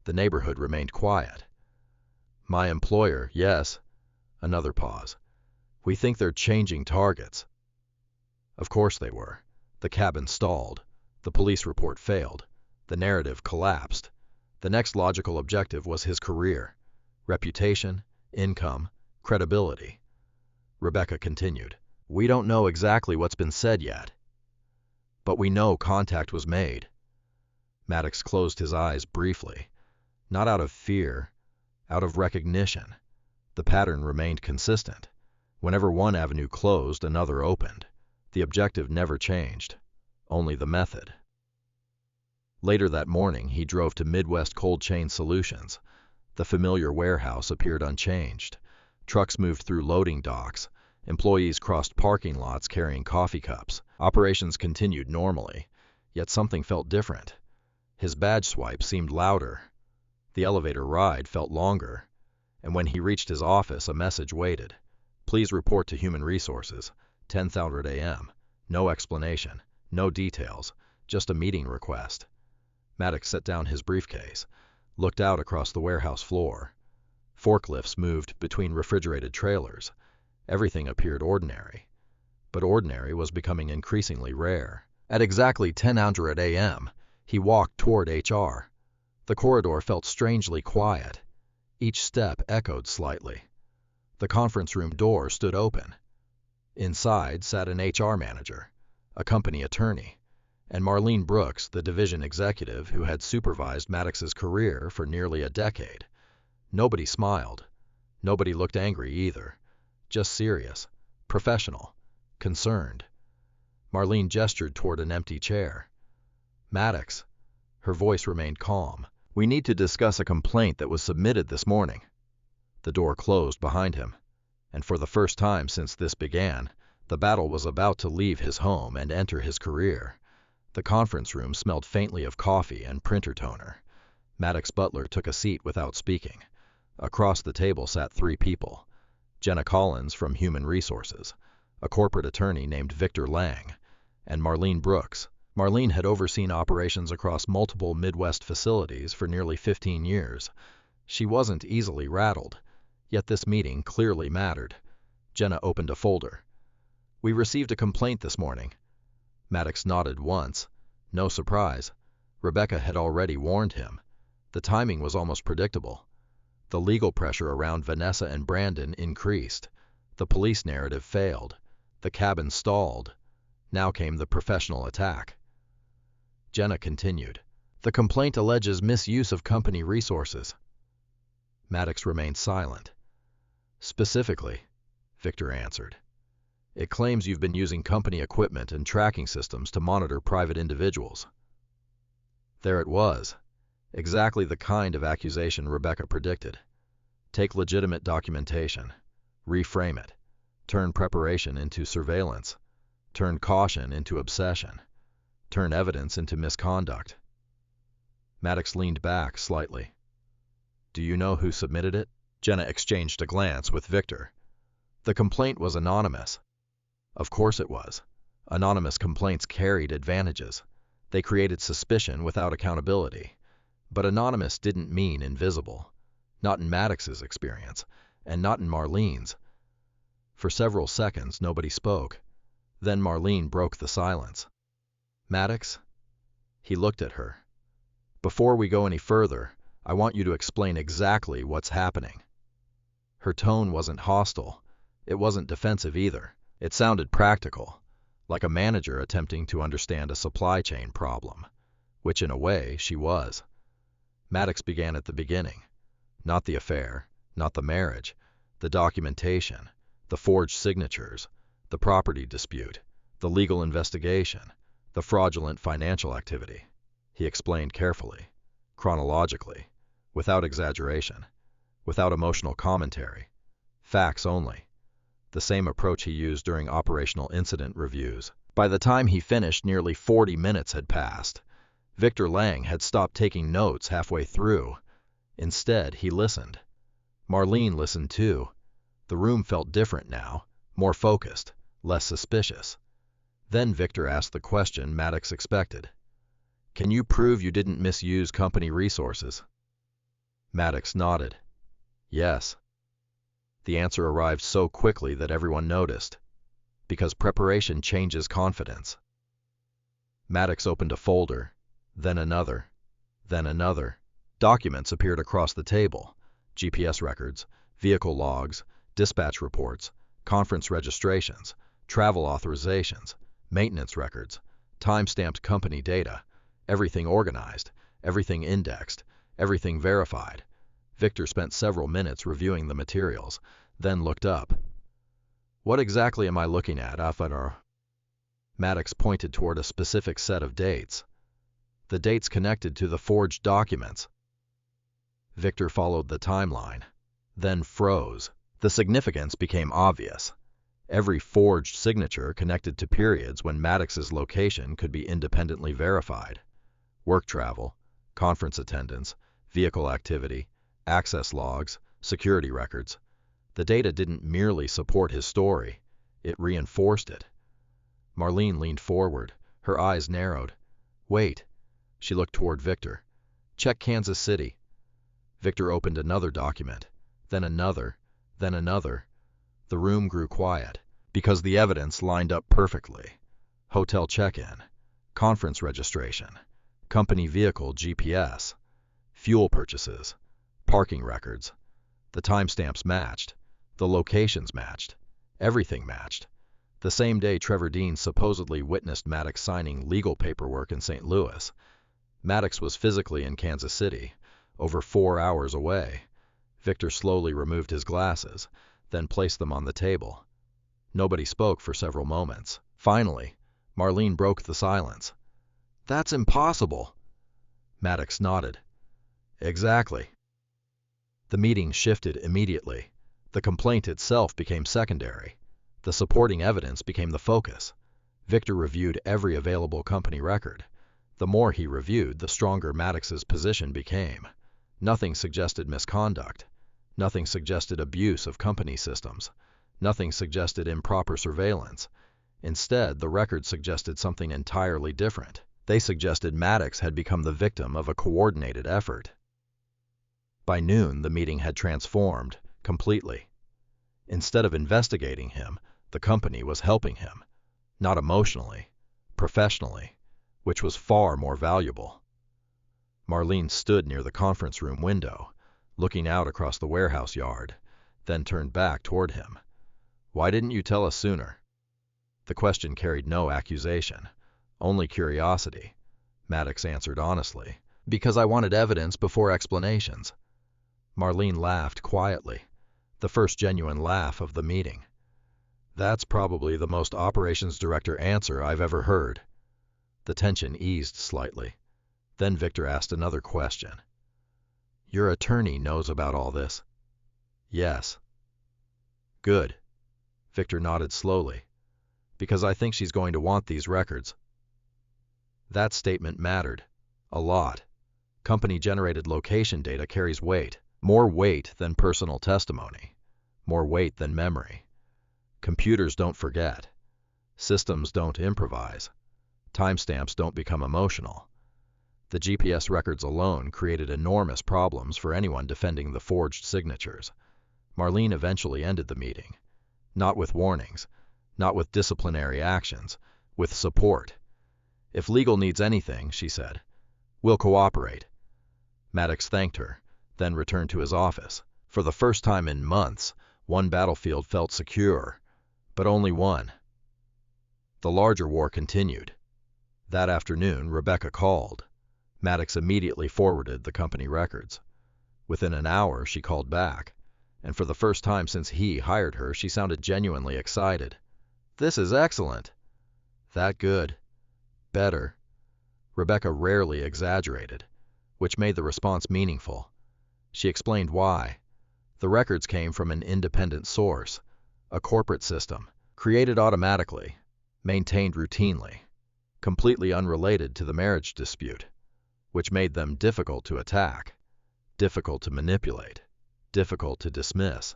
The neighborhood remained quiet. "My employer, yes." Another pause. "We think they're changing targets." Of course they were. The cabin stalled. The police report failed. The narrative collapsed. The next logical objective was his career. Reputation, income, credibility. Rebecca continued. We don't know exactly what's been said yet, but we know contact was made. Maddox closed his eyes briefly, not out of fear, out of recognition. The pattern remained consistent. Whenever one avenue closed, another opened. The objective never changed, only the method. Later that morning, he drove to Midwest Cold Chain Solutions. The familiar warehouse appeared unchanged. Trucks moved through loading docks. Employees crossed parking lots carrying coffee cups. Operations continued normally, yet something felt different. His badge swipe seemed louder. The elevator ride felt longer. And when he reached his office, a message waited. Please report to Human Resources, 10:00 a.m. No explanation, no details, just a meeting request. Maddox set down his briefcase, looked out across the warehouse floor. Forklifts moved between refrigerated trailers. Everything appeared ordinary, but ordinary was becoming increasingly rare. At exactly 10:00 a.m., he walked toward HR. The corridor felt strangely quiet. Each step echoed slightly. The conference room door stood open. Inside sat an HR manager, a company attorney, and Marlene Brooks, the division executive who had supervised Maddox's career for nearly a decade. Nobody smiled. Nobody looked angry either. Just serious, professional, concerned. Marlene gestured toward an empty chair. Maddox. Her voice remained calm. We need to discuss a complaint that was submitted this morning. The door closed behind him, and for the first time since this began, the battle was about to leave his home and enter his career. The conference room smelled faintly of coffee and printer toner. Maddox Butler took a seat without speaking. Across the table sat three people. Jenna Collins from Human Resources, a corporate attorney named Victor Lang, and Marlene Brooks. Marlene had overseen operations across multiple Midwest facilities for nearly 15 years. She wasn't easily rattled, yet this meeting clearly mattered. Jenna opened a folder. We received a complaint this morning. Maddox nodded once. No surprise. Rebecca had already warned him. The timing was almost predictable. The legal pressure around Vanessa and Brandon increased. The police narrative failed. The cabin stalled. Now came the professional attack. Jenna continued. The complaint alleges misuse of company resources. Maddox remained silent. Specifically, Victor answered. It claims you've been using company equipment and tracking systems to monitor private individuals. There it was. Exactly the kind of accusation Rebecca predicted. Take legitimate documentation, reframe it, turn preparation into surveillance, turn caution into obsession, turn evidence into misconduct. Maddox leaned back slightly. Do you know who submitted it? Jenna exchanged a glance with Victor. The complaint was anonymous. Of course it was. Anonymous complaints carried advantages. They created suspicion without accountability. But anonymous didn't mean invisible. Not in Maddox's experience, and not in Marlene's. For several seconds, nobody spoke. Then Marlene broke the silence. Maddox? He looked at her. Before we go any further, I want you to explain exactly what's happening. Her tone wasn't hostile. It wasn't defensive either. It sounded practical, like a manager attempting to understand a supply chain problem, which in a way she was. Maddox began at the beginning. Not the affair, not the marriage, the documentation, the forged signatures, the property dispute, the legal investigation, the fraudulent financial activity. He explained carefully, chronologically, without exaggeration, without emotional commentary, facts only. The same approach he used during operational incident reviews. By the time he finished, nearly 40 minutes had passed. Victor Lang had stopped taking notes halfway through. Instead, he listened. Marlene listened too. The room felt different now, more focused, less suspicious. Then Victor asked the question Maddox expected. Can you prove you didn't misuse company resources? Maddox nodded. Yes. The answer arrived so quickly that everyone noticed. Because preparation changes confidence. Maddox opened a folder, then another, then another. Documents appeared across the table. GPS records, vehicle logs, dispatch reports, conference registrations, travel authorizations, maintenance records, time-stamped company data, everything organized, everything indexed, everything verified. Victor spent several minutes reviewing the materials, then looked up. What exactly am I looking at, Afanor? Maddox pointed toward a specific set of dates. The dates connected to the forged documents. Victor followed the timeline, then froze. The significance became obvious. Every forged signature connected to periods when Maddox's location could be independently verified. Work travel, conference attendance, vehicle activity, access logs, security records. The data didn't merely support his story, it reinforced it. Marlene leaned forward, her eyes narrowed. Wait. She looked toward Victor. Check Kansas City. Victor opened another document, then another, then another. The room grew quiet, because the evidence lined up perfectly. Hotel check-in, conference registration, company vehicle GPS, fuel purchases, parking records. The timestamps matched, the locations matched, everything matched. The same day Trevor Dean supposedly witnessed Maddox signing legal paperwork in St. Louis. Maddox was physically in Kansas City, over 4 hours away. Victor slowly removed his glasses, then placed them on the table. Nobody spoke for several moments. Finally, Marlene broke the silence. That's impossible. Maddox nodded. Exactly. The meeting shifted immediately. The complaint itself became secondary. The supporting evidence became the focus. Victor reviewed every available company record. The more he reviewed, the stronger Maddox's position became. Nothing suggested misconduct. Nothing suggested abuse of company systems. Nothing suggested improper surveillance. Instead, the records suggested something entirely different. They suggested Maddox had become the victim of a coordinated effort. By noon, the meeting had transformed completely. Instead of investigating him, the company was helping him. Not emotionally, professionally, which was far more valuable. Marlene stood near the conference room window, looking out across the warehouse yard, then turned back toward him. Why didn't you tell us sooner? The question carried no accusation, only curiosity. Maddox answered honestly. Because I wanted evidence before explanations. Marlene laughed quietly, the first genuine laugh of the meeting. That's probably the most operations director answer I've ever heard. The tension eased slightly. Then Victor asked another question. Your attorney knows about all this? Yes. Good. Victor nodded slowly. Because I think she's going to want these records. That statement mattered. A lot. Company-generated location data carries weight. More weight than personal testimony. More weight than memory. Computers don't forget. Systems don't improvise. Timestamps don't become emotional. The GPS records alone created enormous problems for anyone defending the forged signatures. Marlene eventually ended the meeting. Not with warnings, not with disciplinary actions, with support. If legal needs anything, she said, we'll cooperate. Maddox thanked her, then returned to his office. For the first time in months, one battlefield felt secure, but only one. The larger war continued. That afternoon, Rebecca called. Maddox immediately forwarded the company records. Within an hour, she called back, and for the first time since he hired her, she sounded genuinely excited. This is excellent. That good. Better. Rebecca rarely exaggerated, which made the response meaningful. She explained why. The records came from an independent source, a corporate system, created automatically, maintained routinely, completely unrelated to the marriage dispute, which made them difficult to attack, difficult to manipulate, difficult to dismiss.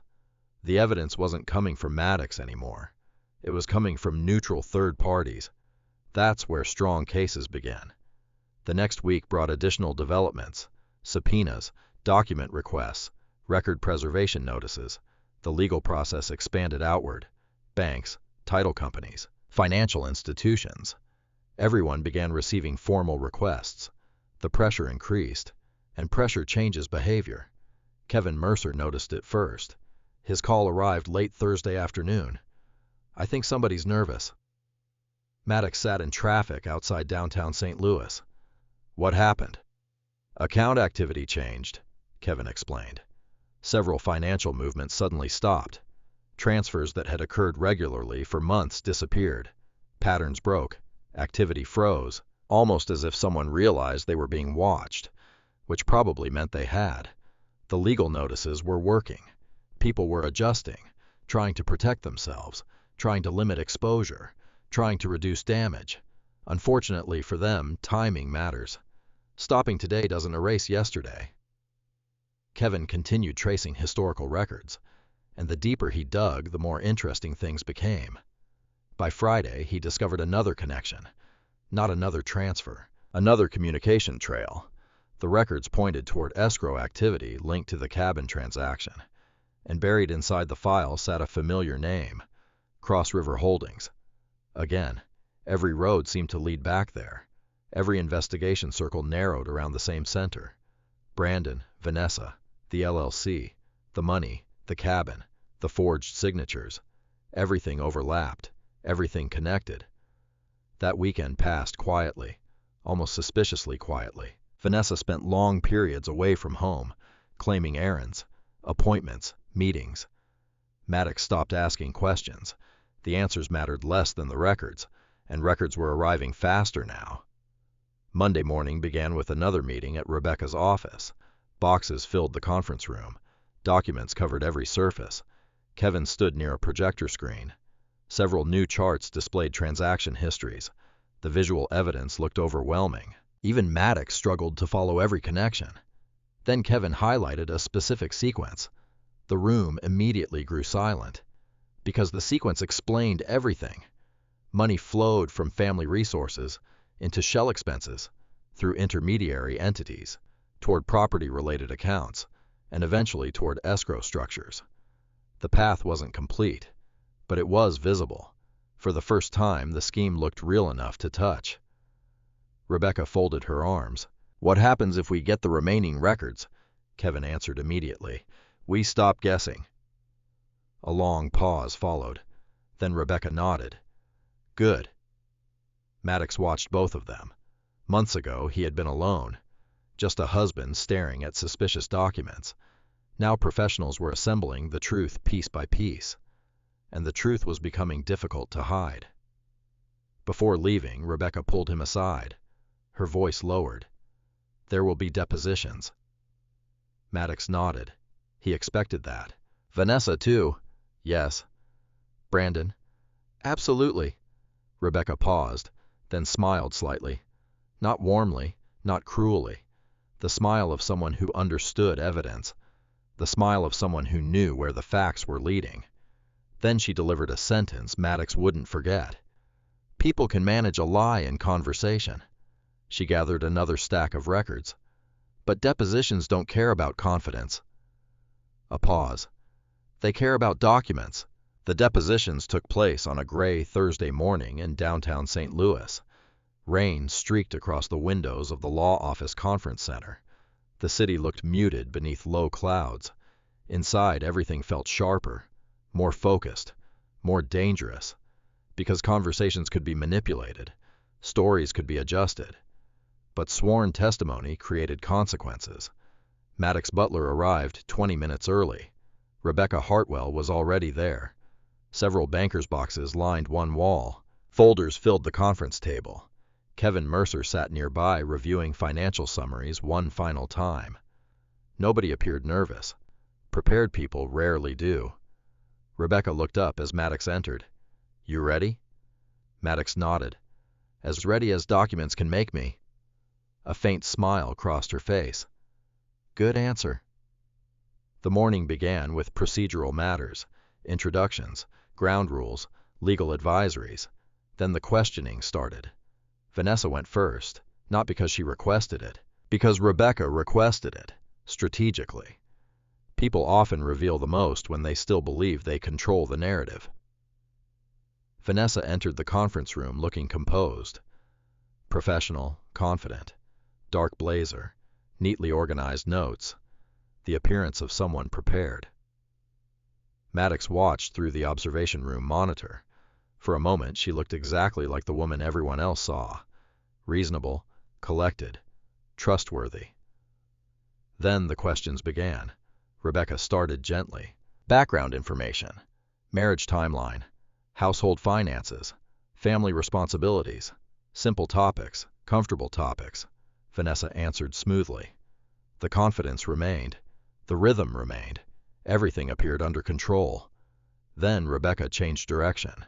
The evidence wasn't coming from Maddox anymore. It was coming from neutral third parties. That's where strong cases began. The next week brought additional developments, subpoenas, document requests, record preservation notices. The legal process expanded outward. Banks, title companies, financial institutions. Everyone began receiving formal requests. The pressure increased, and pressure changes behavior. Kevin Mercer noticed it first. His call arrived late Thursday afternoon. I think somebody's nervous. Maddox sat in traffic outside downtown St. Louis. What happened? Account activity changed, Kevin explained. Several financial movements suddenly stopped. Transfers that had occurred regularly for months disappeared. Patterns broke. Activity froze, almost as if someone realized they were being watched, which probably meant they had. The legal notices were working. People were adjusting, trying to protect themselves, trying to limit exposure, trying to reduce damage. Unfortunately for them, timing matters. Stopping today doesn't erase yesterday. Kevin continued tracing historical records, and the deeper he dug, the more interesting things became. By Friday, he discovered another connection, not another transfer, another communication trail. The records pointed toward escrow activity linked to the cabin transaction, and buried inside the file sat a familiar name, Cross River Holdings. Again, every road seemed to lead back there. Every investigation circle narrowed around the same center. Brandon, Vanessa, the LLC, the money, the cabin, the forged signatures. Everything overlapped, everything connected. That weekend passed quietly, almost suspiciously quietly. Vanessa spent long periods away from home, claiming errands, appointments, meetings. Maddox stopped asking questions. The answers mattered less than the records, and records were arriving faster now. Monday morning began with another meeting at Rebecca's office. Boxes filled the conference room. Documents covered every surface. Kevin stood near a projector screen. Several new charts displayed transaction histories. The visual evidence looked overwhelming. Even Maddox struggled to follow every connection. Then Kevin highlighted a specific sequence. The room immediately grew silent, because the sequence explained everything. Money flowed from family resources into shell expenses, through intermediary entities, toward property-related accounts, and eventually toward escrow structures. The path wasn't complete, but it was visible. For the first time, the scheme looked real enough to touch. Rebecca folded her arms. What happens if we get the remaining records? Kevin answered immediately. We stop guessing. A long pause followed. Then Rebecca nodded. Good. Maddox watched both of them. Months ago, he had been alone, just a husband staring at suspicious documents. Now professionals were assembling the truth piece by piece, and the truth was becoming difficult to hide. Before leaving, Rebecca pulled him aside. Her voice lowered. There will be depositions. Maddox nodded. He expected that. Vanessa, too. Yes. Brandon. Absolutely. Rebecca paused, then smiled slightly. Not warmly, not cruelly. The smile of someone who understood evidence. The smile of someone who knew where the facts were leading. Then she delivered a sentence Maddox wouldn't forget. People can manage a lie in conversation. She gathered another stack of records. But depositions don't care about confidence. A pause. They care about documents. The depositions took place on a gray Thursday morning in downtown St. Louis. Rain streaked across the windows of the law office conference center. The city looked muted beneath low clouds. Inside, everything felt sharper, more focused, more dangerous, because conversations could be manipulated, stories could be adjusted. But sworn testimony created consequences. Maddox Butler arrived 20 minutes early. Rebecca Hartwell was already there. Several bankers' boxes lined one wall. Folders filled the conference table. Kevin Mercer sat nearby reviewing financial summaries one final time. Nobody appeared nervous. Prepared people rarely do. Rebecca looked up as Maddox entered. You ready? Maddox nodded. As ready as documents can make me. A faint smile crossed her face. Good answer. The morning began with procedural matters, introductions, ground rules, legal advisories. Then the questioning started. Vanessa went first, not because she requested it, because Rebecca requested it, strategically. People often reveal the most when they still believe they control the narrative. Vanessa entered the conference room looking composed. Professional, confident, dark blazer, neatly organized notes, the appearance of someone prepared. Maddox watched through the observation room monitor. For a moment, she looked exactly like the woman everyone else saw. Reasonable, collected, trustworthy. Then the questions began. Rebecca started gently. Background information, marriage timeline, household finances, family responsibilities, simple topics, comfortable topics. Vanessa answered smoothly. The confidence remained. The rhythm remained. Everything appeared under control. Then Rebecca changed direction.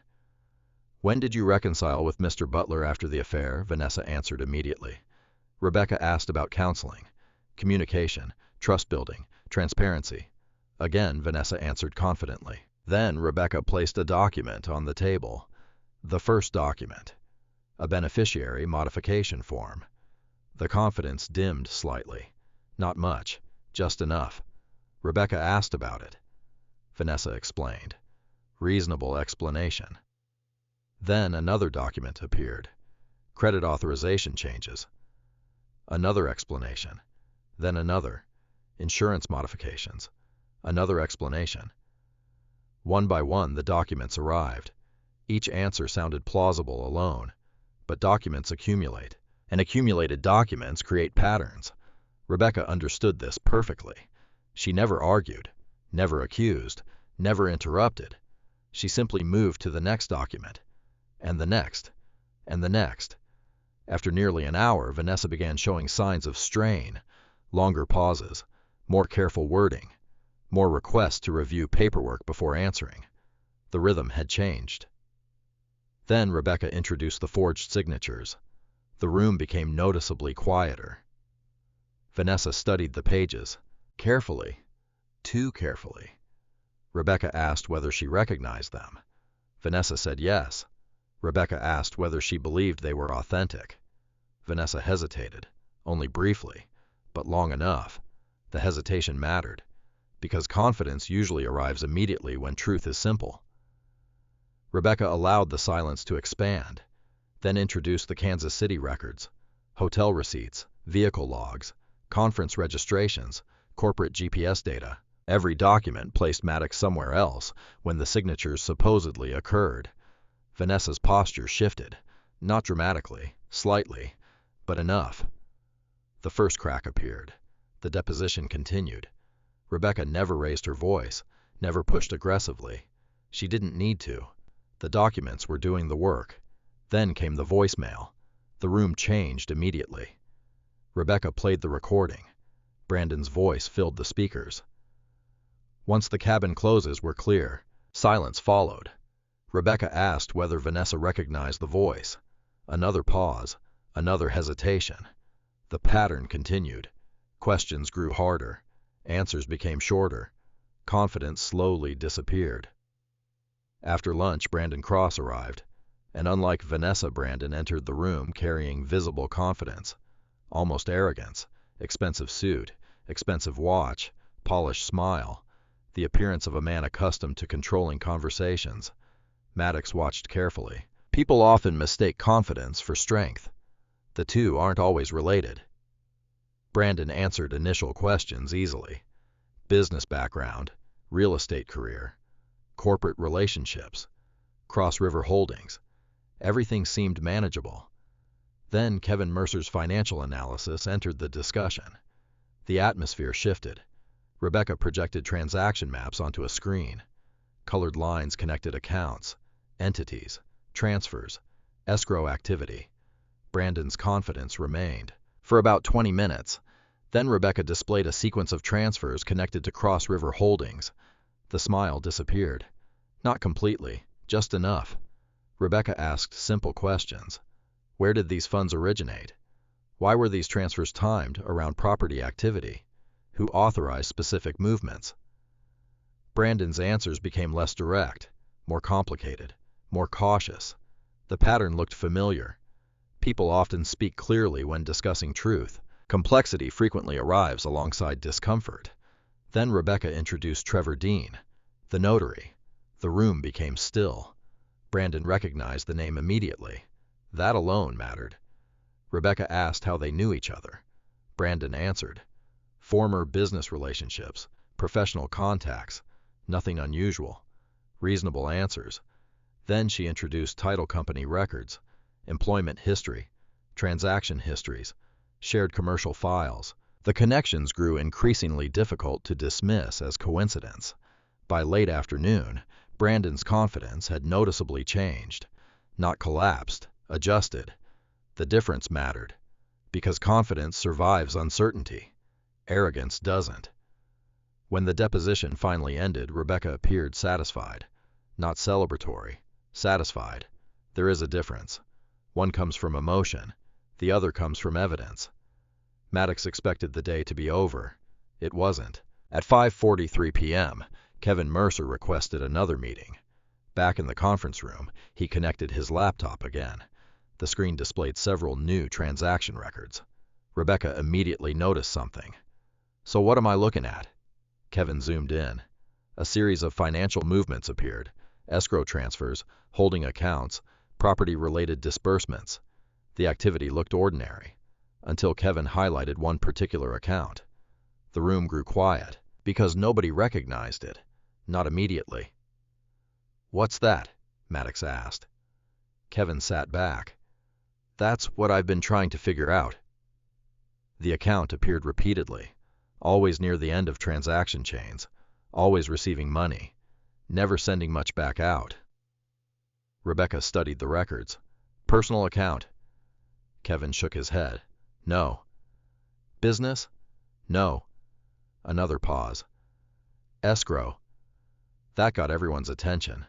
When did you reconcile with Mr. Butler after the affair? Vanessa answered immediately. Rebecca asked about counseling, communication, trust building, transparency. Again, Vanessa answered confidently. Then Rebecca placed a document on the table. The first document, a beneficiary modification form. The confidence dimmed slightly. Not much, just enough. Rebecca asked about it. Vanessa explained. Reasonable explanation. Then another document appeared. Credit authorization changes. Another explanation. Then another. Insurance modifications. Another explanation. One by one, the documents arrived. Each answer sounded plausible alone, but documents accumulate, and accumulated documents create patterns. Rebecca understood this perfectly. She never argued, never accused, never interrupted. She simply moved to the next document, and the next, and the next. After nearly an hour, Vanessa began showing signs of strain, longer pauses, more careful wording, more requests to review paperwork before answering. The rhythm had changed. Then Rebecca introduced the forged signatures. The room became noticeably quieter. Vanessa studied the pages, carefully, too carefully. Rebecca asked whether she recognized them. Vanessa said yes. Rebecca asked whether she believed they were authentic. Vanessa hesitated, only briefly, but long enough. The hesitation mattered, because confidence usually arrives immediately when truth is simple. Rebecca allowed the silence to expand, then introduced the Kansas City records, hotel receipts, vehicle logs, conference registrations, corporate GPS data. Every document placed Maddox somewhere else when the signatures supposedly occurred. Vanessa's posture shifted, not dramatically, slightly, but enough. The first crack appeared. The deposition continued. Rebecca never raised her voice, never pushed aggressively. She didn't need to. The documents were doing the work. Then came the voicemail. The room changed immediately. Rebecca played the recording. Brandon's voice filled the speakers. Once the cabin closes were clear, silence followed. Rebecca asked whether Vanessa recognized the voice. Another pause, another hesitation. The pattern continued. Questions grew harder. Answers became shorter. Confidence slowly disappeared. After lunch, Brandon Cross arrived, and unlike Vanessa, Brandon entered the room carrying visible confidence, almost arrogance, expensive suit, expensive watch, polished smile, the appearance of a man accustomed to controlling conversations. Maddox watched carefully. People often mistake confidence for strength. The two aren't always related. Brandon answered initial questions easily. Business background, real estate career, corporate relationships, Cross River Holdings. Everything seemed manageable. Then Kevin Mercer's financial analysis entered the discussion. The atmosphere shifted. Rebecca projected transaction maps onto a screen. Colored lines connected accounts, entities, transfers, escrow activity. Brandon's confidence remained. For about 20 minutes. Then Rebecca displayed a sequence of transfers connected to Cross River Holdings. The smile disappeared. Not completely, just enough. Rebecca asked simple questions. Where did these funds originate? Why were these transfers timed around property activity? Who authorized specific movements? Brandon's answers became less direct, more complicated, more cautious. The pattern looked familiar. People often speak clearly when discussing truth. Complexity frequently arrives alongside discomfort. Then Rebecca introduced Trevor Dean, the notary. The room became still. Brandon recognized the name immediately. That alone mattered. Rebecca asked how they knew each other. Brandon answered. Former business relationships, professional contacts, Nothing unusual. Reasonable answers. Then she introduced title company records, employment history, transaction histories, shared commercial files. The connections grew increasingly difficult to dismiss as coincidence. By late afternoon, Brandon's confidence had noticeably changed. Not collapsed, adjusted. The difference mattered, because confidence survives uncertainty. Arrogance doesn't. When the deposition finally ended, Rebecca appeared satisfied. Not celebratory, satisfied. There is a difference. One comes from emotion, the other comes from evidence. Maddox expected the day to be over. It wasn't. At 5:43 p.m., Kevin Mercer requested another meeting. Back in the conference room, he connected his laptop again. The screen displayed several new transaction records. Rebecca immediately noticed something. "So what am I looking at?" Kevin zoomed in. A series of financial movements appeared: escrow transfers, holding accounts, property-related disbursements. The activity looked ordinary, until Kevin highlighted one particular account. The room grew quiet, because nobody recognized it. Not immediately. "What's that?" Maddox asked. Kevin sat back. "That's what I've been trying to figure out." The account appeared repeatedly, always near the end of transaction chains, always receiving money, never sending much back out. Rebecca studied the records. "Personal account?" Kevin shook his head. "No." "Business?" "No." Another pause. "Escrow?" That got everyone's attention.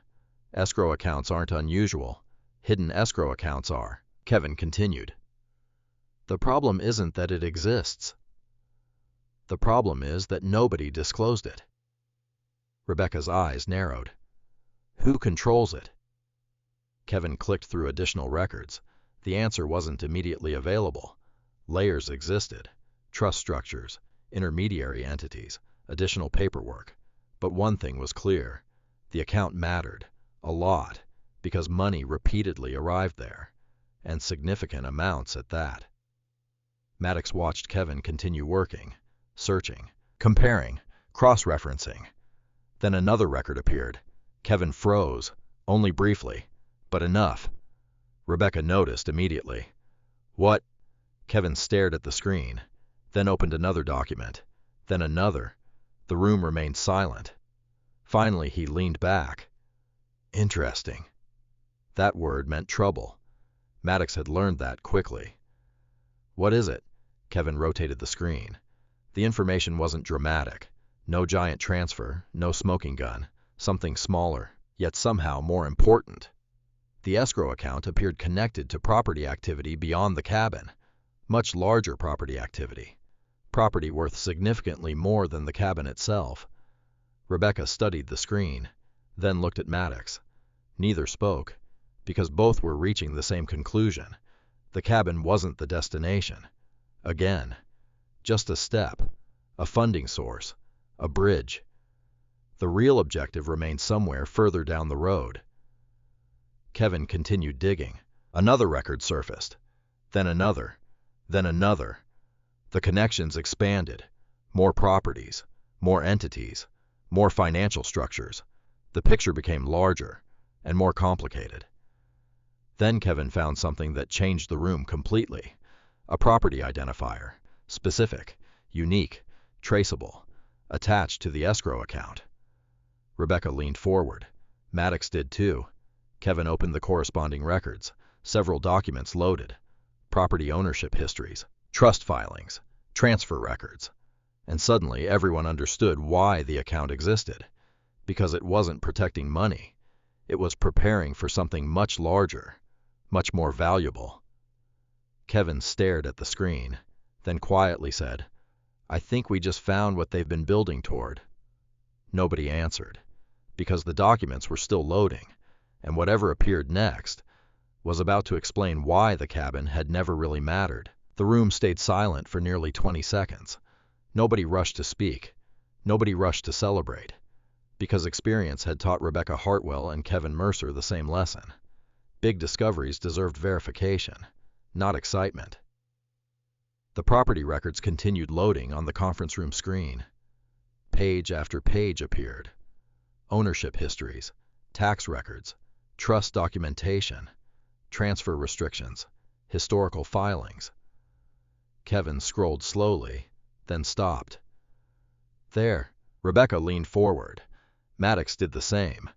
Escrow accounts aren't unusual. Hidden escrow accounts are. Kevin continued. "The problem isn't that it exists. The problem is that nobody disclosed it." Rebecca's eyes narrowed. "Who controls it?" Kevin clicked through additional records. The answer wasn't immediately available. Layers existed: trust structures, intermediary entities, additional paperwork. But one thing was clear. The account mattered, a lot, because money repeatedly arrived there, and significant amounts at that. Maddox watched Kevin continue working, searching, comparing, cross-referencing. Then another record appeared. Kevin froze, only briefly, but enough. Rebecca noticed immediately. "What?" Kevin stared at the screen, then opened another document, then another. The room remained silent. Finally, he leaned back. "Interesting." That word meant trouble. Maddox had learned that quickly. "What is it?" Kevin rotated the screen. The information wasn't dramatic. No giant transfer, no smoking gun. Something smaller, yet somehow more important. The escrow account appeared connected to property activity beyond the cabin. Much larger property activity. Property worth significantly more than the cabin itself. Rebecca studied the screen, then looked at Maddox. Neither spoke, because both were reaching the same conclusion. The cabin wasn't the destination. Again. Just a step, a funding source, a bridge. The real objective remained somewhere further down the road. Kevin continued digging. Another record surfaced. Then another. Then another. The connections expanded. More properties, more entities, more financial structures. The picture became larger and more complicated. Then Kevin found something that changed the room completely. A property identifier, specific, unique, traceable, attached to the escrow account. Rebecca leaned forward. Maddox did too. Kevin opened the corresponding records. Several documents loaded. Property ownership histories, trust filings, transfer records. And suddenly everyone understood why the account existed. Because it wasn't protecting money. It was preparing for something much larger, much more valuable. Kevin stared at the screen, then quietly said, "I think we just found what they've been building toward." Nobody answered, because the documents were still loading, and whatever appeared next was about to explain why the cabin had never really mattered. The room stayed silent for nearly 20 seconds. Nobody rushed to speak. Nobody rushed to celebrate, because experience had taught Rebecca Hartwell and Kevin Mercer the same lesson. Big discoveries deserved verification, not excitement. The property records continued loading on the conference room screen. Page after page appeared. ownership histories, tax records, trust documentation, transfer restrictions, historical filings. Kevin scrolled slowly, then stopped. There. Rebecca leaned forward. Maddox did the same.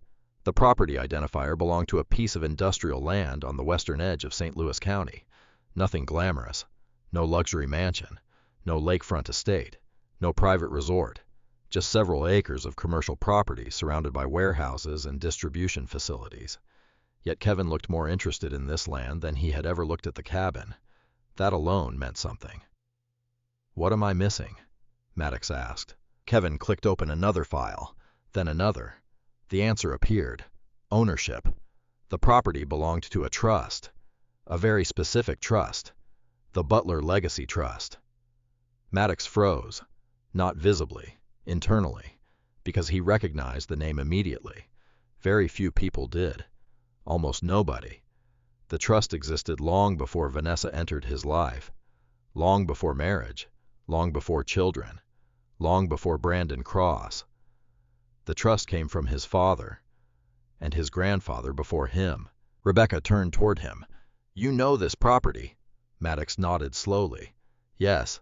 The property identifier belonged to a piece of industrial land on the western edge of St. Louis County. Nothing glamorous. No luxury mansion. No lakefront estate. No private resort. Just several acres of commercial property surrounded by warehouses and distribution facilities. Yet Kevin looked more interested in this land than he had ever looked at the cabin. That alone meant something. "What am I missing?" Maddox asked. Kevin clicked open another file, then another. The answer appeared. Ownership. The property belonged to a trust. A very specific trust. The Butler Legacy Trust. Maddox froze. Not visibly, internally, because he recognized the name immediately. Very few people did. Almost nobody. The trust existed long before Vanessa entered his life. Long before marriage. Long before children. Long before Brandon Cross. The trust came from his father, and his grandfather before him. Rebecca turned toward him. "You know this property?" Maddox nodded slowly. "Yes."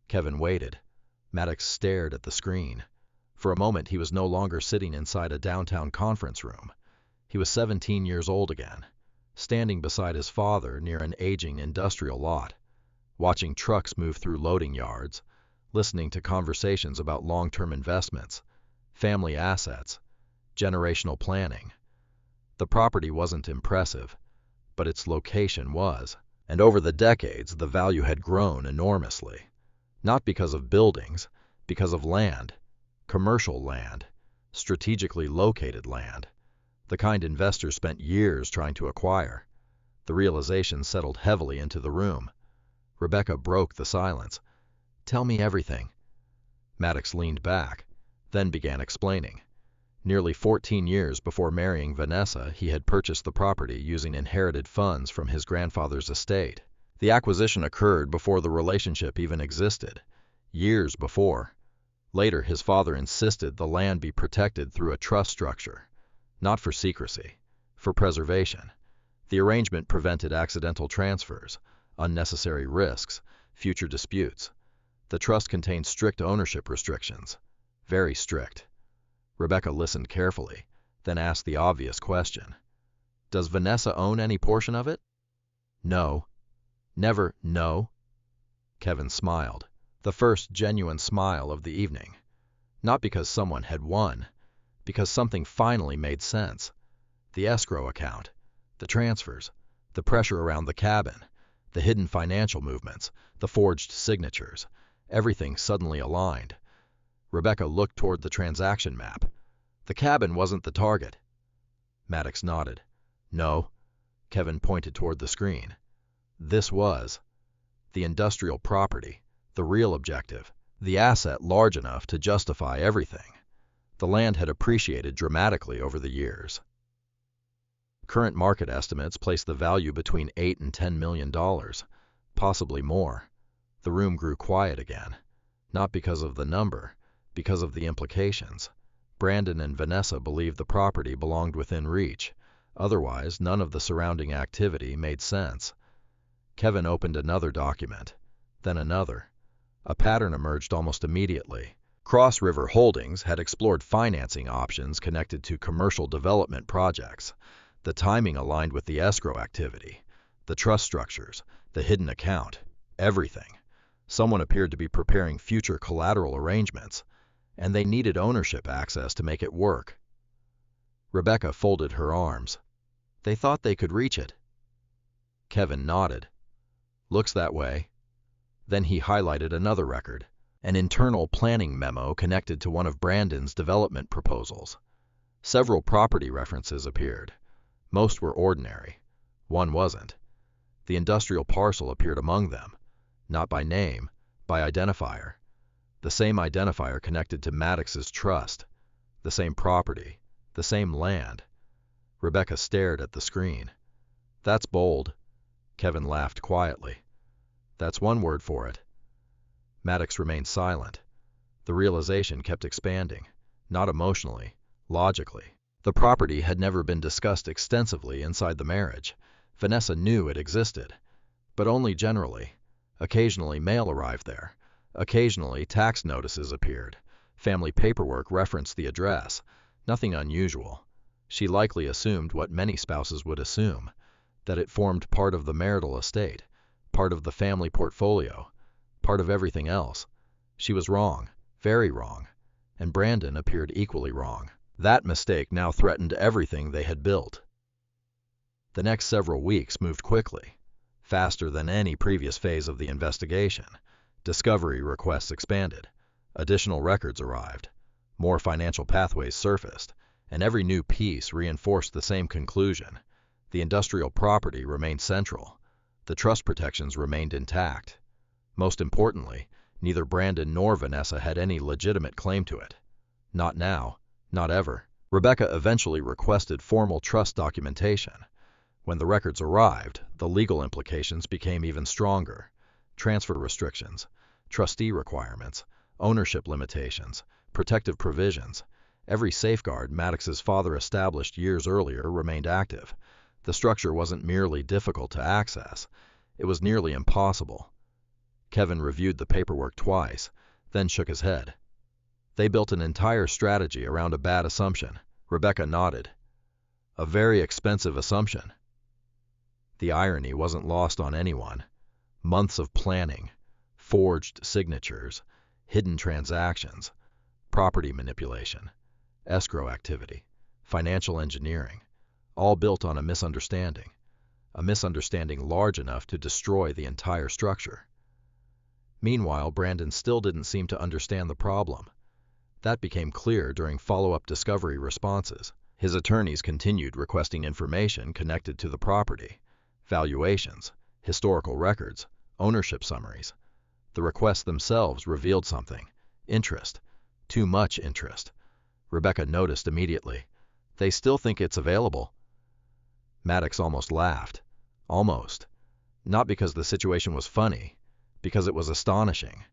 Kevin waited. Maddox stared at the screen. For a moment he was no longer sitting inside a downtown conference room. He was 17 years old again, standing beside his father near an aging industrial lot, watching trucks move through loading yards, listening to conversations about long-term investments, family assets, generational planning. The property wasn't impressive, but its location was, and over the decades the value had grown enormously. Not because of buildings, because of land, commercial land, strategically located land, the kind investors spent years trying to acquire. The realization settled heavily into the room. Rebecca broke the silence. "Tell me everything." Maddox leaned back, then began explaining. Nearly 14 years before marrying Vanessa, he had purchased the property using inherited funds from his grandfather's estate. The acquisition occurred before the relationship even existed, years before. Later, his father insisted the land be protected through a trust structure, not for secrecy, for preservation. The arrangement prevented accidental transfers, unnecessary risks, future disputes. The trust contained strict ownership restrictions, very strict. Rebecca listened carefully, then asked the obvious question. "Does Vanessa own any portion of it?" "No." "Never, no?" Kevin smiled, the first genuine smile of the evening. Not because someone had won, because something finally made sense. The escrow account, the transfers, the pressure around the cabin, the hidden financial movements, the forged signatures, everything suddenly aligned. Rebecca looked toward the transaction map. "The cabin wasn't the target." Maddox nodded. "No." Kevin pointed toward the screen. "This was. The industrial property, the real objective, the asset large enough to justify everything." The land had appreciated dramatically over the years. Current market estimates place the value between $8 and $10 million, possibly more. The room grew quiet again, not because of the number, because of the implications. Brandon and Vanessa believed the property belonged within reach. Otherwise, none of the surrounding activity made sense. Kevin opened another document, then another. A pattern emerged almost immediately. Cross River Holdings had explored financing options connected to commercial development projects. The timing aligned with the escrow activity, the trust structures, the hidden account, everything. Someone appeared to be preparing future collateral arrangements, and they needed ownership access to make it work. Rebecca folded her arms. "They thought they could reach it." Kevin nodded. "Looks that way." Then he highlighted another record, an internal planning memo connected to one of Brandon's development proposals. Several property references appeared. Most were ordinary. One wasn't. The industrial parcel appeared among them, not by name, by identifier. The same identifier connected to Maddox's trust, the same property, the same land. Rebecca stared at the screen. "That's bold." Kevin laughed quietly. "That's one word for it." Maddox remained silent. The realization kept expanding, not emotionally, Logically, the property had never been discussed extensively inside the marriage. Vanessa knew it existed, but only generally. Occasionally mail arrived there. Occasionally tax notices appeared. Family paperwork referenced the address. Nothing unusual. She likely assumed what many spouses would assume, that it formed part of the marital estate, part of the family portfolio, part of everything else. She was wrong, very wrong, and Brandon appeared equally wrong. That mistake now threatened everything they had built. The next several weeks moved quickly, faster than any previous phase of the investigation. Discovery requests expanded. Additional records arrived. More financial pathways surfaced, and every new piece reinforced the same conclusion. The industrial property remained central. The trust protections remained intact. Most importantly, neither Brandon nor Vanessa had any legitimate claim to it. Not now, not ever. Rebecca eventually requested formal trust documentation. When the records arrived, the legal implications became even stronger. Transfer restrictions, trustee requirements, ownership limitations, protective provisions. Every safeguard Maddox's father established years earlier remained active. The structure wasn't merely difficult to access, it was nearly impossible. Kevin reviewed the paperwork twice, then shook his head. They built an entire strategy around a bad assumption. Rebecca nodded. A very expensive assumption. The irony wasn't lost on anyone. Months of planning, forged signatures, hidden transactions, property manipulation, escrow activity, financial engineering, all built on a misunderstanding large enough to destroy the entire structure. Meanwhile, Brandon still didn't seem to understand the problem. That became clear during follow-up discovery responses. His attorneys continued requesting information connected to the property, valuations, historical records, ownership summaries. The requests themselves revealed something: interest. Too much interest. Rebecca noticed immediately. They still think it's available. Maddox almost laughed. Almost. Not because the situation was funny, because it was astonishing.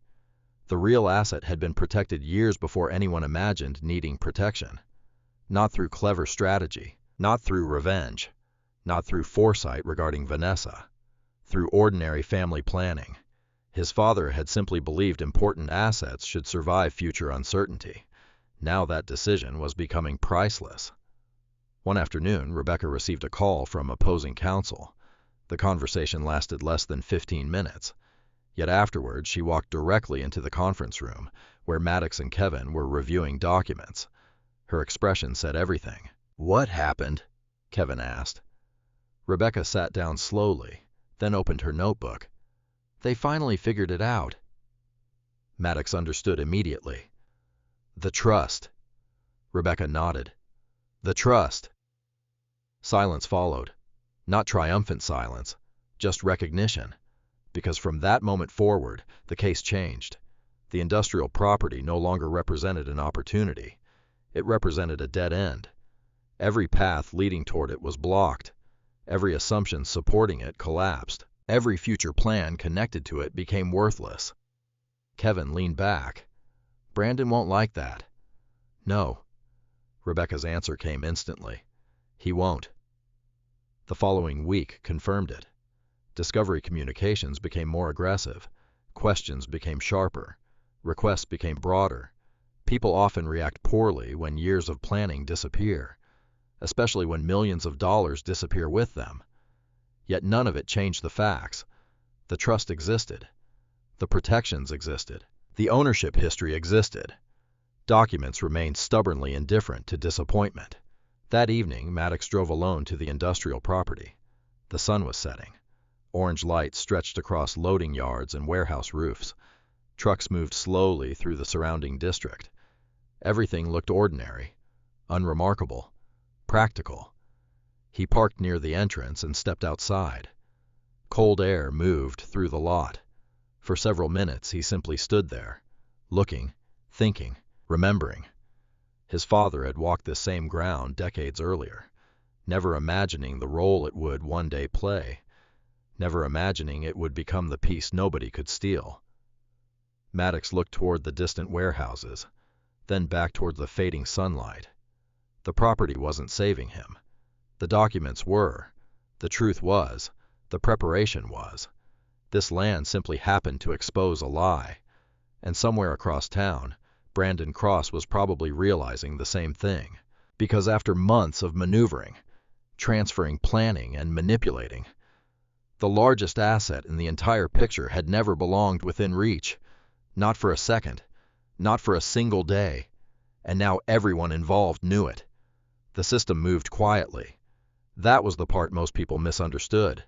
The real asset had been protected years before anyone imagined needing protection. Not through clever strategy, not through revenge, not through foresight regarding Vanessa, through ordinary family planning. His father had simply believed important assets should survive future uncertainty. Now that decision was becoming priceless. One afternoon, Rebecca received a call from opposing counsel. The conversation lasted less than 15 minutes. Yet afterwards, she walked directly into the conference room, where Maddox and Kevin were reviewing documents. Her expression said everything. "What happened?" Kevin asked. Rebecca sat down slowly, then opened her notebook. "They finally figured it out." Maddox understood immediately. "The trust." Rebecca nodded. "The trust." Silence followed. Not triumphant silence, just recognition. Because from that moment forward, the case changed. The industrial property no longer represented an opportunity. It represented a dead end. Every path leading toward it was blocked. Every assumption supporting it collapsed. Every future plan connected to it became worthless. Kevin leaned back. "Brandon won't like that." "No." Rebecca's answer came instantly. "He won't." The following week confirmed it. Discovery communications became more aggressive. Questions became sharper. Requests became broader. People often react poorly when years of planning disappear, especially when millions of dollars disappear with them. Yet none of it changed the facts. The trust existed. The protections existed. The ownership history existed. Documents remained stubbornly indifferent to disappointment. That evening, Maddox drove alone to the industrial property. The sun was setting. Orange lights stretched across loading yards and warehouse roofs. Trucks moved slowly through the surrounding district. Everything looked ordinary, unremarkable, practical. He parked near the entrance and stepped outside. Cold air moved through the lot. For several minutes he simply stood there, looking, thinking, remembering. His father had walked this same ground decades earlier, never imagining the role it would one day play, never imagining it would become the piece nobody could steal. Maddox looked toward the distant warehouses, then back toward the fading sunlight. The property wasn't saving him. The documents were. The truth was. The preparation was. This land simply happened to expose a lie. And somewhere across town, Brandon Cross was probably realizing the same thing. Because after months of maneuvering, transferring, planning, and manipulating, the largest asset in the entire picture had never belonged within reach. Not for a second. Not for a single day. And now everyone involved knew it. The system moved quietly. That was the part most people misunderstood.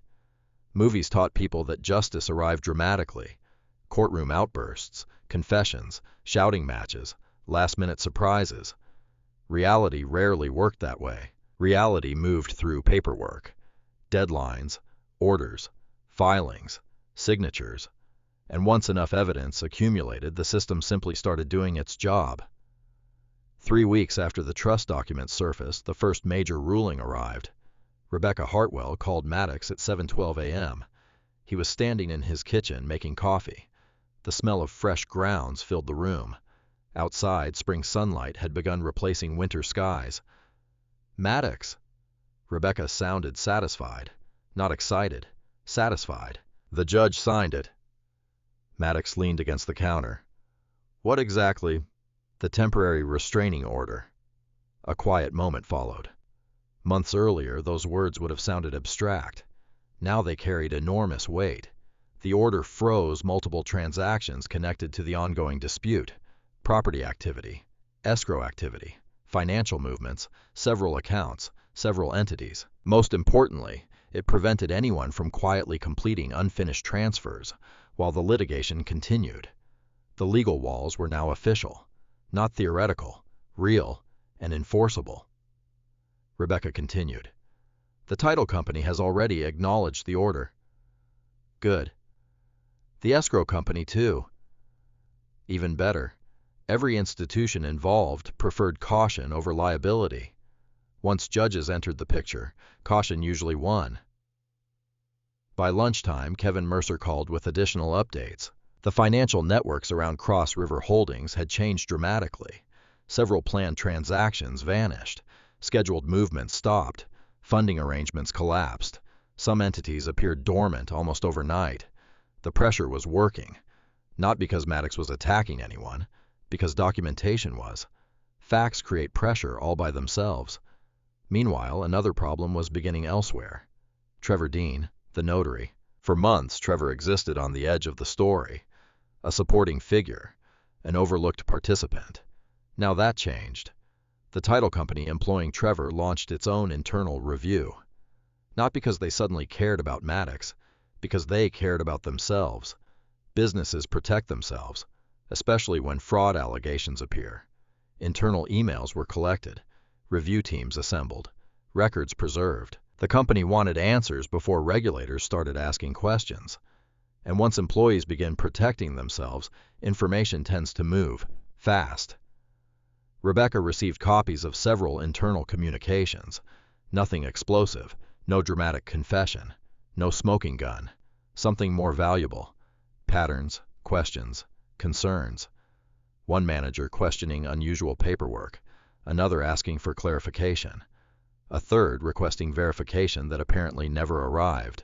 Movies taught people that justice arrived dramatically. Courtroom outbursts, confessions, shouting matches, last-minute surprises. Reality rarely worked that way. Reality moved through paperwork, deadlines, orders, filings, signatures, and once enough evidence accumulated, the system simply started doing its job. 3 weeks after the trust documents surfaced, the first major ruling arrived. Rebecca Hartwell called Maddox at 7:12 a.m. He was standing in his kitchen making coffee. The smell of fresh grounds filled the room. Outside, spring sunlight had begun replacing winter skies. Maddox. Rebecca sounded satisfied. Not excited. Satisfied. The judge signed it. Maddox leaned against the counter. What exactly? The temporary restraining order. A quiet moment followed. Months earlier, those words would have sounded abstract. Now they carried enormous weight. The order froze multiple transactions connected to the ongoing dispute, property activity, escrow activity, financial movements, several accounts, several entities. Most importantly, it prevented anyone from quietly completing unfinished transfers while the litigation continued. The legal walls were now official, not theoretical, real, and enforceable. Rebecca continued. The title company has already acknowledged the order. Good. The escrow company, too. Even better. Every institution involved preferred caution over liability. Once judges entered the picture, caution usually won. By lunchtime, Kevin Mercer called with additional updates. The financial networks around Cross River Holdings had changed dramatically. Several planned transactions vanished. Scheduled movements stopped. Funding arrangements collapsed. Some entities appeared dormant almost overnight. The pressure was working. Not because Maddox was attacking anyone, because documentation was. Facts create pressure all by themselves. Meanwhile, another problem was beginning elsewhere. Trevor Dean, the notary. For months, Trevor existed on the edge of the story, a supporting figure, an overlooked participant. Now that changed. The title company employing Trevor launched its own internal review. Not because they suddenly cared about Maddox, because they cared about themselves. Businesses protect themselves, especially when fraud allegations appear. Internal emails were collected, review teams assembled, records preserved. The company wanted answers before regulators started asking questions. And once employees begin protecting themselves, information tends to move fast. Rebecca received copies of several internal communications. Nothing explosive, no dramatic confession, no smoking gun. Something more valuable. Patterns, questions, concerns. One manager questioning unusual paperwork, another asking for clarification, a third requesting verification that apparently never arrived.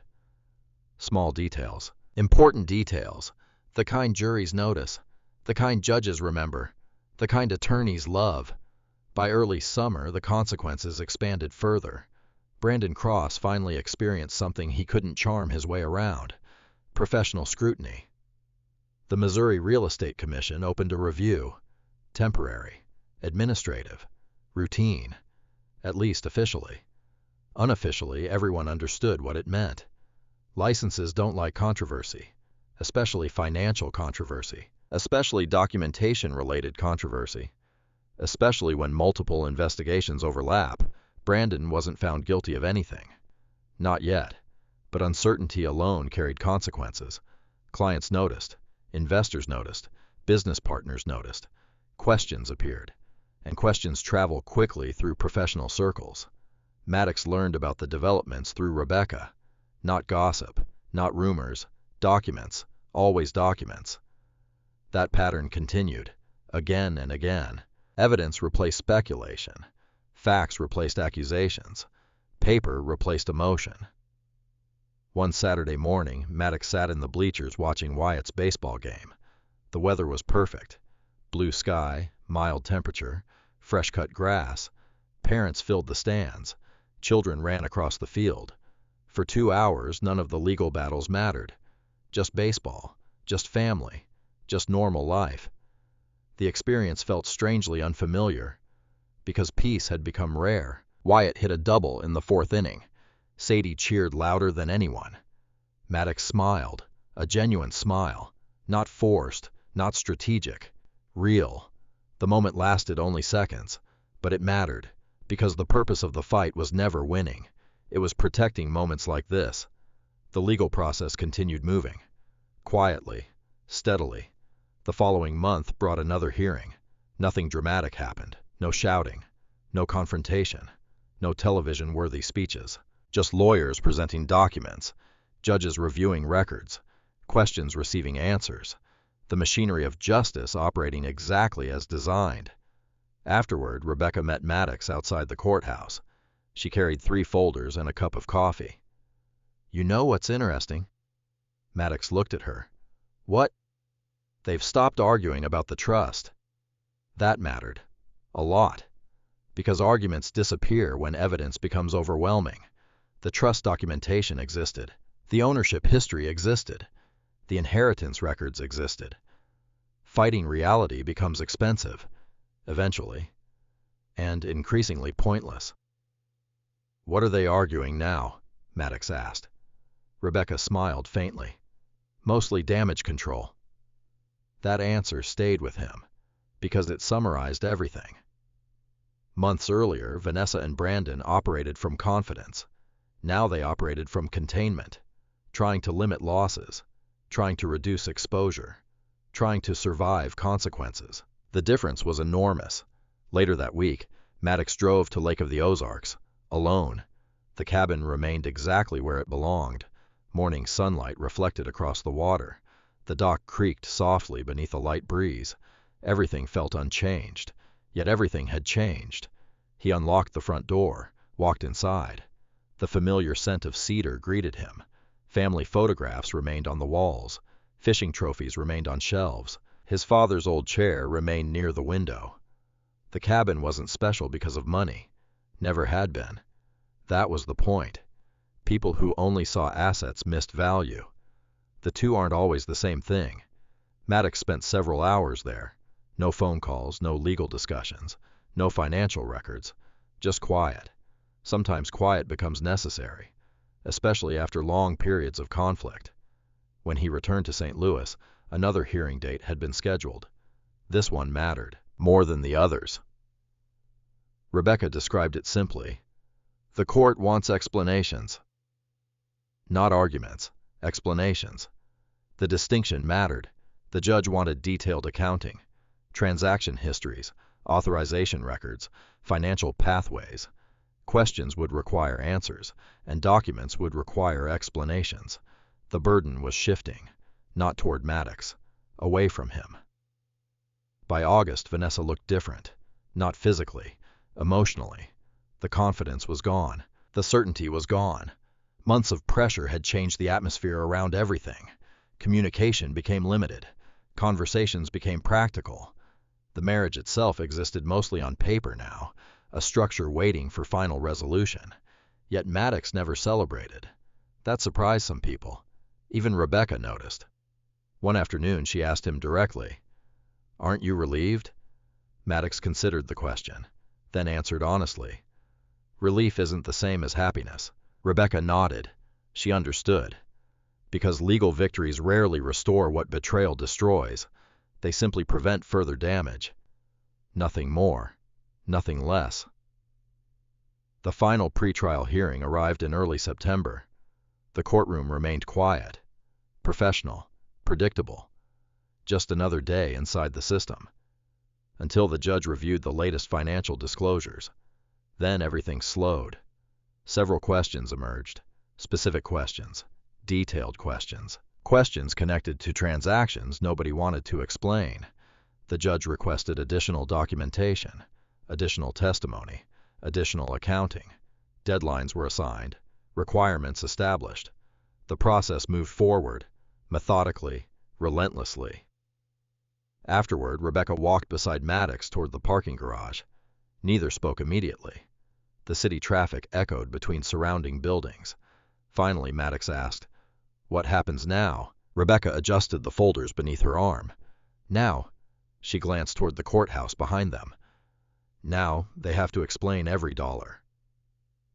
Small details. Important details. The kind juries notice. The kind judges remember. The kind attorneys love. By early summer, the consequences expanded further. Brandon Cross finally experienced something he couldn't charm his way around: professional scrutiny. The Missouri Real Estate Commission opened a review. Temporary, administrative, routine, at least officially. Unofficially, everyone understood what it meant. Licenses don't like controversy, especially financial controversy, especially documentation-related controversy, especially when multiple investigations overlap. Brandon wasn't found guilty of anything. Not yet. But uncertainty alone carried consequences. Clients noticed. Investors noticed. Business partners noticed. Questions appeared. And questions travel quickly through professional circles. Maddox learned about the developments through Rebecca. Not gossip, not rumors. Documents. Always documents. That pattern continued. Again and again. Evidence replaced speculation. Facts replaced accusations. Paper replaced emotion. One Saturday morning, Maddox sat in the bleachers watching Wyatt's baseball game. The weather was perfect. Blue sky, mild temperature, fresh-cut grass. Parents filled the stands. Children ran across the field. For 2 hours, none of the legal battles mattered. Just baseball, just family, just normal life. The experience felt strangely unfamiliar, because peace had become rare. Wyatt hit a double in the 4th inning. Sadie cheered louder than anyone. Maddox smiled, a genuine smile, not forced, not strategic, real. The moment lasted only seconds, but it mattered, because the purpose of the fight was never winning. It was protecting moments like this. The legal process continued moving. Quietly, steadily. The following month brought another hearing. Nothing dramatic happened. No shouting. No confrontation. No television-worthy speeches. Just lawyers presenting documents. Judges reviewing records. Questions receiving answers. The machinery of justice operating exactly as designed. Afterward, Rebecca met Maddox outside the courthouse. She carried 3 folders and a cup of coffee. "You know what's interesting?" Maddox looked at her. "What?" "They've stopped arguing about the trust." That mattered. A lot. Because arguments disappear when evidence becomes overwhelming. The trust documentation existed. The ownership history existed. The inheritance records existed. Fighting reality becomes expensive, eventually, and increasingly pointless. "What are they arguing now?" Maddox asked. Rebecca smiled faintly. "Mostly damage control." That answer stayed with him, because it summarized everything. Months earlier, Vanessa and Brandon operated from confidence. Now they operated from containment, trying to limit losses, trying to reduce exposure, trying to survive consequences. The difference was enormous. Later that week, Maddox drove to Lake of the Ozarks, alone. The cabin remained exactly where it belonged. Morning sunlight reflected across the water. The dock creaked softly beneath a light breeze. Everything felt unchanged, yet everything had changed. He unlocked the front door, walked inside. The familiar scent of cedar greeted him. Family photographs remained on the walls. Fishing trophies remained on shelves. His father's old chair remained near the window. The cabin wasn't special because of money. Never had been. That was the point. People who only saw assets missed value. The two aren't always the same thing. Maddox spent several hours there. No phone calls, no legal discussions, no financial records. Just quiet. Sometimes quiet becomes necessary, especially after long periods of conflict. When he returned to St. Louis, another hearing date had been scheduled. This one mattered, more than the others. Rebecca described it simply. "The court wants explanations." Not arguments, explanations. The distinction mattered. The judge wanted detailed accounting, transaction histories, authorization records, financial pathways. Questions would require answers, and documents would require explanations. The burden was shifting, not toward Maddox, away from him. By August, Vanessa looked different, not physically, emotionally. The confidence was gone. The certainty was gone. Months of pressure had changed the atmosphere around everything. Communication became limited. Conversations became practical. The marriage itself existed mostly on paper now, a structure waiting for final resolution. Yet Maddox never celebrated. That surprised some people. Even Rebecca noticed. One afternoon she asked him directly, "Aren't you relieved?" Maddox considered the question, then answered honestly, "Relief isn't the same as happiness." Rebecca nodded. She understood. Because legal victories rarely restore what betrayal destroys. They simply prevent further damage. Nothing more. Nothing less. The final pretrial hearing arrived in early September. The courtroom remained quiet, professional, predictable. Just another day inside the system. Until the judge reviewed the latest financial disclosures. Then everything slowed. Several questions emerged. Specific questions. Detailed questions. Questions connected to transactions nobody wanted to explain. The judge requested additional documentation, additional testimony, additional accounting. Deadlines were assigned, requirements established. The process moved forward, methodically, relentlessly. Afterward, Rebecca walked beside Maddox toward the parking garage. Neither spoke immediately. The city traffic echoed between surrounding buildings. Finally, Maddox asked, "What happens now?" Rebecca adjusted the folders beneath her arm. "Now," she glanced toward the courthouse behind them. "Now, they have to explain every dollar."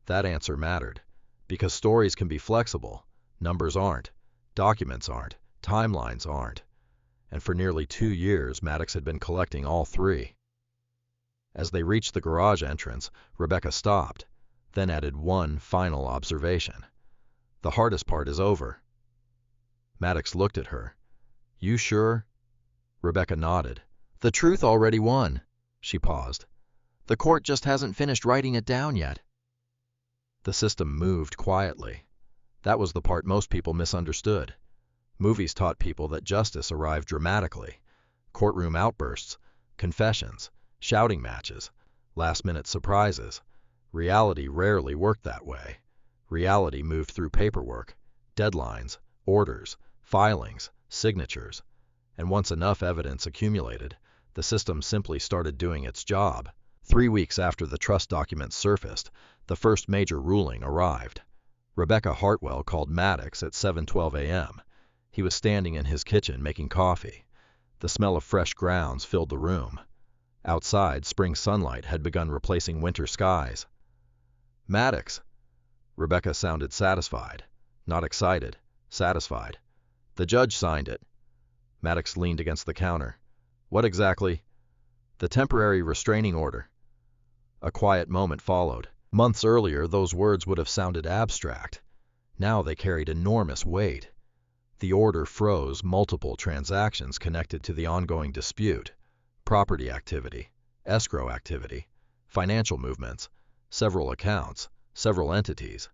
That answer mattered, because stories can be flexible. Numbers aren't. Documents aren't. Timelines aren't. And for nearly 2 years, Maddox had been collecting all three. As they reached the garage entrance, Rebecca stopped, then added one final observation. "The hardest part is over." Maddox looked at her. "You sure?" Rebecca nodded. "The truth already won." She paused. "The court just hasn't finished writing it down yet." The system moved quietly. That was the part most people misunderstood. Movies taught people that justice arrived dramatically. Courtroom outbursts, confessions, shouting matches, last-minute surprises. Reality rarely worked that way. Reality moved through paperwork, deadlines, orders, filings, signatures. And once enough evidence accumulated, the system simply started doing its job. 3 weeks after the trust documents surfaced, the first major ruling arrived. Rebecca Hartwell called Maddox at 7:12 a.m. He was standing in his kitchen making coffee. The smell of fresh grounds filled the room. Outside, spring sunlight had begun replacing winter skies. "Maddox." Rebecca sounded satisfied. Not excited, satisfied. "The judge signed it." Maddox leaned against the counter. "What exactly?" "The temporary restraining order." A quiet moment followed. Months earlier, those words would have sounded abstract. Now they carried enormous weight. The order froze multiple transactions connected to the ongoing dispute: property activity, escrow activity, financial movements, several accounts, several entities.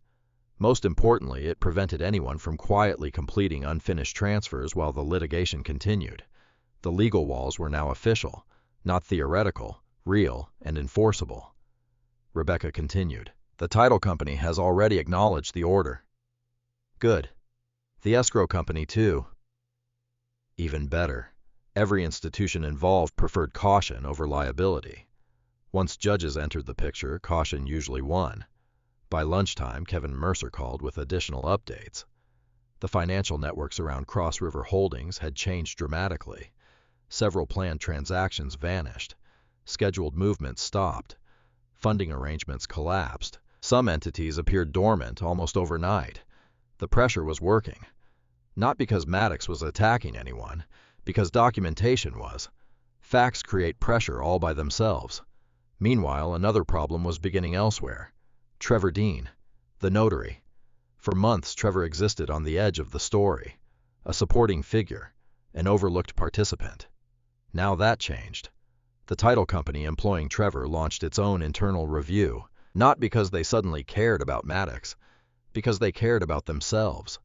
Most importantly, it prevented anyone from quietly completing unfinished transfers while the litigation continued. The legal walls were now official, not theoretical, real, and enforceable. Rebecca continued. "The title company has already acknowledged the order." "Good. The escrow company, too." "Even better. Every institution involved preferred caution over liability. Once judges entered the picture, caution usually won. By lunchtime, Kevin Mercer called with additional updates. The financial networks around Cross River Holdings had changed dramatically. Several planned transactions vanished. Scheduled movements stopped. Funding arrangements collapsed. Some entities appeared dormant almost overnight. The pressure was working. Not because Maddox was attacking anyone, because documentation was. Facts create pressure all by themselves. Meanwhile, another problem was beginning elsewhere. Trevor Dean, the notary. For months, Trevor existed on the edge of the story, a supporting figure, an overlooked participant. Now that changed. The title company employing Trevor launched its own internal review, not because they suddenly cared about Maddox, because they cared about themselves.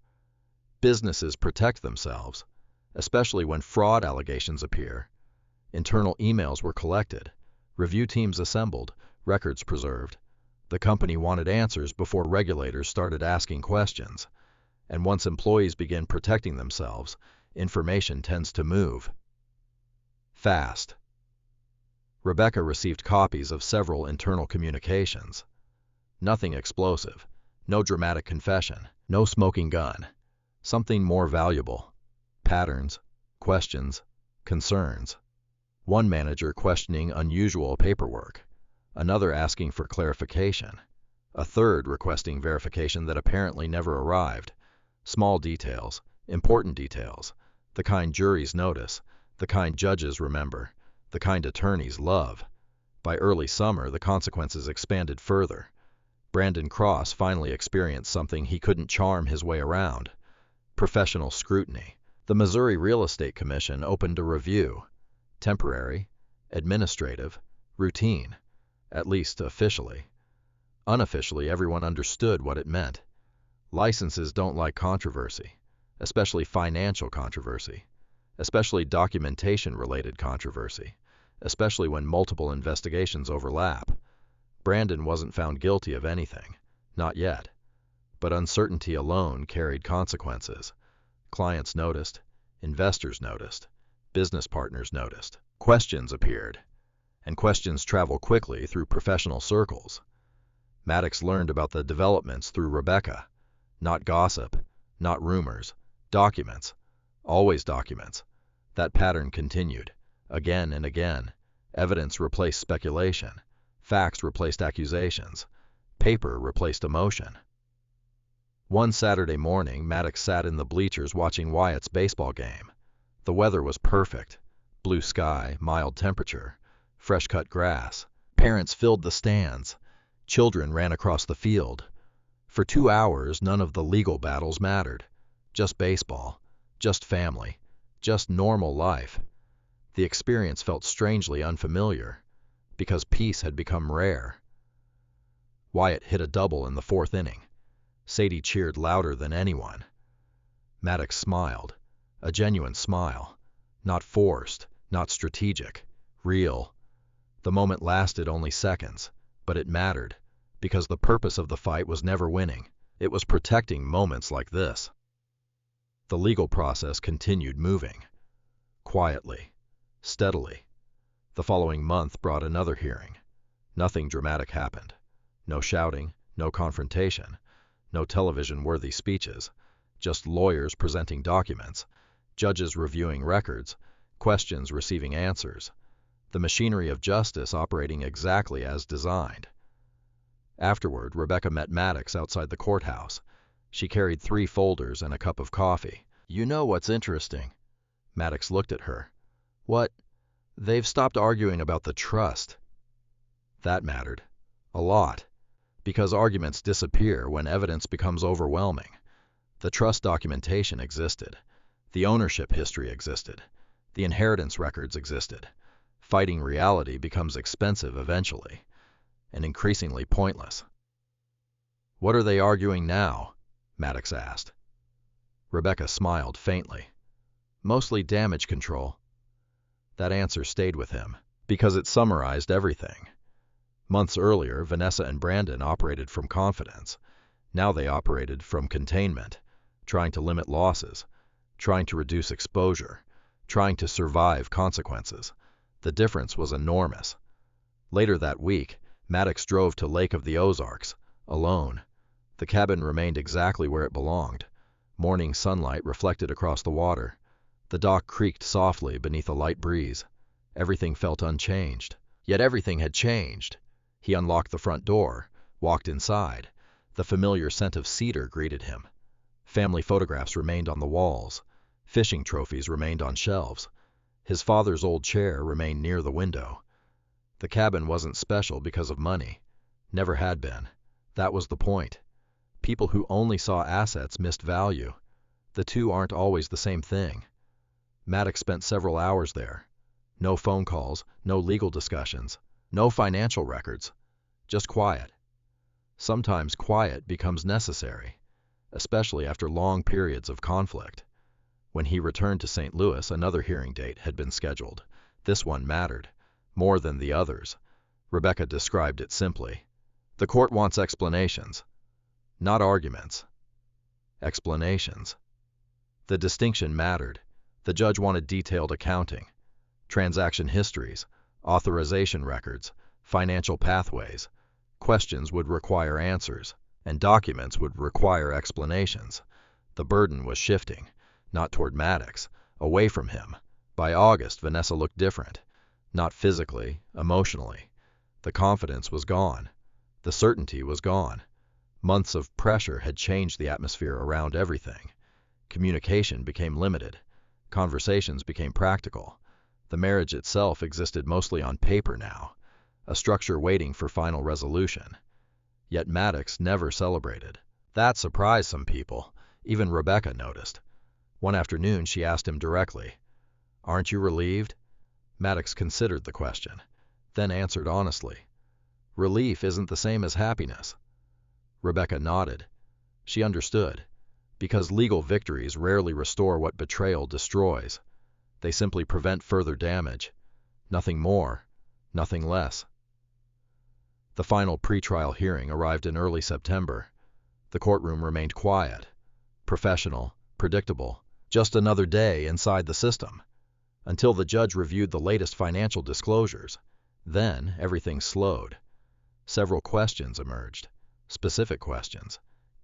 Businesses protect themselves, especially when fraud allegations appear. Internal emails were collected, review teams assembled, records preserved. The company wanted answers before regulators started asking questions. And once employees begin protecting themselves, information tends to move fast. Rebecca received copies of several internal communications. Nothing explosive, no dramatic confession, no smoking gun. Something more valuable: patterns, questions, concerns. One manager questioning unusual paperwork, another asking for clarification, a third requesting verification that apparently never arrived. Small details, important details, the kind juries notice, the kind judges remember, the kind attorneys love. By early summer, the consequences expanded further. Brandon Cross finally experienced something he couldn't charm his way around: professional scrutiny. The Missouri Real Estate Commission opened a review. Temporary, administrative, routine, at least officially. Unofficially, everyone understood what it meant. Licenses don't like controversy, especially financial controversy, especially documentation-related controversy, especially when multiple investigations overlap. Brandon wasn't found guilty of anything. Not yet. But uncertainty alone carried consequences. Clients noticed. Investors noticed. Business partners noticed. Questions appeared. And questions travel quickly through professional circles. Maddox learned about the developments through Rebecca. Not gossip, not rumors. Documents. Always documents. That pattern continued. Again and again. Evidence replaced speculation. Facts replaced accusations. Paper replaced emotion. One Saturday morning, Maddox sat in the bleachers watching Wyatt's baseball game. The weather was perfect. Blue sky, mild temperature, fresh-cut grass. Parents filled the stands. Children ran across the field. For 2 hours, none of the legal battles mattered. Just baseball. Just family. Just normal life. The experience felt strangely unfamiliar, because peace had become rare. Wyatt hit a double in the 4th inning. Sadie cheered louder than anyone. Maddox smiled, a genuine smile, not forced, not strategic, real. The moment lasted only seconds, but it mattered, because the purpose of the fight was never winning. It was protecting moments like this. The legal process continued moving, quietly, steadily. The following month brought another hearing. Nothing dramatic happened. No shouting, no confrontation. No television-worthy speeches, just lawyers presenting documents, judges reviewing records, questions receiving answers, the machinery of justice operating exactly as designed. Afterward, Rebecca met Maddox outside the courthouse. She carried 3 folders and a cup of coffee. "You know what's interesting?" Maddox looked at her. "What? They've stopped arguing about the trust." That mattered. A lot. Because arguments disappear when evidence becomes overwhelming. The trust documentation existed. The ownership history existed. The inheritance records existed. Fighting reality becomes expensive eventually, and increasingly pointless. "What are they arguing now?" Maddox asked. Rebecca smiled faintly. "Mostly damage control." That answer stayed with him, because it summarized everything. Months earlier, Vanessa and Brandon operated from confidence. Now they operated from containment, trying to limit losses, trying to reduce exposure, trying to survive consequences. The difference was enormous. Later that week, Maddox drove to Lake of the Ozarks, alone. The cabin remained exactly where it belonged. Morning sunlight reflected across the water. The dock creaked softly beneath a light breeze. Everything felt unchanged. Yet everything had changed. He unlocked the front door, walked inside. The familiar scent of cedar greeted him. Family photographs remained on the walls. Fishing trophies remained on shelves. His father's old chair remained near the window. The cabin wasn't special because of money. Never had been. That was the point. People who only saw assets missed value. The two aren't always the same thing. Maddox spent several hours there. No phone calls, no legal discussions, no financial records. Just quiet. Sometimes quiet becomes necessary, especially after long periods of conflict. When he returned to St. Louis, another hearing date had been scheduled. This one mattered, more than the others. Rebecca described it simply. "The court wants explanations." Not arguments. Explanations. The distinction mattered. The judge wanted detailed accounting, transaction histories, authorization records, financial pathways. Questions would require answers, and documents would require explanations. The burden was shifting, not toward Maddox, away from him. By August, Vanessa looked different. Not physically, emotionally. The confidence was gone. The certainty was gone. Months of pressure had changed the atmosphere around everything. Communication became limited. Conversations became practical. The marriage itself existed mostly on paper now, a structure waiting for final resolution. Yet Maddox never celebrated. That surprised some people. Even Rebecca noticed. One afternoon she asked him directly, "Aren't you relieved?" Maddox considered the question, then answered honestly, "Relief isn't the same as happiness." Rebecca nodded. She understood, because legal victories rarely restore what betrayal destroys. They simply prevent further damage. Nothing more, nothing less. The final pretrial hearing arrived in early September. The courtroom remained quiet, professional, predictable, just another day inside the system, until the judge reviewed the latest financial disclosures. Then everything slowed. Several questions emerged, specific questions,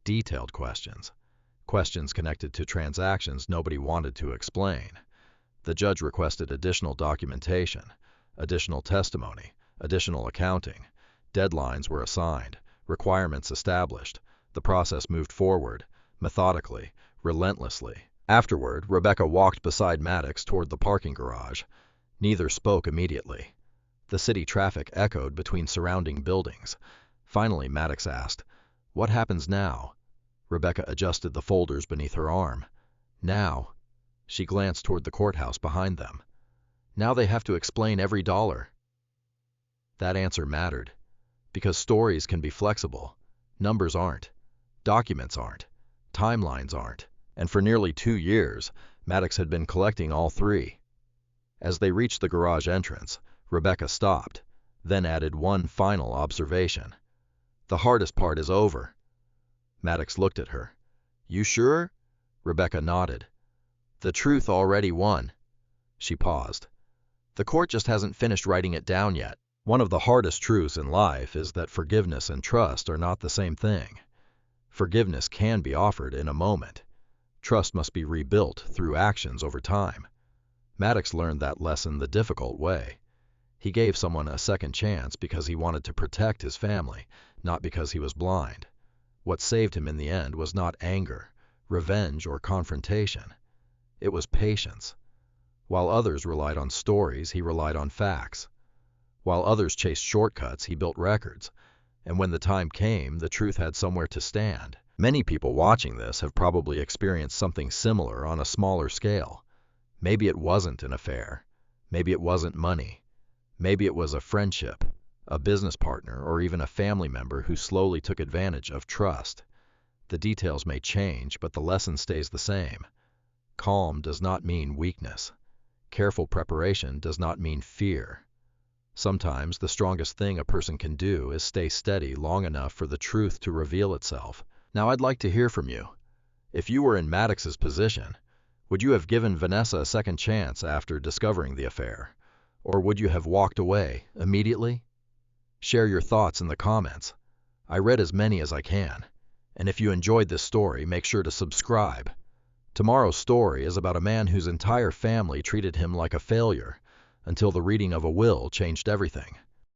detailed questions, questions connected to transactions nobody wanted to explain. The judge requested additional documentation, additional testimony, additional accounting. Deadlines were assigned, requirements established. The process moved forward, methodically, relentlessly. Afterward, Rebecca walked beside Maddox toward the parking garage. Neither spoke immediately. The city traffic echoed between surrounding buildings. Finally, Maddox asked, "What happens now?" Rebecca adjusted the folders beneath her arm. "Now?" She glanced toward the courthouse behind them. "Now they have to explain every dollar." That answer mattered, because stories can be flexible. Numbers aren't. Documents aren't. Timelines aren't. And for nearly 2 years, Maddox had been collecting all three. As they reached the garage entrance, Rebecca stopped, then added one final observation. "The hardest part is over." Maddox looked at her. "You sure?" Rebecca nodded. "The truth already won." She paused. "The court just hasn't finished writing it down yet." One of the hardest truths in life is that forgiveness and trust are not the same thing. Forgiveness can be offered in a moment. Trust must be rebuilt through actions over time. Maddox learned that lesson the difficult way. He gave someone a second chance because he wanted to protect his family, not because he was blind. What saved him in the end was not anger, revenge, or confrontation. It was patience. While others relied on stories, he relied on facts. While others chased shortcuts, he built records. And when the time came, the truth had somewhere to stand. Many people watching this have probably experienced something similar on a smaller scale. Maybe it wasn't an affair. Maybe it wasn't money. Maybe it was a friendship, a business partner, or even a family member who slowly took advantage of trust. The details may change, but the lesson stays the same. Calm does not mean weakness. Careful preparation does not mean fear. Sometimes the strongest thing a person can do is stay steady long enough for the truth to reveal itself. Now I'd like to hear from you. If you were in Maddox's position, would you have given Vanessa a second chance after discovering the affair? Or would you have walked away immediately? Share your thoughts in the comments. I read as many as I can. And if you enjoyed this story, make sure to subscribe. Tomorrow's story is about a man whose entire family treated him like a failure, until the reading of a will changed everything.